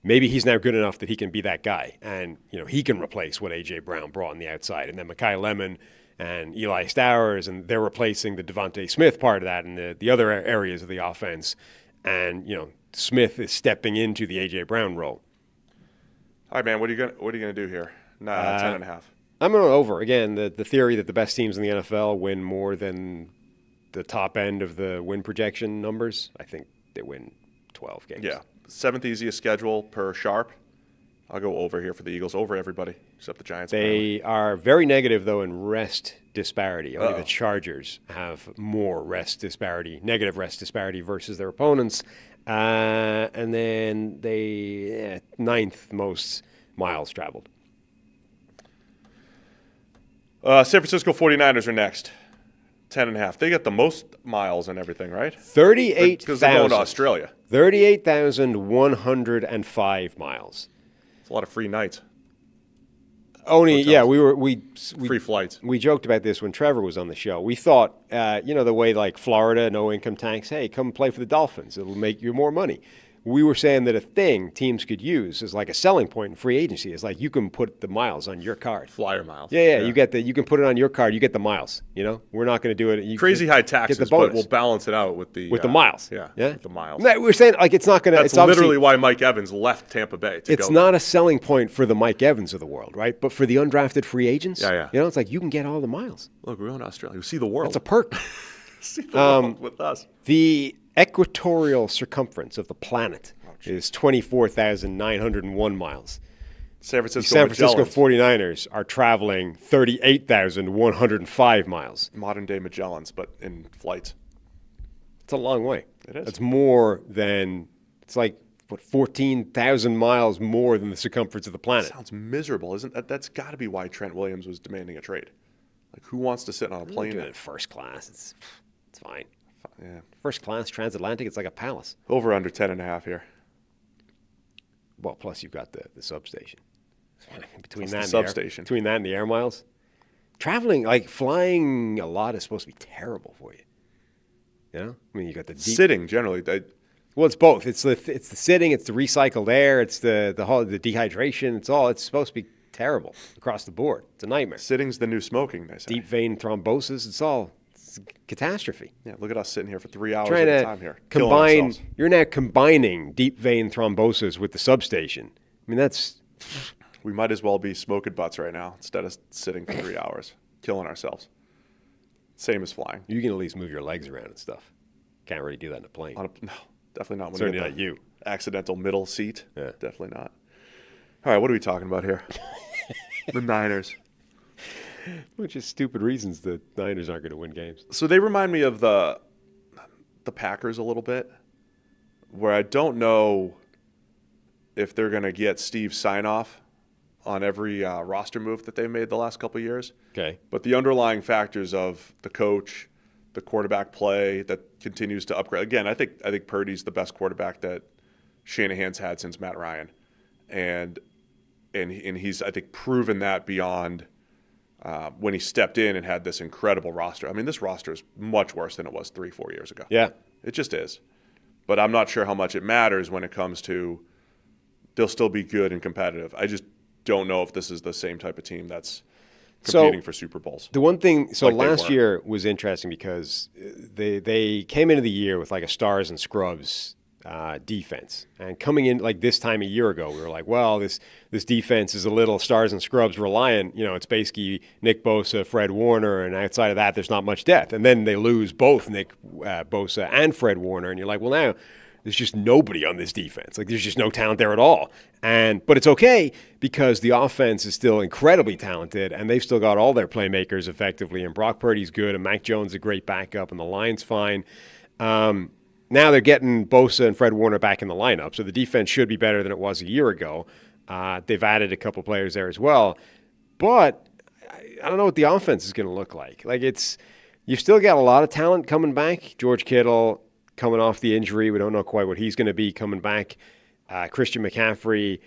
Maybe he's now good enough that he can be that guy and he can replace what A.J. Brown brought on the outside. And then Mekhi Lemon and Eli Stowers, and they're replacing the Devontae Smith part of that and the other areas of the offense. And, Smith is stepping into the A.J. Brown role. All right, man, what are you gonna do here? 10.5. I'm going over. Again, the theory that the best teams in the NFL win more than the top end of the win projection numbers. I think they win 12 games. Yeah. 7th easiest schedule per Sharp. I'll go over here for the Eagles. Over everybody except the Giants. They are very negative, though, in rest disparity. Only the Chargers have more negative rest disparity versus their opponents. And then they 9th most miles traveled. San Francisco 49ers are next. 10.5. They get the most miles and everything, right? 38,000. Because they're going to Australia. 38,105 miles. It's a lot of free nights. Only, hotels. we free flights. We joked about this when Trevor was on the show. We thought, the way like Florida, no income tax, hey, come play for the Dolphins. It'll make you more money. We were saying that a thing teams could use is like a selling point in free agency. It's like you can put the miles on your card. Flyer miles. Yeah. You can put it on your card. You get the miles. We're not going to do it. Crazy high taxes, but we'll balance it out with the miles. Yeah. With the miles. No, we're saying like it's not going to. That's literally why Mike Evans left Tampa Bay. It's not a selling point for the Mike Evans of the world, right? But for the undrafted free agents, it's like you can get all the miles. Look, we're going to Australia. We see the world. That's a perk. See the world with us. The equatorial circumference of the planet is 24,901 miles. San Francisco 49ers are traveling 38,105 miles. Modern-day Magellans, but in flights. It's a long way. It is. It's more than – it's like, 14,000 miles more than the circumference of the planet. That sounds miserable, isn't that? That's got to be why Trent Williams was demanding a trade. Like, who wants to sit on a plane? Do it in first class. It's fine. Yeah. First class, transatlantic, it's like a palace. Over under 10.5 here. Well, plus you've got the substation. Between plus that the and substation. Between that and the air miles. Traveling, like flying a lot is supposed to be terrible for you. I mean, you got the deep... Sitting, generally. Well, it's both. It's the sitting, it's the recycled air, it's the dehydration. It's supposed to be terrible across the board. It's a nightmare. Sitting's the new smoking, they say. Deep vein thrombosis, it's a catastrophe. Yeah, look at us sitting here for 3 hours at a time here. You're now combining deep vein thrombosis with the substation. I mean, that's... We might as well be smoking butts right now instead of sitting for 3 hours, killing ourselves. Same as flying. You can at least move your legs around and stuff. Can't really do that in a plane. No, definitely not. Certainly not you. Accidental middle seat. Yeah. Definitely not. All right, what are we talking about here? The Niners. Which is stupid reasons the Niners aren't going to win games. So they remind me of the Packers a little bit, where I don't know if they're going to get Steve's sign-off on every roster move that they've made the last couple of years. Okay. But the underlying factors of the coach, the quarterback play that continues to upgrade. Again, I think Purdy's the best quarterback that Shanahan's had since Matt Ryan. And he's, I think, proven that beyond when he stepped in and had this incredible roster. I mean, this roster is much worse than it was 3-4 years ago. Yeah. It just is. But I'm not sure how much it matters when it comes to they'll still be good and competitive. I just don't know if this is the same type of team that's competing for Super Bowls. The one thing, last year was interesting because they came into the year with like a stars and scrubs defense. And coming in like this time a year ago, we were like, well, this defense is a little stars and scrubs reliant. It's basically Nick Bosa, Fred Warner, and outside of that, there's not much depth. And then they lose both Nick Bosa and Fred Warner, and you're like, well, now there's just nobody on this defense. Like there's just no talent there at all. But it's okay because the offense is still incredibly talented, and they've still got all their playmakers effectively. And Brock Purdy's good, and Mac Jones is a great backup, and the line's fine. Now they're getting Bosa and Fred Warner back in the lineup, so the defense should be better than it was a year ago. They've added a couple players there as well. But I don't know what the offense is going to look like. You've still got a lot of talent coming back. George Kittle coming off the injury. We don't know quite what he's going to be coming back. Christian McCaffrey,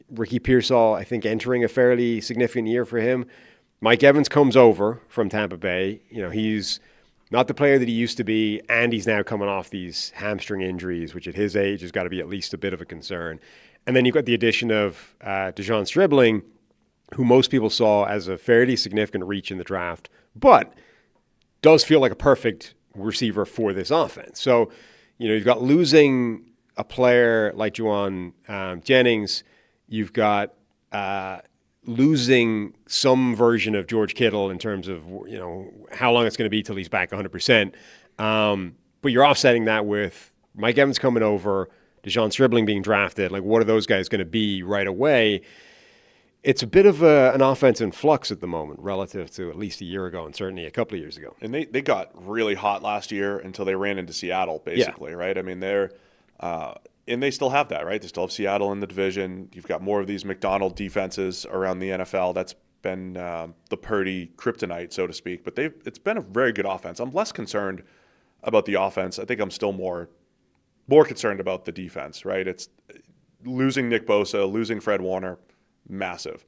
Ricky Pearsall, I think entering a fairly significant year for him. Mike Evans comes over from Tampa Bay. He's not the player that he used to be, and he's now coming off these hamstring injuries, which at his age has got to be at least a bit of a concern. And then you've got the addition of DeJon Stribling, who most people saw as a fairly significant reach in the draft, but does feel like a perfect receiver for this offense. So, you've got losing a player like Juwan Jennings. You've got losing some version of George Kittle in terms of, how long it's going to be till he's back 100%. But you're offsetting that with Mike Evans coming over, Deshaun Stribling being drafted. Like, what are those guys going to be right away? It's a bit of an offense in flux at the moment relative to at least a year ago and certainly a couple of years ago. And they got really hot last year until they ran into Seattle, basically, right? I mean, and they still have that, right? They still have Seattle in the division. You've got more of these McDonald defenses around the NFL. That's been the Purdy kryptonite, so to speak. But it's been a very good offense. I'm less concerned about the offense. I think I'm still more concerned about the defense, right? It's losing Nick Bosa, losing Fred Warner, massive.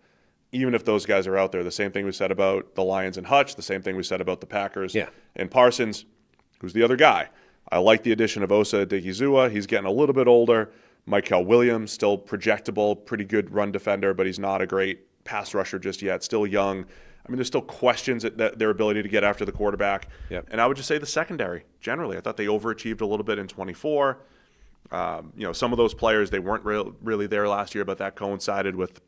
Even if those guys are out there, the same thing we said about the Lions and Hutch, the same thing we said about the Packers and Parsons, who's the other guy. I like the addition of Osa Odighizuwa. He's getting a little bit older. Michael Williams, still projectable, pretty good run defender, but he's not a great pass rusher just yet, still young. I mean, there's still questions at their ability to get after the quarterback. Yep. And I would just say the secondary, generally. I thought they overachieved a little bit in 24. Some of those players, they weren't really there last year, but that coincided with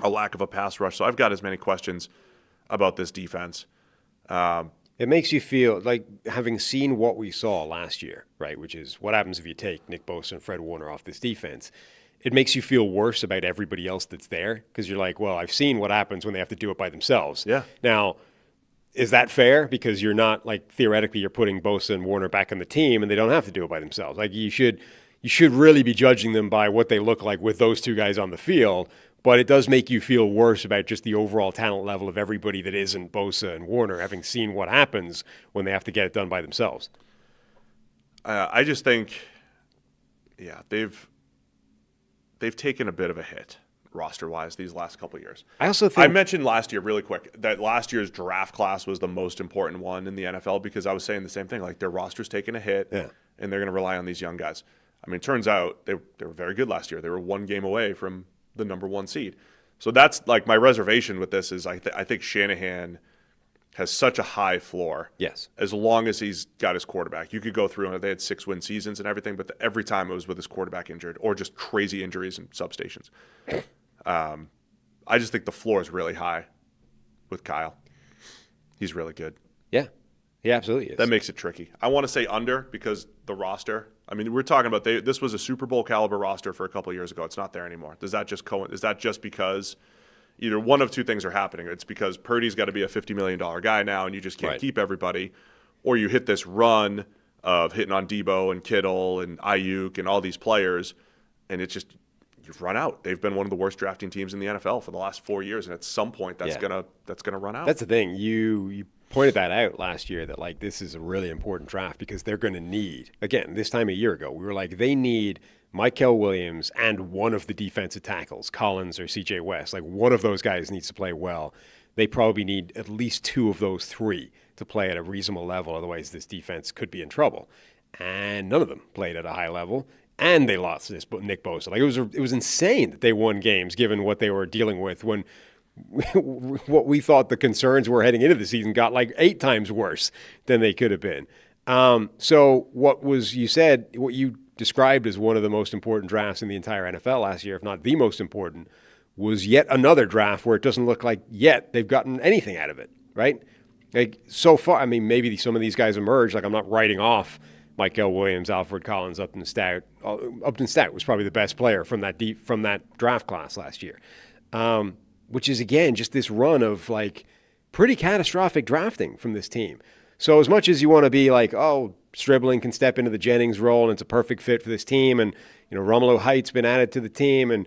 a lack of a pass rush. So I've got as many questions about this defense. It makes you feel like, having seen what we saw last year, right, which is what happens if you take Nick Bosa and Fred Warner off this defense, it makes you feel worse about everybody else that's there because you're like, well, I've seen what happens when they have to do it by themselves. Yeah. Now, is that fair? Because you're not, like, theoretically you're putting Bosa and Warner back on the team and they don't have to do it by themselves. Like, you should really be judging them by what they look like with those two guys on the field. But it does make you feel worse about just the overall talent level of everybody that isn't Bosa and Warner, having seen what happens when they have to get it done by themselves. I just think, they've taken a bit of a hit roster-wise these last couple of years. I also think I mentioned last year really quick that last year's draft class was the most important one in the NFL because I was saying the same thing. Like, their roster's taking a hit, and they're going to rely on these young guys. I mean, it turns out they were very good last year. They were one game away from the number one seed. So that's like my reservation with this is I think Shanahan has such a high floor. Yes. As long as he's got his quarterback. You could go through, and they had 6-win seasons and everything, but every time it was with his quarterback injured or just crazy injuries and substations. I just think the floor is really high with Kyle. He's really good. Yeah. He absolutely is. That makes it tricky. I want to say under because the roster. I mean, we're talking about this was a Super Bowl caliber roster for a couple of years ago. It's not there anymore. Is that just because either one of two things are happening? It's because Purdy's got to be a $50 million guy now, and you just can't keep everybody, or you hit this run of hitting on Debo and Kittle and Ayuk and all these players, and it's just you've run out. They've been one of the worst drafting teams in the NFL for the last 4 years, and at some point that's gonna run out. That's the thing. You pointed that out last year that, like, this is a really important draft because they're going to need, again, this time a year ago, we were like, they need Michael Williams and one of the defensive tackles, Collins or CJ West. Like, one of those guys needs to play well. They probably need at least two of those three to play at a reasonable level. Otherwise, this defense could be in trouble. And none of them played at a high level. And they lost this Nick Bosa. Like, it was insane that they won games given what they were dealing with when what we thought the concerns were heading into the season got like 8 times worse than they could have been. So what you described as one of the most important drafts in the entire NFL last year, if not the most important, was yet another draft where it doesn't look like yet they've gotten anything out of it, right? Like, so far, I mean, maybe some of these guys emerge. Like, I'm not writing off Michael Williams, Alfred Collins, Upton Stout. Upton Stout was probably the best player from that draft class last year. Which is, again, just this run of, like, pretty catastrophic drafting from this team. So as much as you want to be like, oh, Stribling can step into the Jennings role and it's a perfect fit for this team, and, Romulo Height's been added to the team, and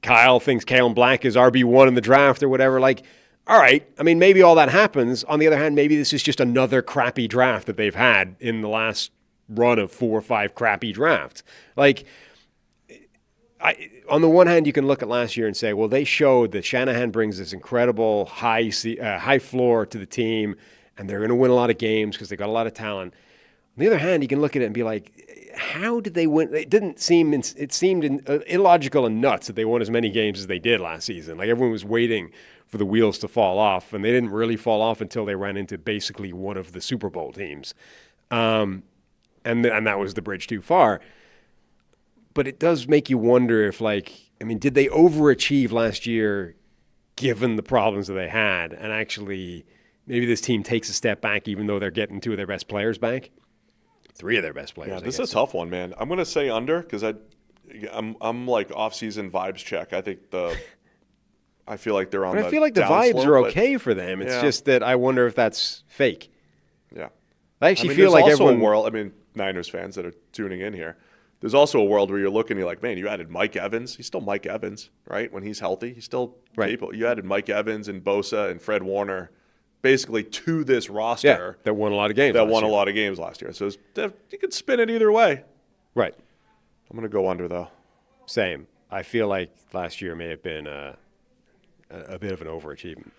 Kyle thinks Kalen Black is RB1 in the draft or whatever, like, all right, I mean, maybe all that happens. On the other hand, maybe this is just another crappy draft that they've had in the last run of 4 or 5 crappy drafts. Like, on the one hand, you can look at last year and say, well, they showed that Shanahan brings this incredible high floor to the team, and they're going to win a lot of games because they got a lot of talent. the other hand, you can look at it and be like, how did they win? It seemed illogical and nuts that they won as many games as they did last season. Like everyone was waiting for the wheels to fall off, and they didn't really fall off until they ran into basically one of the Super Bowl teams. And that was the bridge too far. But it does make you wonder if, did they overachieve last year given the problems that they had? And actually, maybe this team takes a step back even though they're getting 2 of their best players back? 3 of their best players. Yeah, this is a tough one, man. I'm going to say under because I'm like off-season vibes check. I feel like they're on. But I feel like the vibes are okay for them. It's just that I wonder if that's fake. Yeah, I actually feel like everyone. A world. Niners fans that are tuning in here. There's also a world where you're looking, you're like, man, you added Mike Evans. He's still Mike Evans, right? When he's healthy, he's still capable. You added Mike Evans and Bosa and Fred Warner, basically to this roster that won a lot of games. A lot of games last year. So you could spin it either way. Right. I'm going to go under though. Same. I feel like last year may have been a bit of an overachievement.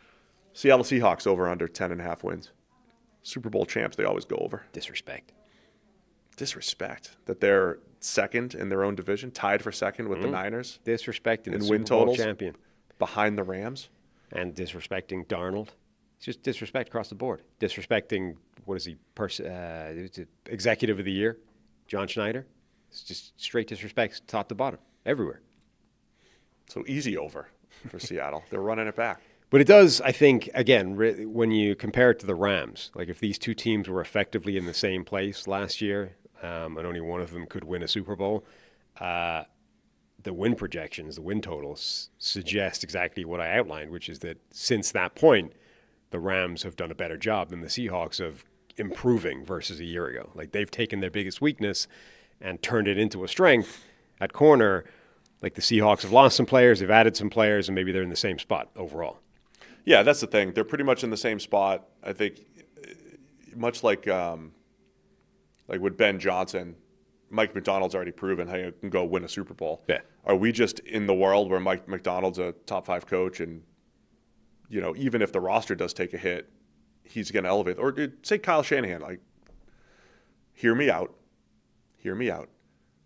Seattle Seahawks over under 10.5 wins. Super Bowl champs, they always go over. Disrespect that they're second in their own division, tied for second with the Niners. Disrespecting in the win Super Bowl totals champion. Behind the Rams. And disrespecting Darnold. It's just disrespect across the board. Disrespecting, what is he, executive of the year, John Schneider. It's just straight disrespect top to bottom, everywhere. So easy over for Seattle. They're running it back. But it does, I think, again, when you compare it to the Rams, like if these two teams were effectively in the same place last year, and only one of them could win a Super Bowl, the win projections, the win totals suggest exactly what I outlined, which is that since that point, the Rams have done a better job than the Seahawks of improving versus a year ago. Like they've taken their biggest weakness and turned it into a strength at corner. Like the Seahawks have lost some players, they've added some players, and maybe they're in the same spot overall. Yeah, that's the thing. They're pretty much in the same spot. I think much like with Ben Johnson, Mike McDonald's already proven how you can go win a Super Bowl. Yeah. Are we just in the world where Mike McDonald's a top 5 coach and, even if the roster does take a hit, he's going to elevate? Or say Kyle Shanahan, hear me out.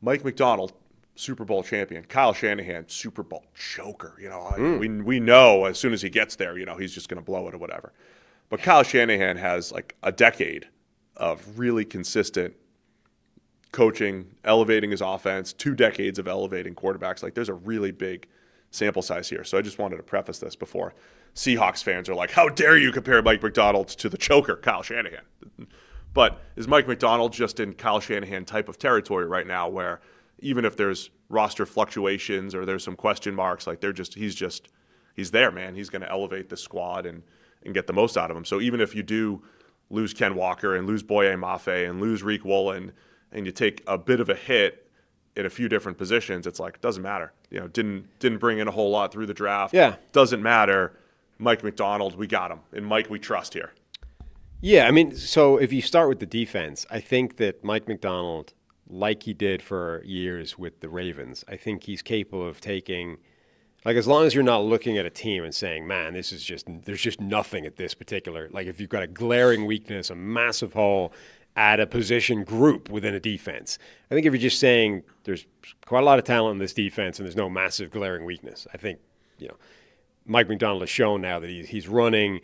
Mike McDonald, Super Bowl champion. Kyle Shanahan, Super Bowl choker. We know as soon as he gets there, he's just going to blow it or whatever. But Kyle Shanahan has a decade of really consistent coaching, elevating his offense, 2 decades of elevating quarterbacks. There's a really big sample size here. So I just wanted to preface this before Seahawks fans are like, how dare you compare Mike McDonald to the choker, Kyle Shanahan? But is Mike McDonald just in Kyle Shanahan type of territory right now where even if there's roster fluctuations or there's some question marks, he's there, man. He's going to elevate the squad and get the most out of him. So even if you do lose Ken Walker and lose Boye Mafe and lose Reek Woolen and you take a bit of a hit in a few different positions, it's doesn't matter. Didn't bring in a whole lot through the draft. Yeah. Doesn't matter. Mike McDonald, we got him. And Mike, we trust here. Yeah, so if you start with the defense, I think that Mike McDonald, like he did for years with the Ravens, I think he's capable of taking, as long as you're not looking at a team and saying, man, there's just nothing at this particular, if you've got a glaring weakness, a massive hole at a position group within a defense. I think if you're just saying there's quite a lot of talent in this defense and there's no massive glaring weakness, I think, Mike McDonald has shown now that he's running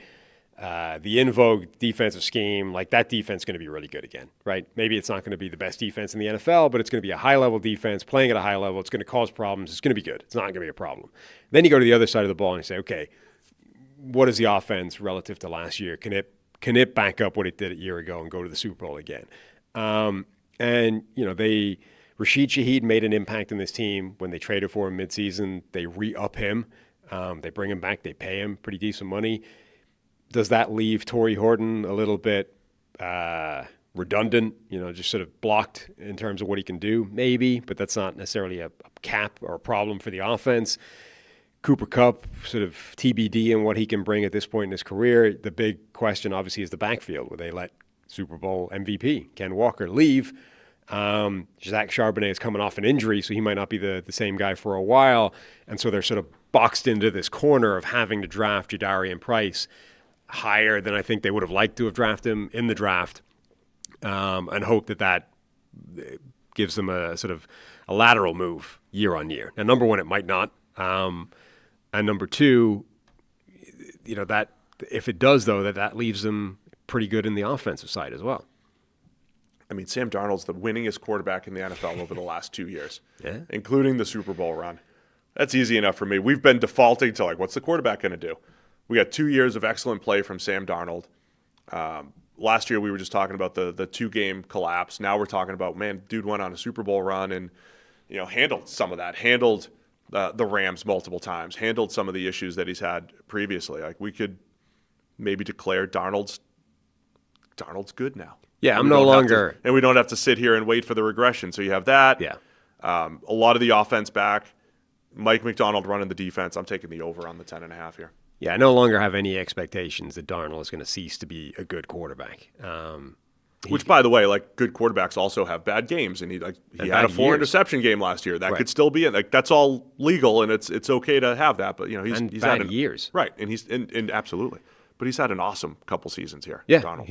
the in vogue defensive scheme. That defense is going to be really good again, right? Maybe it's not going to be the best defense in the NFL, but it's going to be a high-level defense playing at a high level. It's going to cause problems. It's going to be good. It's not going to be a problem. Then you go to the other side of the ball and you say, okay, what is the offense relative to last year? Can it back up what it did a year ago and go to the Super Bowl again? Rashid Shaheed made an impact in this team when they traded for him midseason. They re-up him. They bring him back. They pay him pretty decent money. Does that leave Torrey Horton a little bit redundant, just sort of blocked in terms of what he can do? Maybe, but that's not necessarily a cap or a problem for the offense. Cooper Kupp, sort of TBD in what he can bring at this point in his career. The big question, obviously, is the backfield. Will they let Super Bowl MVP Ken Walker leave? Zach Charbonnet is coming off an injury, so he might not be the same guy for a while. And so they're sort of boxed into this corner of having to draft Jadarian Price higher than I think they would have liked to have drafted him in the draft. and hope that gives them a sort of a lateral move year on year. Now, number one, it might not. And number two, that if it does, though, that leaves them pretty good in the offensive side as well. I mean, Sam Darnold's the winningest quarterback in the NFL over the last 2 years, including the Super Bowl run. That's easy enough for me. We've been defaulting to, what's the quarterback going to do? We got 2 years of excellent play from Sam Darnold. Last year, we were just talking about the 2-game collapse. Now we're talking about, man, dude went on a Super Bowl run and, handled some of that, handled the Rams multiple times, handled some of the issues that he's had previously. We could maybe declare Darnold's good now. Yeah, I'm no longer. And we don't have to sit here and wait for the regression. So you have that. Yeah. A lot of the offense back. Mike McDonald running the defense. I'm taking the over on the 10.5 here. Yeah, I no longer have any expectations that Darnold is going to cease to be a good quarterback. Which, by the way, good quarterbacks also have bad games, and he had a 4-interception game last year. That could still be it. That's all legal, and it's okay to have that. But he's had years, right? And he's absolutely. But he's had an awesome couple seasons here. Yeah, Darnold,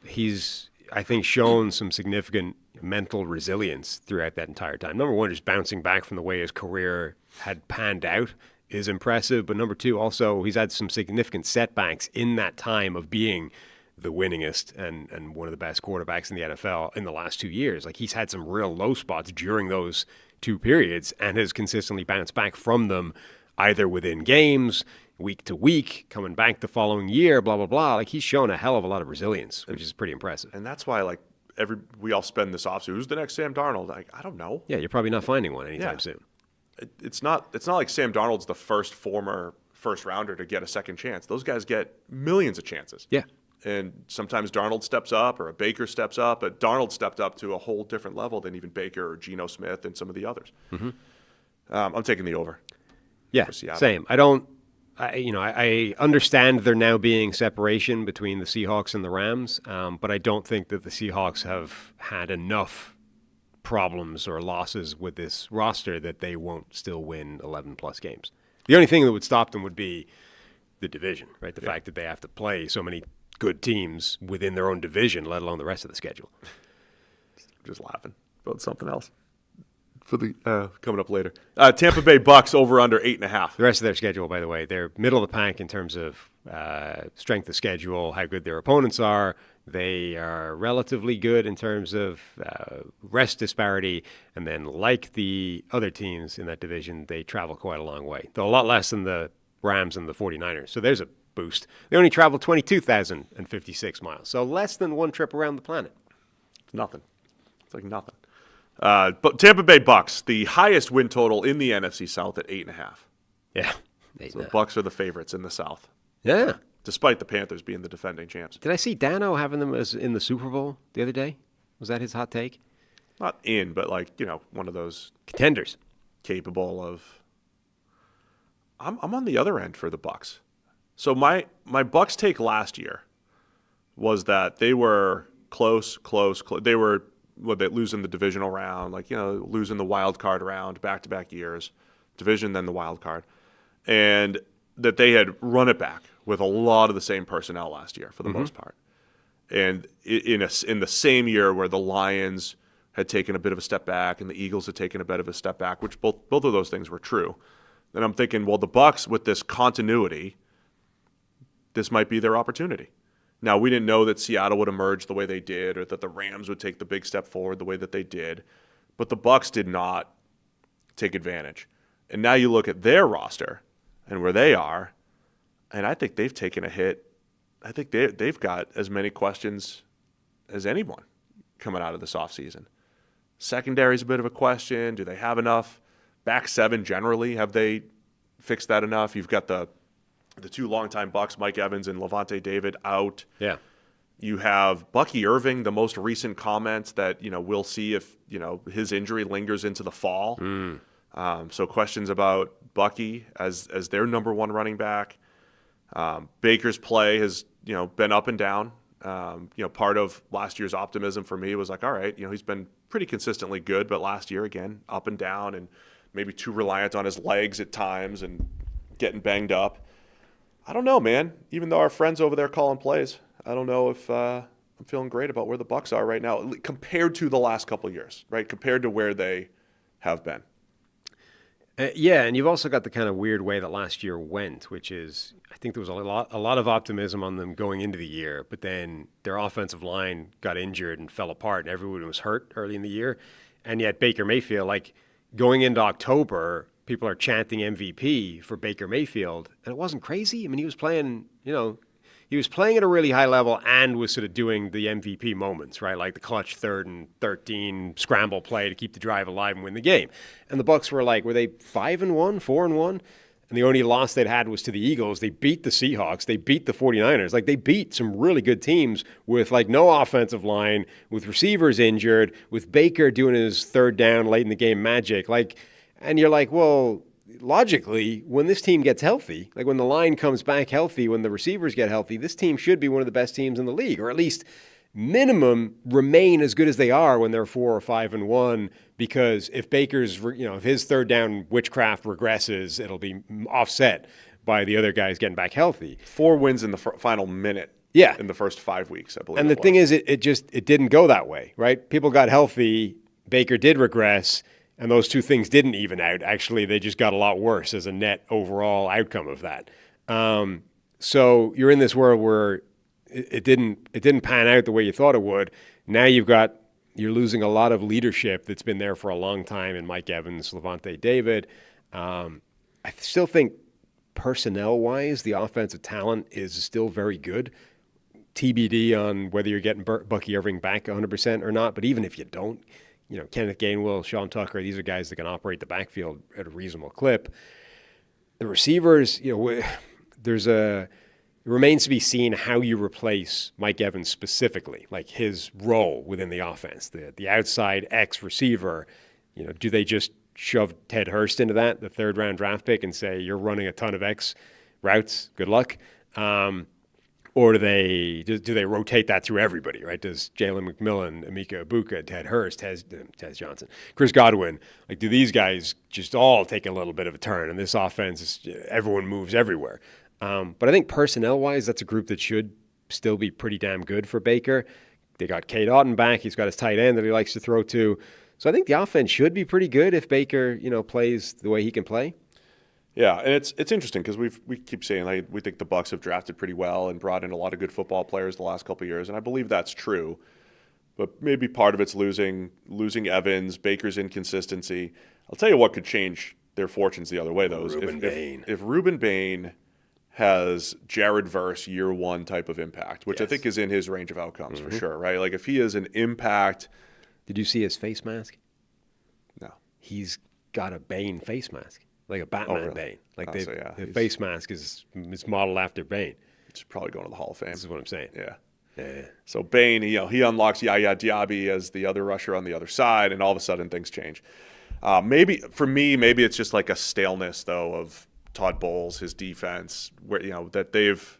he's I think shown some significant mental resilience throughout that entire time. Number one, just bouncing back from the way his career had panned out is impressive. But number two, also he's had some significant setbacks in that time of being the winningest and one of the best quarterbacks in the NFL in the last 2 years. He's had some real low spots during those 2 periods and has consistently bounced back from them, either within games, week to week, coming back the following year, blah, blah, blah. He's shown a hell of a lot of resilience, which is pretty impressive. And that's why, we all spend this offseason. Who's the next Sam Darnold? I don't know. Yeah, you're probably not finding one anytime soon. It's not like Sam Darnold's the first former first-rounder to get a second chance. Those guys get millions of chances. Yeah. And sometimes Darnold steps up or a Baker steps up, but Darnold stepped up to a whole different level than even Baker or Geno Smith and some of the others. Mm-hmm. I'm taking the over. Yeah, same. I understand there now being separation between the Seahawks and the Rams, but I don't think that the Seahawks have had enough problems or losses with this roster that they won't still win 11-plus games. The only thing that would stop them would be the division, right? The fact that they have to play so many good teams within their own division, let alone the rest of the schedule. Just laughing about something else for the coming up later. Tampa Bay Bucks over under 8.5. The rest of their schedule, by the way, they're middle of the pack in terms of strength of schedule, how good their opponents are. They are relatively good in terms of rest disparity, and then like the other teams in that division, they travel quite a long way, though a lot less than the Rams and the 49ers. So there's a boost. They only traveled 22,056 miles, so less than one trip around the planet. It's nothing. It's like nothing. But Tampa Bay Bucks, the highest win total in the NFC South at 8.5. Yeah. So the Bucks are the favorites in the South. Yeah. Despite the Panthers being the defending champs. Did I see Dano having them as in the Super Bowl the other day? Was that his hot take? Not in, but one of those contenders capable of. I'm on the other end for the Bucks. So my Bucks take last year was that they were close. They were losing the divisional round, losing the wild card round, back-to-back years, division then the wild card, and that they had run it back with a lot of the same personnel last year for the most part, and in the same year where the Lions had taken a bit of a step back and the Eagles had taken a bit of a step back, which both of those things were true. And I'm thinking, well, the Bucks with this continuity, this might be their opportunity. Now, we didn't know that Seattle would emerge the way they did or that the Rams would take the big step forward the way that they did, but the Bucks did not take advantage. And now you look at their roster and where they are, and I think they've taken a hit. I think they've got as many questions as anyone coming out of this offseason. Secondary's a bit of a question. Do they have enough? Back seven generally, have they fixed that enough? You've got the two longtime Bucks, Mike Evans and Levante David, out. Yeah. You have Bucky Irving, the most recent comments that, we'll see if, his injury lingers into the fall. So questions about Bucky as their number one running back. Baker's play has, been up and down. Part of last year's optimism for me was all right, he's been pretty consistently good, but last year, again, up and down and maybe too reliant on his legs at times and getting banged up. I don't know, man. Even though our friends over there calling plays, I don't know if feeling great about where the Bucs are right now compared to the last couple of years, right? Compared to where they have been. Yeah, and you've also got the kind of weird way that last year went, which is I think there was a lot of optimism on them going into the year, but then their offensive line got injured and fell apart, and everyone was hurt early in the year. And yet Baker Mayfield, like going into October, people are chanting MVP for Baker Mayfield, and it wasn't crazy. I mean, he was playing, he was playing at a really high level and was sort of doing the MVP moments, right? Like the clutch 3rd and 13 scramble play to keep the drive alive and win the game. And the Bucs were they 5-1, 4-1? And the only loss they'd had was to the Eagles. They beat the Seahawks. They beat the 49ers. Like, they beat some really good teams with, no offensive line, with receivers injured, with Baker doing his third down late in the game magic. And you're like, well, logically, when this team gets healthy, when the line comes back healthy, when the receivers get healthy, this team should be one of the best teams in the league, or at least minimum remain as good as they are when they're 4 or 5-1, because if Baker's, if his third down witchcraft regresses, it'll be offset by the other guys getting back healthy. 4 wins in the final minute. Yeah. In the first 5 weeks, I believe. And the thing is, it didn't go that way, right? People got healthy, Baker did regress, and those two things didn't even out. Actually, they just got a lot worse as a net overall outcome of that. So you're in this world where it didn't pan out the way you thought it would. Now you're losing a lot of leadership that's been there for a long time in Mike Evans, Levante David. I still think personnel-wise, the offensive talent is still very good. TBD on whether you're getting Bucky Irving back 100% or not. But even if you don't, Kenneth Gainwell, Sean Tucker, these are guys that can operate the backfield at a reasonable clip. The receivers, it remains to be seen how you replace Mike Evans specifically, like his role within the offense, the outside X receiver. Do they just shove Ted Hurst into that, the 3rd-round draft pick, and say, you're running a ton of X routes, good luck? Or do they rotate that through everybody, right? Does Jalen McMillan, Emeka Ibuka, Ted Hurst, Tez Johnson, Chris Godwin, do these guys just all take a little bit of a turn? And this offense, everyone moves everywhere. But I think personnel-wise, that's a group that should still be pretty damn good for Baker. They got Cade Otton back. He's got his tight end that he likes to throw to. So I think the offense should be pretty good if Baker, plays the way he can play. Yeah, and it's interesting because we keep saying we think the Bucs have drafted pretty well and brought in a lot of good football players the last couple of years, and I believe that's true. But maybe part of it's losing Evans, Baker's inconsistency. I'll tell you what could change their fortunes the other way, though. If Ruben Bain has Jared Verse year 1 type of impact, which I think is in his range of outcomes for sure, right? If he is an impact. Did you see his face mask? No. He's got a Bane face mask, like a Batman Bane. The face mask is modeled after Bane. It's probably going to the Hall of Fame. This is what I'm saying. Yeah. So Bane, he unlocks Yaya Diaby as the other rusher on the other side, and all of a sudden things change. Maybe it's just like a staleness, though, of Todd Bowles, his defense, where that they've,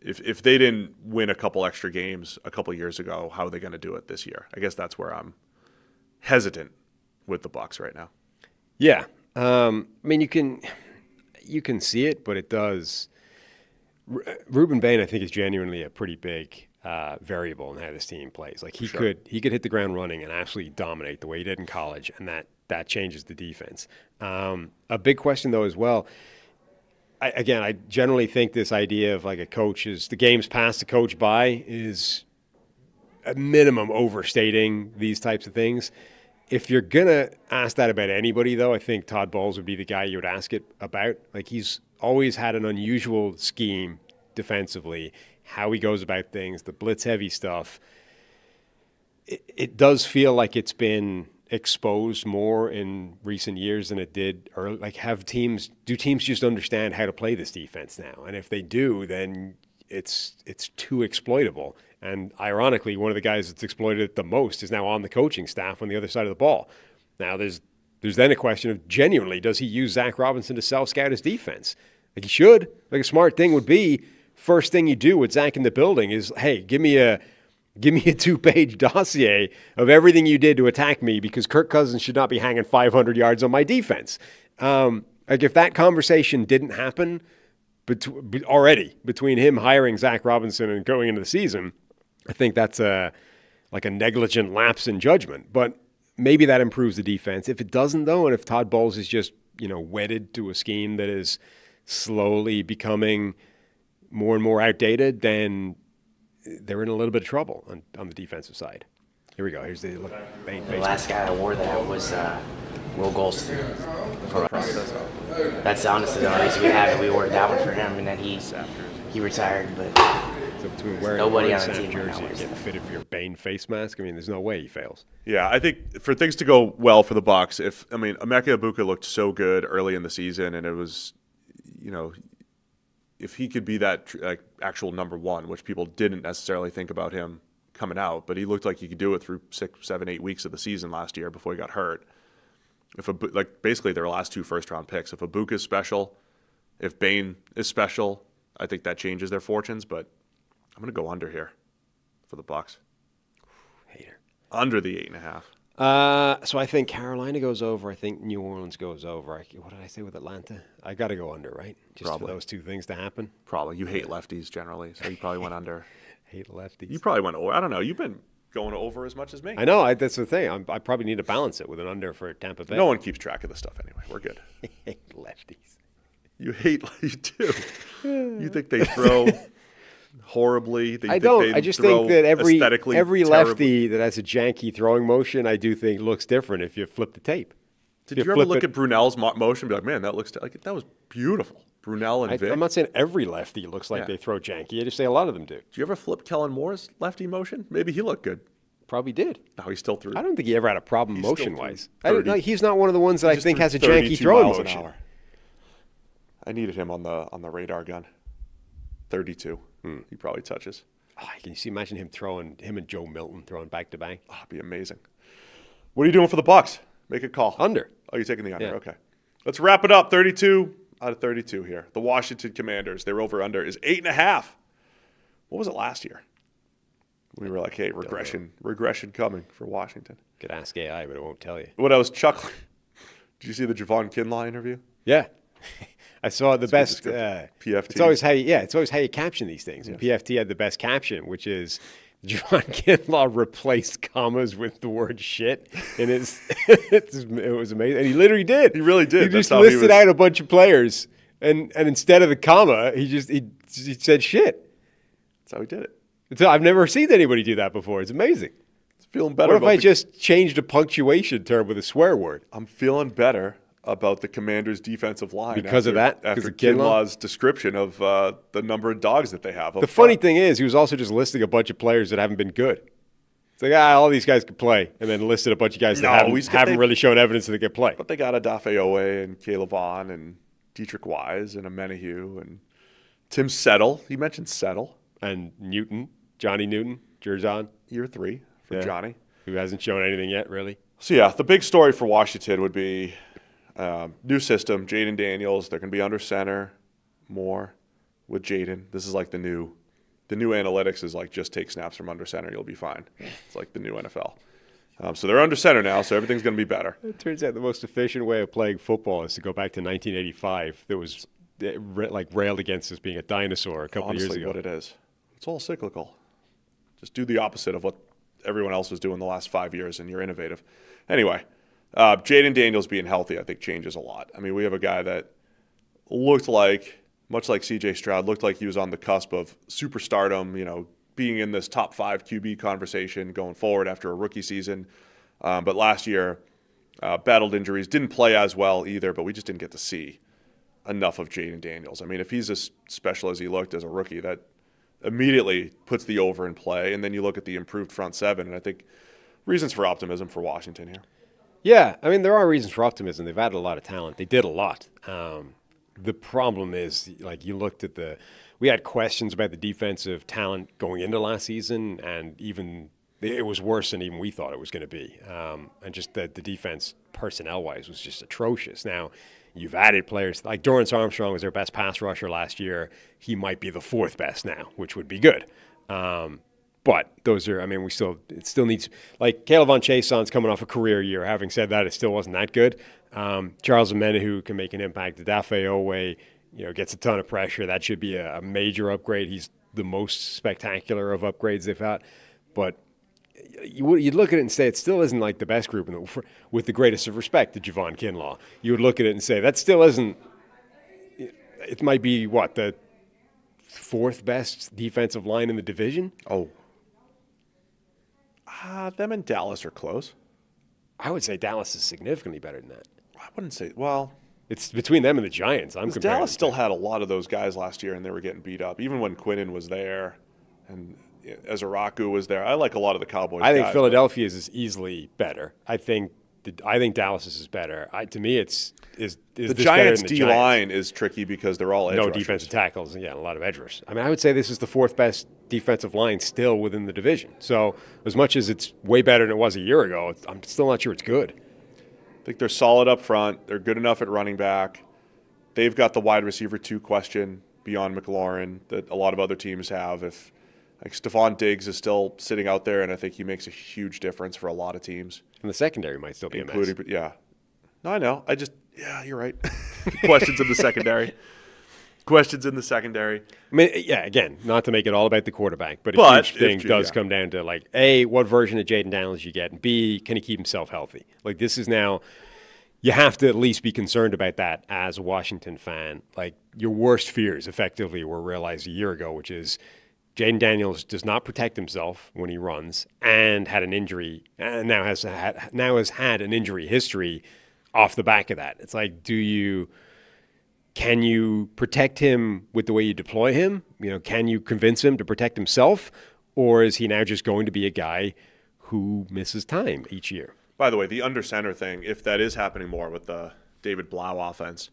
if they didn't win a couple extra games a couple years ago, how are they going to do it this year? I guess that's where I'm hesitant with the Bucs right now. Yeah, I mean you can see it, but it does. Ruben Bain, I think, is genuinely a pretty big variable in how this team plays. He could hit the ground running and absolutely dominate the way he did in college, and that changes the defense. A big question, though, as well. I generally think this idea of a coach is the game's passed the coach by is a minimum overstating these types of things. If you're going to ask that about anybody, though, I think Todd Bowles would be the guy you would ask it about. He's always had an unusual scheme defensively, how he goes about things, the blitz-heavy stuff. It does feel like it's been exposed more in recent years than it did early. Do teams just understand how to play this defense now? And if they do, then it's too exploitable. And ironically, one of the guys that's exploited it the most is now on the coaching staff on the other side of the ball. Now there's then a question of genuinely, does he use Zach Robinson to self-scout his defense? He should. A smart thing would be, first thing you do with Zach in the building is, hey, give me a 2-page dossier of everything you did to attack me, because Kirk Cousins should not be hanging 500 yards on my defense. If that conversation didn't happen already between him hiring Zach Robinson and going into the season, I think that's like a negligent lapse in judgment. But maybe that improves the defense. If it doesn't, though, and if Todd Bowles is just, wedded to a scheme that is slowly becoming more and more outdated, then they're in a little bit of trouble on the defensive side. Here we go. Here's the main face. The last guy that wore that was Will Golston. That's honestly the only reason we have it. We ordered that one for him, and then he retired. But so between wearing nobody on the Sam team right jersey now and wears getting fitted for your Bane face mask, I mean, there's no way he fails. Yeah, I think for things to go well for the Bucs, Emeka Egbuka looked so good early in the season, and it was, if he could be that actual number one, which people didn't necessarily think about him coming out, but he looked like he could do it through 6, 7, 8 weeks of the season last year before he got hurt. Basically their last 2 first-round picks. If Egbuka is special, if Bane is special, I think that changes their fortunes. But I'm going to go under here for the Bucs. Hater. Under the 8.5. So I think Carolina goes over. I think New Orleans goes over. What did I say with Atlanta? I got to go under, right? Just Probably. for those two things to happen. Probably. You hate lefties generally, so you probably went under. Hate lefties. You probably went over. I don't know. You've been going over as much as me. I know. That's the thing. I probably need to balance it with an under for Tampa Bay. No one keeps track of this stuff anyway. We're good. Hate lefties. You do. You think they throw horribly? I don't. I just think that every terribly. lefty that has a janky throwing motion, I do think looks different if you flip the tape. Did you ever look at Brunell's motion and be like, man, that looks like that was beautiful? Brunell and Vic. I'm not saying every lefty looks like they throw janky. I just say a lot of them do. Did you ever flip Kellen Moore's lefty motion? Maybe he looked good. Probably did. No, he still threw. I don't think he ever had a problem motion-wise. He's not one of the ones that I think has a janky 32 throwing miles motion. an hour. I needed him on the radar gun. 32. He probably touches. Oh, can you imagine him and Joe Milton throwing back to back? Oh, it'd be amazing. What are you doing for the Bucs? Make a call. Under. Oh, you're taking the under. Yeah. Okay. Let's wrap it up. 32 out of 32 here. The Washington Commanders, their over-under is 8.5. What was it last year? We were like, hey, regression coming for Washington. Could ask AI, but it won't tell you. When I was chuckling, did you see the Javon Kinlaw interview? Yeah. I saw the best. PFT. It's always how you caption these things. And PFT had the best caption, which is Javon Kinlaw replaced commas with the word shit. And it was amazing. And he literally did. He really did. He just listed out a bunch of players. And instead of the comma, he said shit. That's how he did it. I've never seen anybody do that before. It's amazing. It's feeling better. What if I just changed a punctuation term with a swear word? I'm feeling better about the Commanders' defensive line because of that. After Kinlaw's description of the number of dogs that they have. The funny thing is, he was also just listing a bunch of players that haven't been good. It's like, all these guys could play, and then listed a bunch of guys that haven't really shown evidence that they could play. But they got Adafe Owe and Caleb Vaughn and Dietrich Wise and Amenahue and Tim Settle. He mentioned Settle. And Newton, Johnny Newton, Jerzon. Year 3 for Johnny. Who hasn't shown anything yet, really. So, the big story for Washington would be new system, Jaden Daniels. They're going to be under center more with Jaden. This is like the new analytics is like just take snaps from under center. You'll be fine. It's like the new NFL. So they're under center now, so everything's going to be better. It turns out the most efficient way of playing football is to go back to 1985. There was railed against as being a dinosaur a couple of years ago. What it is. It's all cyclical. Just do the opposite of what everyone else was doing the last 5 years, and you're innovative. Anyway, Jaden Daniels being healthy, I think, changes a lot. I mean, we have a guy that looked like, much like C.J. Stroud, looked like he was on the cusp of superstardom, being in this top 5 QB conversation going forward after a rookie season. But last year, battled injuries, didn't play as well either, but we just didn't get to see enough of Jaden Daniels. I mean, if he's as special as he looked as a rookie, that immediately puts the over in play. And then you look at the improved front seven, and I think reasons for optimism for Washington here. Yeah, I mean, there are reasons for optimism. They've added a lot of talent. They did a lot. The problem is, you looked at we had questions about the defensive talent going into last season, and even it was worse than even we thought it was going to be. And just the defense personnel-wise was just atrocious. Now, you've added players like Dorrance Armstrong was their best pass rusher last year. He might be the 4th best now, which would be good. But those are, it still needs, like Caleb Von Chason's coming off a career year. Having said that, it still wasn't that good. Charles Amenahue can make an impact. Adafe Owe, gets a ton of pressure. That should be a major upgrade. He's the most spectacular of upgrades they've had. But you'd look at it and say it still isn't like the best group, with the greatest of respect to Javon Kinlaw. You would look at it and say that still isn't. It might be the fourth best defensive line in the division. Oh, them and Dallas are close. I would say Dallas is significantly better than that. I wouldn't say. Well, it's between them and the Giants. I'm comparing. Dallas still had a lot of those guys last year, and they were getting beat up. Even when Quinnen was there, and Ezeraku was there. I like a lot of the Cowboys. I think Philadelphia's is easily better. I think Dallas is better. To me, is the Giants' D line is tricky because they're all edge rushers. Defensive tackles. Yeah, a lot of edge rush. I mean, I would say this is the fourth best defensive line still within the division. So as much as it's way better than it was a year ago, I'm still not sure it's good. I think they're solid up front. They're good enough at running back. They've got the wide receiver 2 question beyond McLaurin that a lot of other teams have. If Stephon Diggs is still sitting out there, and I think he makes a huge difference for a lot of teams. And the secondary might still be a mess. Yeah. No, I know. You're right. Questions in the secondary. I mean, yeah, again, not to make it all about the quarterback, but a huge thing does come down to, A, what version of Jaden Daniels you get, and B, can he keep himself healthy? This is now, you have to at least be concerned about that as a Washington fan. Your worst fears effectively were realized a year ago, which is Jaden Daniels does not protect himself when he runs and had an injury, and now has had an injury history off the back of that. It's can you protect him with the way you deploy him? Can you convince him to protect himself? Or is he now just going to be a guy who misses time each year? By the way, the under center thing, if that is happening more with the David Blau offense,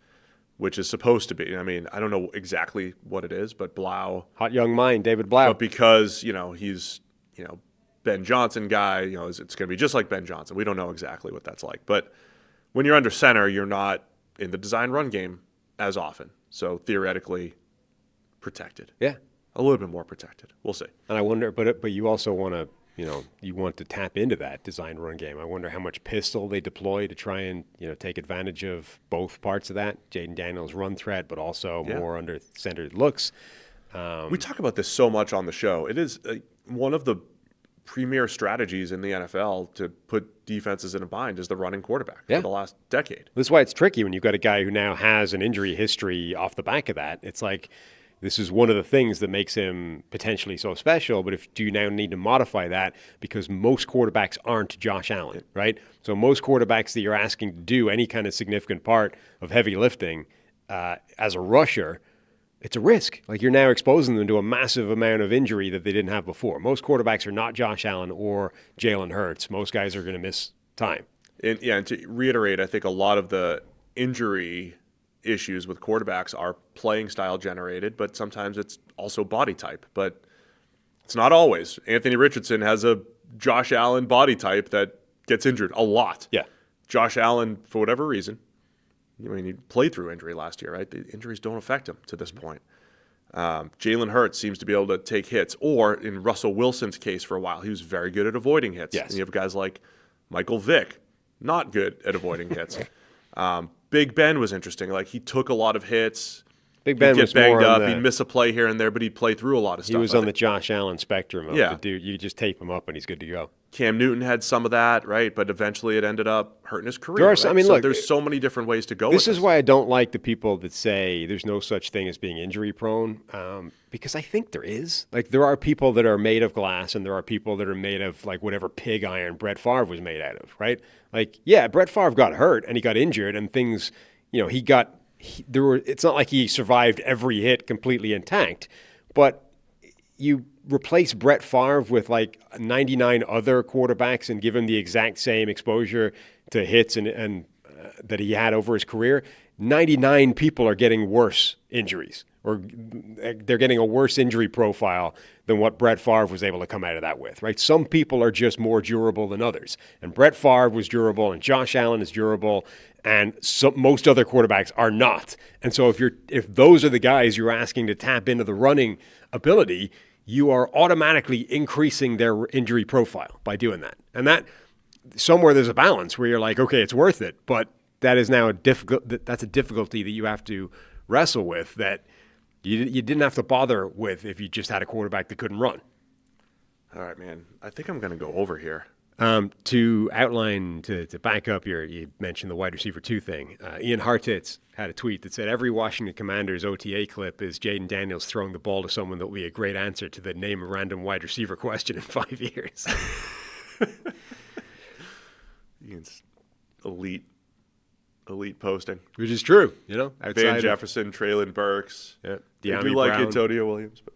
which is supposed to be, I don't know exactly what it is, but Blau. Hot young mind, David Blau. But because, he's, Ben Johnson guy, it's going to be just like Ben Johnson. We don't know exactly what that's like. But when you're under center, you're not in the design run game as often. So theoretically protected. Yeah. A little bit more protected. We'll see. And I wonder, but you also want to, you want to tap into that design run game. I wonder how much pistol they deploy to try and, take advantage of both parts of that. Jaden Daniels' run threat, but also more under-centered looks. We talk about this so much on the show. It is one of the premier strategies in the NFL to put defenses in a bind is the running quarterback for the last decade. This is why it's tricky when you've got a guy who now has an injury history off the back of that. It's this is one of the things that makes him potentially so special, but do you now need to modify that? Because most quarterbacks aren't Josh Allen, right? So most quarterbacks that you're asking to do any kind of significant part of heavy lifting as a rusher, it's a risk. You're now exposing them to a massive amount of injury that they didn't have before. Most quarterbacks are not Josh Allen or Jalen Hurts. Most guys are going to miss time. And to reiterate, I think a lot of the injury issues with quarterbacks are playing style generated, but sometimes it's also body type. But it's not always. Anthony Richardson has a Josh Allen body type that gets injured a lot. Yeah. Josh Allen, for whatever reason, he played through injury last year, right? The injuries don't affect him to this point. Jalen Hurts seems to be able to take hits. Or in Russell Wilson's case for a while, he was very good at avoiding hits. Yes. And you have guys like Michael Vick, not good at avoiding hits. Big Ben was interesting. He took a lot of hits. Big Ben he'd was get banged more up. He'd miss a play here and there, but he'd play through a lot of stuff. He was on the Josh Allen spectrum of the dude. You just tape him up and he's good to go. Cam Newton had some of that, right? But eventually it ended up hurting his career. Look, there's so many different ways to go. This is why I don't like the people that say there's no such thing as being injury prone, because I think there is. There are people that are made of glass, and there are people that are made of whatever pig iron Brett Favre was made out of, right? Brett Favre got hurt and he got injured, and things, it's not like he survived every hit completely intact, but you replace Brett Favre with 99 other quarterbacks and give him the exact same exposure to hits and that he had over his career, 99 people are getting worse injuries, or they're getting a worse injury profile than what Brett Favre was able to come out of that with, right? Some people are just more durable than others. And Brett Favre was durable, and Josh Allen is durable, and most other quarterbacks are not. And so if those are the guys you're asking to tap into the running ability, you are automatically increasing their injury profile by doing that. And that somewhere there's a balance where you're okay, it's worth it, but that is now that's a difficulty that you have to wrestle with, that You didn't have to bother with if you just had a quarterback that couldn't run. All right, man. I think I'm going to go over here. To outline, to back up you mentioned the wide receiver 2 thing. Ian Hartitz had a tweet that said, every Washington Commanders OTA clip is Jaden Daniels throwing the ball to someone that will be a great answer to the name a random wide receiver question in 5 years. Ian's elite posting. Which is true, outside Van Jefferson, Traylon Burks. Yeah, I do like Antonio Williams. But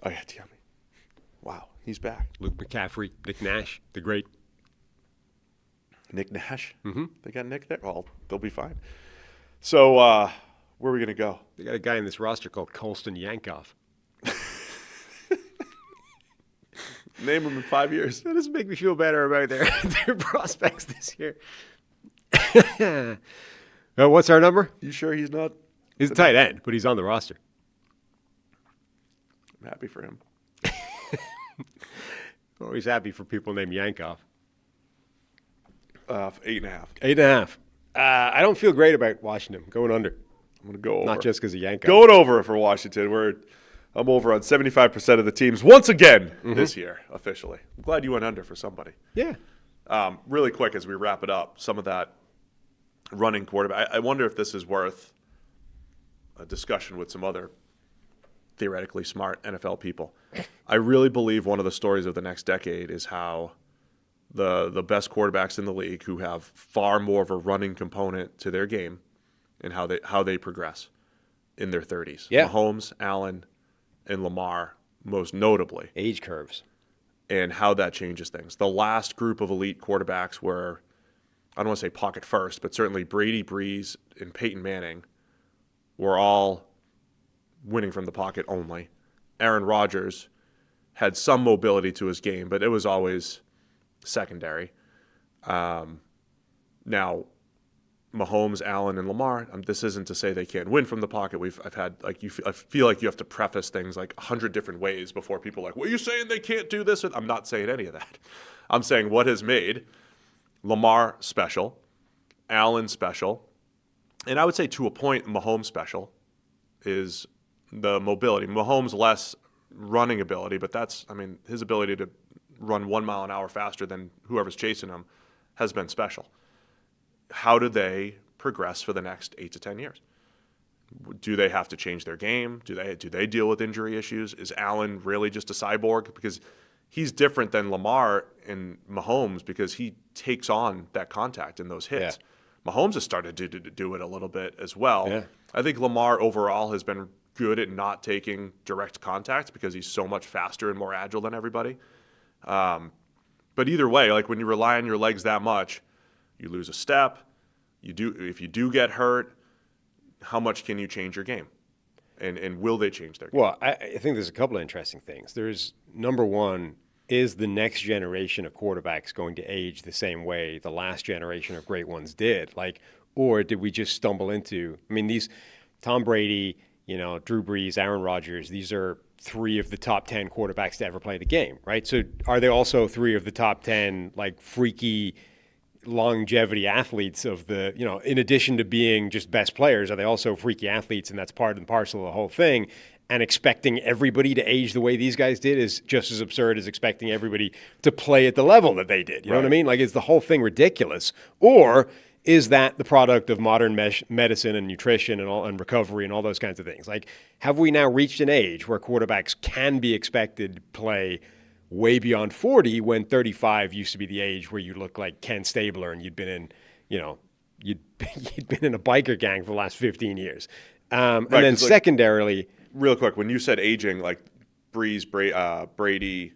oh, yeah, De'Ami. Wow, he's back. Luke McCaffrey, Nick Nash, the great. Nick Nash? Mm-hmm. They got Nick there? Well, they'll be fine. So, where are we going to go? They got a guy in this roster called Colston Yankoff. Name him in 5 years. That doesn't make me feel better about their prospects this year. What's our number? You sure he's not? He's a tight end, but he's on the roster. I'm happy for him. Always happy for people named Yankoff. 8.5. 8.5. I don't feel great about Washington going under. I'm going to go over. Not just because of Yankoff. Going over for Washington. I'm over on 75% of the teams once again this year, officially. I'm glad you went under for somebody. Yeah. Really quick as we wrap it up, some of that running quarterback. I wonder if this is worth a discussion with some other theoretically smart NFL people. I really believe one of the stories of the next decade is how the best quarterbacks in the league who have far more of a running component to their game and how they progress in their 30s. Yeah. Mahomes, Allen, and Lamar, most notably. Age curves. And how that changes things. The last group of elite quarterbacks were, I don't want to say pocket first, but certainly Brady, Breeze, and Peyton Manning were all winning from the pocket only. Aaron Rodgers had some mobility to his game, but it was always secondary. Now, Mahomes, Allen, and Lamar, this isn't to say they can't win from the pocket. I feel like you have to preface things like 100 different ways before people are like, well, you're saying they can't do this? I'm not saying any of that. I'm saying what has made Lamar special, Allen special, and I would say to a point Mahomes special is the mobility. Mahomes less running ability, but his ability to run 1 mile an hour faster than whoever's chasing him has been special. How do they progress for the next 8 to 10 years? Do they have to change their game? Do they deal with injury issues? Is Allen really just a cyborg? Because he's different than Lamar and Mahomes because he takes on that contact and those hits. Yeah. Mahomes has started to do it a little bit as well. Yeah. I think Lamar overall has been good at not taking direct contact because he's so much faster and more agile than everybody. But either way, like when you rely on your legs that much, you lose a step. If you do get hurt, how much can you change your game? And will they change their game? Well, I think there's a couple of interesting things. There's, number one, is the next generation of quarterbacks going to age the same way the last generation of great ones did? Or did we just stumble into, these Tom Brady, Drew Brees, Aaron Rodgers, these are 3 of the top 10 quarterbacks to ever play the game, right? So are they also 3 of the top 10 freaky longevity athletes of the, in addition to being just best players, are they also freaky athletes, and that's part and parcel of the whole thing? And expecting everybody to age the way these guys did is just as absurd as expecting everybody to play at the level that they did. You know what I mean? Is the whole thing ridiculous? Or is that the product of modern medicine and nutrition and recovery and all those kinds of things? Have we now reached an age where quarterbacks can be expected to play way beyond 40 when 35 used to be the age where you look like Ken Stabler and you'd been in, you'd been in a biker gang for the last 15 years. And then secondarily, real quick, when you said aging, Breeze, Brady,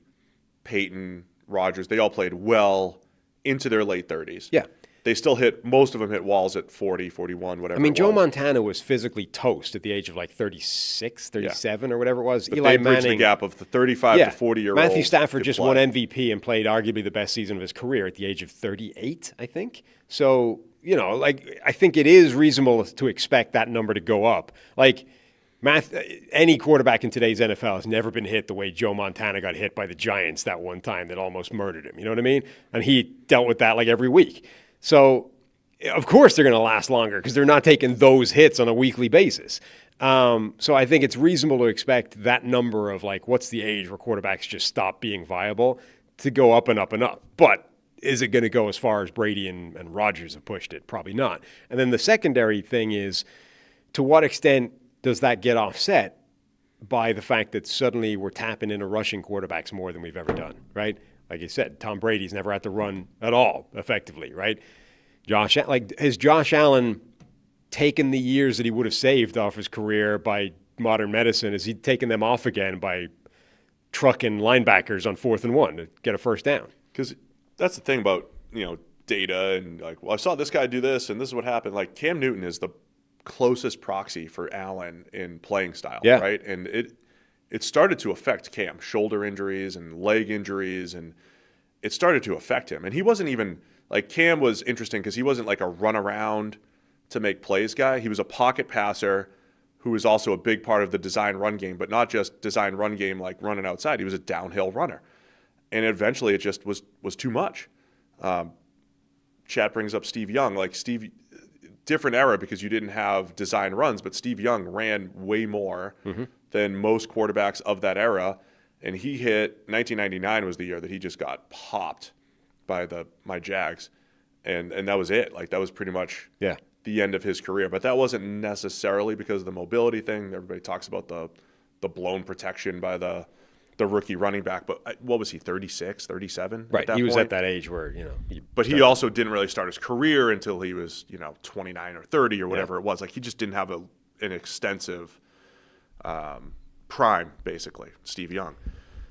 Peyton, Rodgers, they all played well into their late 30s. Yeah. They still most of them hit walls at 40, 41, whatever. Joe Montana was physically toast at the age of 36, 37 or whatever it was. But Eli Manning, the gap of the 35 to 40-year-old. Matthew Stafford just won MVP and played arguably the best season of his career at the age of 38, I think. So, I think it is reasonable to expect that number to go up. Any quarterback in today's NFL has never been hit the way Joe Montana got hit by the Giants that one time that almost murdered him. You know what I mean? And he dealt with that every week. So, of course, they're going to last longer because they're not taking those hits on a weekly basis. So I think it's reasonable to expect that number of like, what's the age where quarterbacks just stop being viable to go up and up and up. But is it going to go as far as Brady and Rodgers have pushed it? Probably not. And then the secondary thing is, to what extent does that get offset by the fact that suddenly we're tapping into rushing quarterbacks more than we've ever done, right? Like you said, Tom Brady's never had to run at all effectively, right? Has Josh Allen taken the years that he would have saved off his career by modern medicine? Has he taken them off again by trucking linebackers on 4th and 1 to get a first down? Because that's the thing about, data and like, well, I saw this guy do this and this is what happened. Like Cam Newton is the closest proxy for Allen in playing style, right? And it started to affect Cam, shoulder injuries and leg injuries, and it started to affect him. And he wasn't even like, Cam was interesting because he wasn't like a run around to make plays guy. He was a pocket passer who was also a big part of the design run game, but not just design run game like running outside. He was a downhill runner. And eventually it just was too much. Chat brings up Steve Young. Like Steve, different era because you didn't have design runs, but Steve Young ran way more than most quarterbacks of that era. And he hit, 1999 was the year that he just got popped by my Jags. And that was it. Like that was pretty much the end of his career. But that wasn't necessarily because of the mobility thing. Everybody talks about the blown protection by the rookie running back. But what was he, 36, 37? Right. He was at that age where, But he also didn't really start his career until he was, 29 or 30 or whatever it was. Like he just didn't have an extensive prime, basically, Steve Young.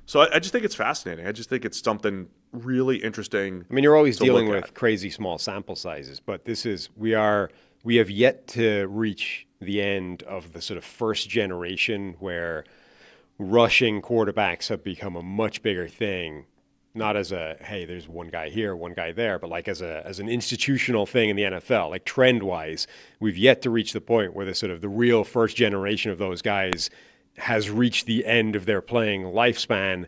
So I just think it's fascinating. I just think it's something really interesting. I mean, you're always dealing with crazy small sample sizes, but we have yet to reach the end of the sort of first generation where rushing quarterbacks have become a much bigger thing, not as a, hey, there's one guy here, one guy there, but like as an institutional thing in the NFL, like trend-wise, we've yet to reach the point where the real first generation of those guys has reached the end of their playing lifespan,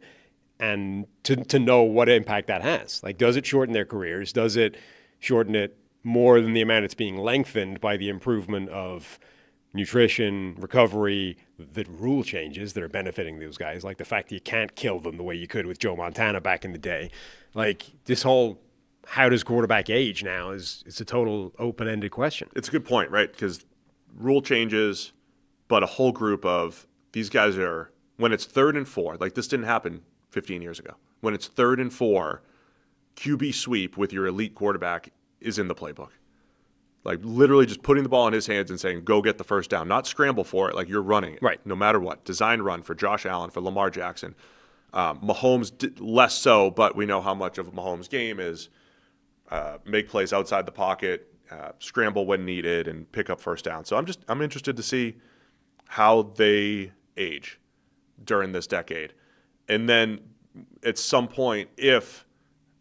and to know what impact that has. Like, does it shorten their careers? Does it shorten it more than the amount it's being lengthened by the improvement of nutrition, recovery, the rule changes that are benefiting those guys, like the fact that you can't kill them the way you could with Joe Montana back in the day? Like, this whole how does quarterback age now it's a total open-ended question. It's a good point, right? Because rule changes, but a whole group of these guys are, when it's 3rd and 4, like this didn't happen 15 years ago. When it's 3rd and 4, QB sweep with your elite quarterback is in the playbook. Like literally just putting the ball in his hands and saying, go get the first down, not scramble for it. Like you're running it, right? No matter what. Design run for Josh Allen, for Lamar Jackson. Mahomes less so, but we know how much of Mahomes' game is make plays outside the pocket, scramble when needed, and pick up first down. So I'm interested to see how they age during this decade. And then at some point, if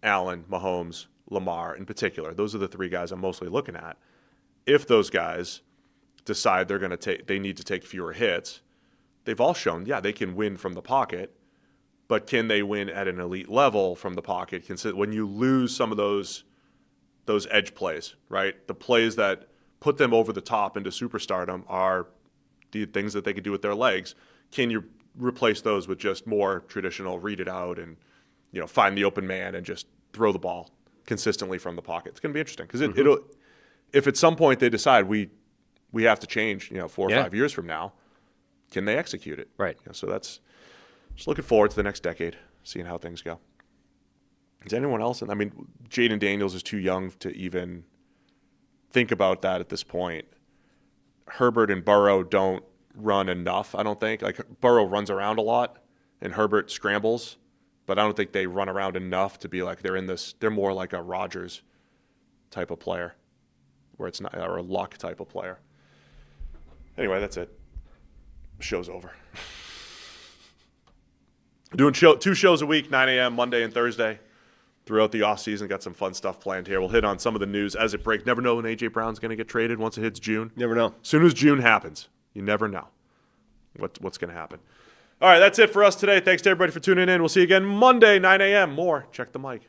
Allen, Mahomes, Lamar in particular, those are the 3 guys I'm mostly looking at. If those guys decide they need to take fewer hits, they've all shown, they can win from the pocket, but can they win at an elite level from the pocket? When you lose some of those edge plays, right? The plays that put them over the top into superstardom are the things that they can do with their legs. Can you replace those with just more traditional read it out and find the open man and just throw the ball consistently from the pocket? It's going to be interesting because it'll. If at some point they decide we have to change, 4 or 5 years from now, can they execute it? Right. So that's just looking forward to the next decade, seeing how things go. Is anyone else? I mean, Jaden Daniels is too young to even think about that at this point. Herbert and Burrow don't run enough, I don't think. Like Burrow runs around a lot and Herbert scrambles, but I don't think they run around enough to be like they're more like a Rodgers type of player, where it's not, or a Luck type of player. Anyway, that's it. Show's over. Doing 2 shows a week, 9 a.m. Monday and Thursday. Throughout the offseason, got some fun stuff planned here. We'll hit on some of the news as it breaks. Never know when A.J. Brown's going to get traded once it hits June. Never know. As soon as June happens, you never know what's going to happen. All right, that's it for us today. Thanks to everybody for tuning in. We'll see you again Monday, 9 a.m. More. Check the mic.